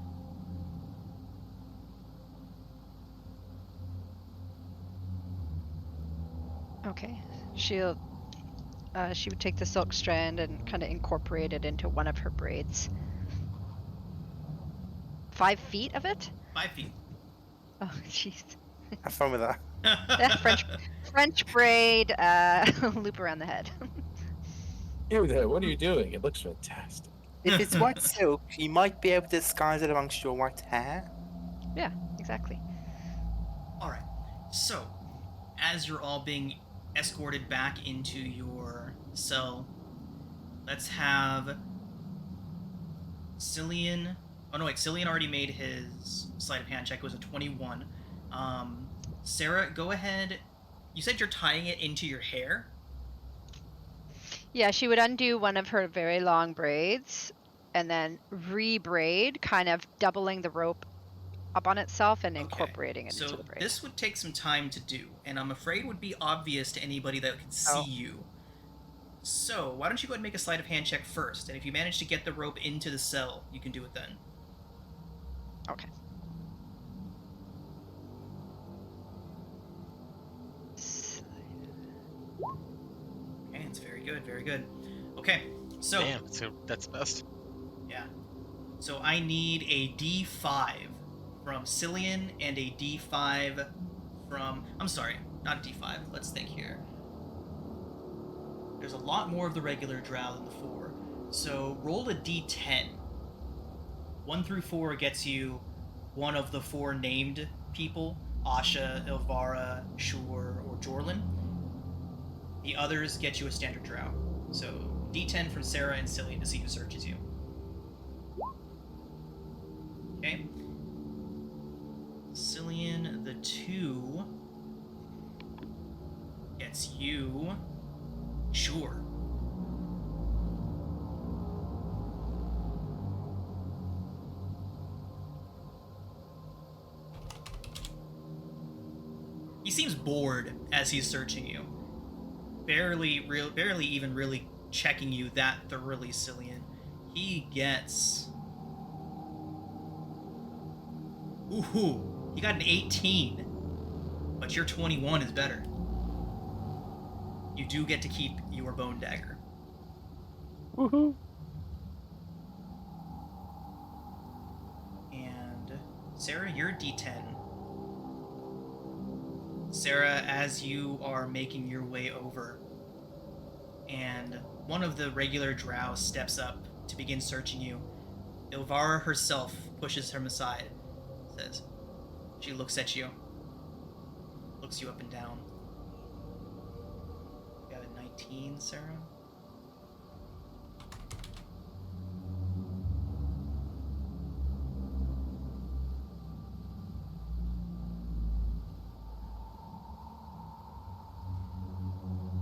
Okay. She would take the silk strand and kind of incorporate it into one of her braids. 5 feet of it? 5 feet. Oh, jeez. Have fun with that. Yeah, French braid, loop around the head. Ew, there, what are you doing? It looks fantastic. If it's white silk, you might be able to disguise it amongst your white hair. Yeah, exactly. All right. So, as you're all being escorted back into your cell, let's have Cillian. Oh no, wait. Cillian already made his sleight of hand check. It was a 21. Sarah, go ahead. You said you're tying it into your hair. Yeah, she would undo one of her very long braids and then re-braid, kind of doubling the rope up on itself and incorporating it into the braid. This would take some time to do, and I'm afraid would be obvious to anybody that could see you. So, why don't you go ahead and make a sleight of hand check first, and if you manage to get the rope into the cell, you can do it then. Okay. Okay, it's very good, very good. Okay, so... Damn, that's best. Yeah. So I need a D5 from Cillian and a D5 from... I'm sorry, not a D5. Let's think here. There's a lot more of the regular drow than the 4. So roll a D10. 1 through 4 gets you one of the 4 named people. Asha, Ilvara, Shur, or Jorlin. The others get you a standard drow. So D10 from Sarah and Cillian to see who searches you. Okay. Cillian, the 2 gets you Sure. He seems bored as he's searching you. Barely even really checking you that thoroughly, Cillian. He gets... Ooh, he got an 18. But your 21 is better. You do get to keep your bone dagger. Woohoo! And Sarah, you're D10. Sarah, as you are making your way over, and one of the regular drow steps up to begin searching you, Ilvara herself pushes him aside, says, she looks at you, looks you up and down. You got a 19, Sarah?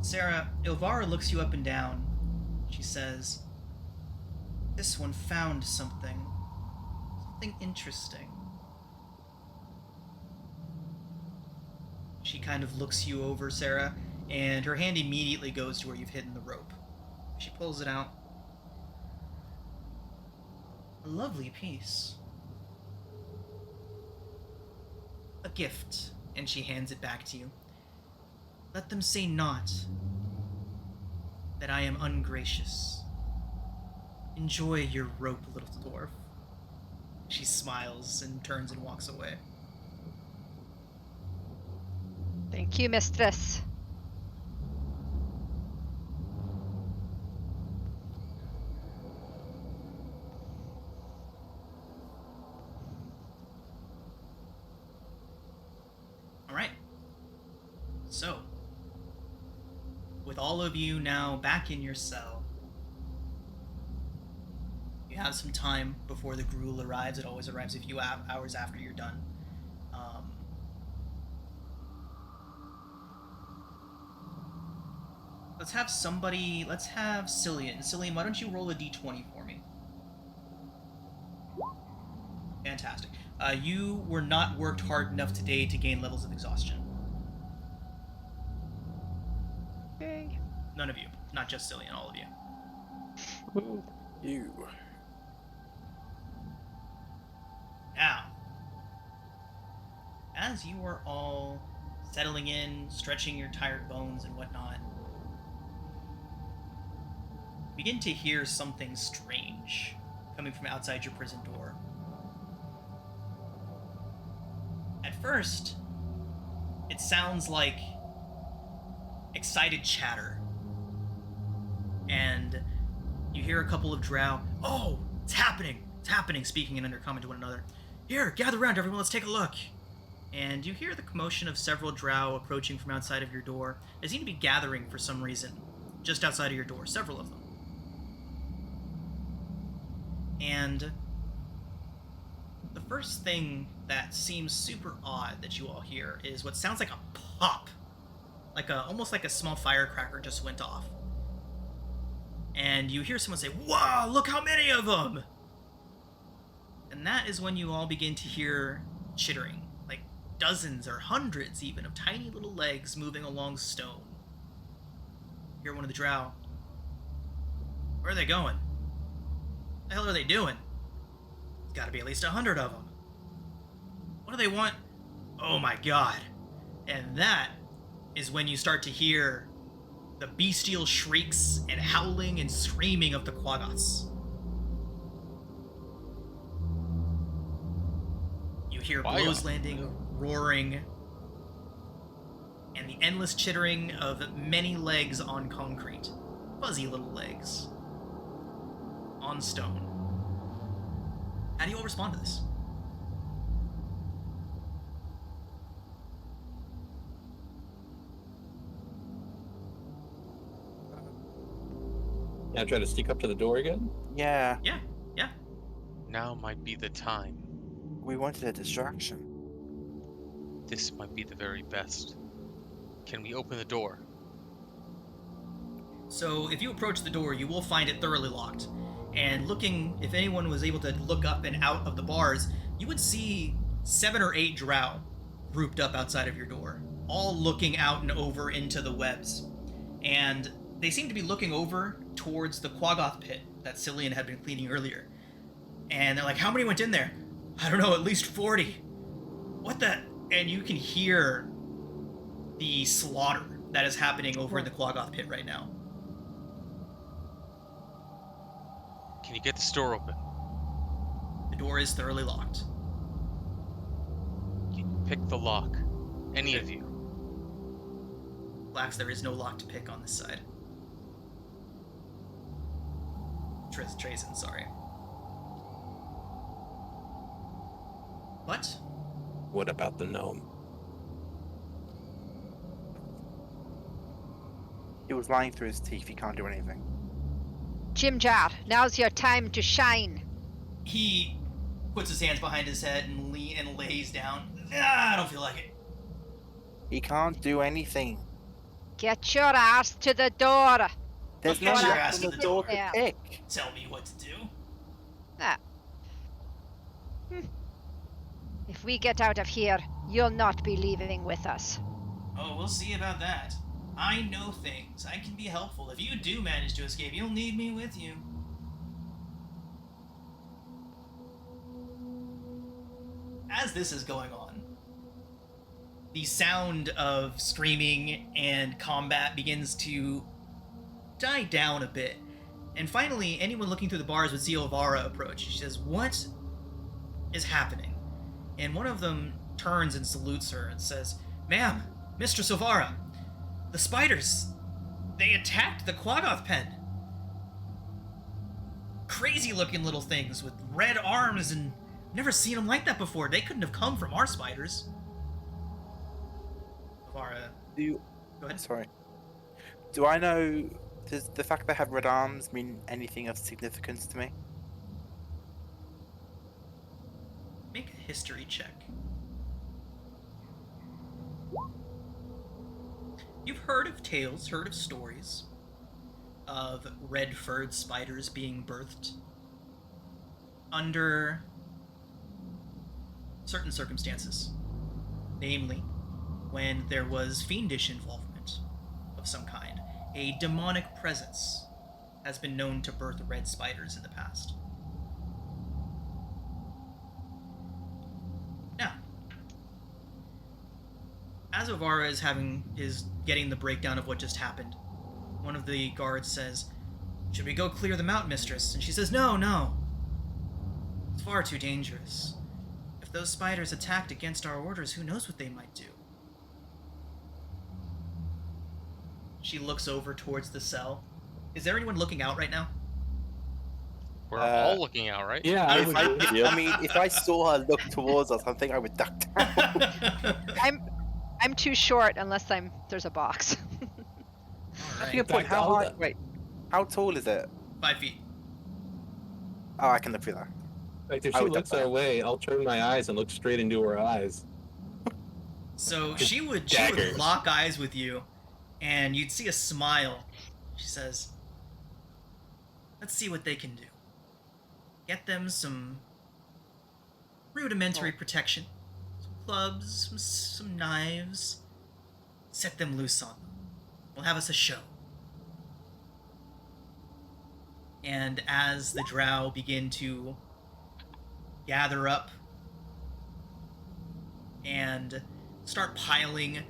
Sarah, Ilvara looks you up and down. She says, this one found something interesting. She kind of looks you over, Sarah, and her hand immediately goes to where you've hidden the rope. She pulls it out. A lovely piece. A gift, and she hands it back to you. Let them say not that I am ungracious. Enjoy your rope, little dwarf. She smiles and turns and walks away. Thank you, mistress. All right. So, with all of you now back in your cell, you have some time before the gruel arrives. It always arrives a few hours after you're done. Let's have somebody. Let's have Cillian. Cillian, why don't you roll a d20 for me? Fantastic. You were not worked hard enough today to gain levels of exhaustion. Okay. None of you. Not just Cillian, all of you. You. Now, as you are all settling in, stretching your tired bones and whatnot, you begin to hear something strange coming from outside your prison door. At first, it sounds like excited chatter. And you hear a couple of drow, "Oh, it's happening! It's happening!" speaking in undercommon to one another. "Here, gather around, everyone, let's take a look." And you hear the commotion of several drow approaching from outside of your door. They seem to be gathering for some reason, just outside of your door, several of them. And the first thing that seems super odd that you all hear is what sounds like a pop. Almost like a small firecracker just went off. And you hear someone say, "Wow, look how many of them!" And that is when you all begin to hear chittering, like dozens or hundreds even of tiny little legs moving along stone. You hear one of the drow, "Where are they going? What the hell are they doing? There's gotta be at least 100 of them. What do they want? Oh my god." And that is when you start to hear the bestial shrieks and howling and screaming of the Quagoths. You hear blows landing, roaring, and the endless chittering of many legs on concrete. Fuzzy little legs. On stone. How do you all respond to this? Now try to sneak up to the door again? Yeah, Yeah. Now might be the time. we wanted a distraction. This might be the very best. Can we open the door? So if you approach the door, you will find it thoroughly locked. And looking, if anyone was able to look up and out of the bars, you would see 7 or 8 drow grouped up outside of your door, all looking out and over into the webs. And they seem to be looking over towards the Quagoth pit that Cillian had been cleaning earlier. And they're like, "How many went in there?" "I don't know, at least 40. What the? And you can hear the slaughter that is happening over in the Quagoth pit right now. Can you get this door open? The door is thoroughly locked. Can you pick the lock? Any of you? Lax, there is no lock to pick on this side. Trazen, sorry. What? What about the gnome? He was lying through his teeth, he can't do anything. Jim Jar, now's your time to shine. He puts his hands behind his head and lays down. I don't feel like it. He can't do anything. Get your ass to the door. There's Get no your lock ass on to the the door door. to Yeah. pick. Tell me what to do. Ah. If we get out of here, you'll not be leaving with us. Oh, we'll see about that. I know things. I can be helpful. If you do manage to escape, you'll need me with you. As this is going on, the sound of screaming and combat begins to die down a bit. And finally, anyone looking through the bars would see Ovara approach. She says, "What is happening?" And one of them turns and salutes her and says, "Ma'am, Mistress Ovara, the spiders, they attacked the Quagoth Pen. Crazy looking little things with red arms, and never seen them like that before. They couldn't have come from our spiders." Ovara, Do you... go ahead. Sorry. Do I know... Does the fact they have red arms mean anything of significance to me? Make a history check. You've heard of tales, heard of stories of red-furred spiders being birthed under certain circumstances. Namely, when there was fiendish involvement of some kind. A demonic presence has been known to birth red spiders in the past. Now, as Ovara is getting the breakdown of what just happened, one of the guards says, "Should we go clear them out, mistress?" And she says, No. It's far too dangerous. If those spiders attacked against our orders, who knows what they might do? She looks over towards the cell. Is there anyone looking out right now? We're all looking out, right? Yeah, I would. I mean, if I saw her look towards us, I think I would duck down. I'm too short unless there's a box. All Good right. point. How high? Eldath. Wait, how tall is it? 5 feet. Oh, I can look through that. Like, if I she would looks duck our down. way, I'll turn my eyes and look straight into her eyes. So she would Daggers. lock eyes with you, and you'd see a smile. She says, "Let's see what they can do. Get them some rudimentary protection. Some clubs, some knives. Set them loose on them. We'll have us a show." And as the drow begin to gather up and start piling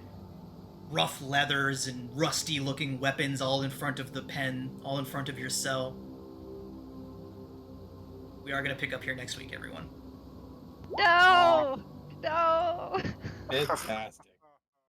rough leathers and rusty looking weapons all in front of the pen, all in front of your cell, we are going to pick up here next week, everyone. No! Fantastic.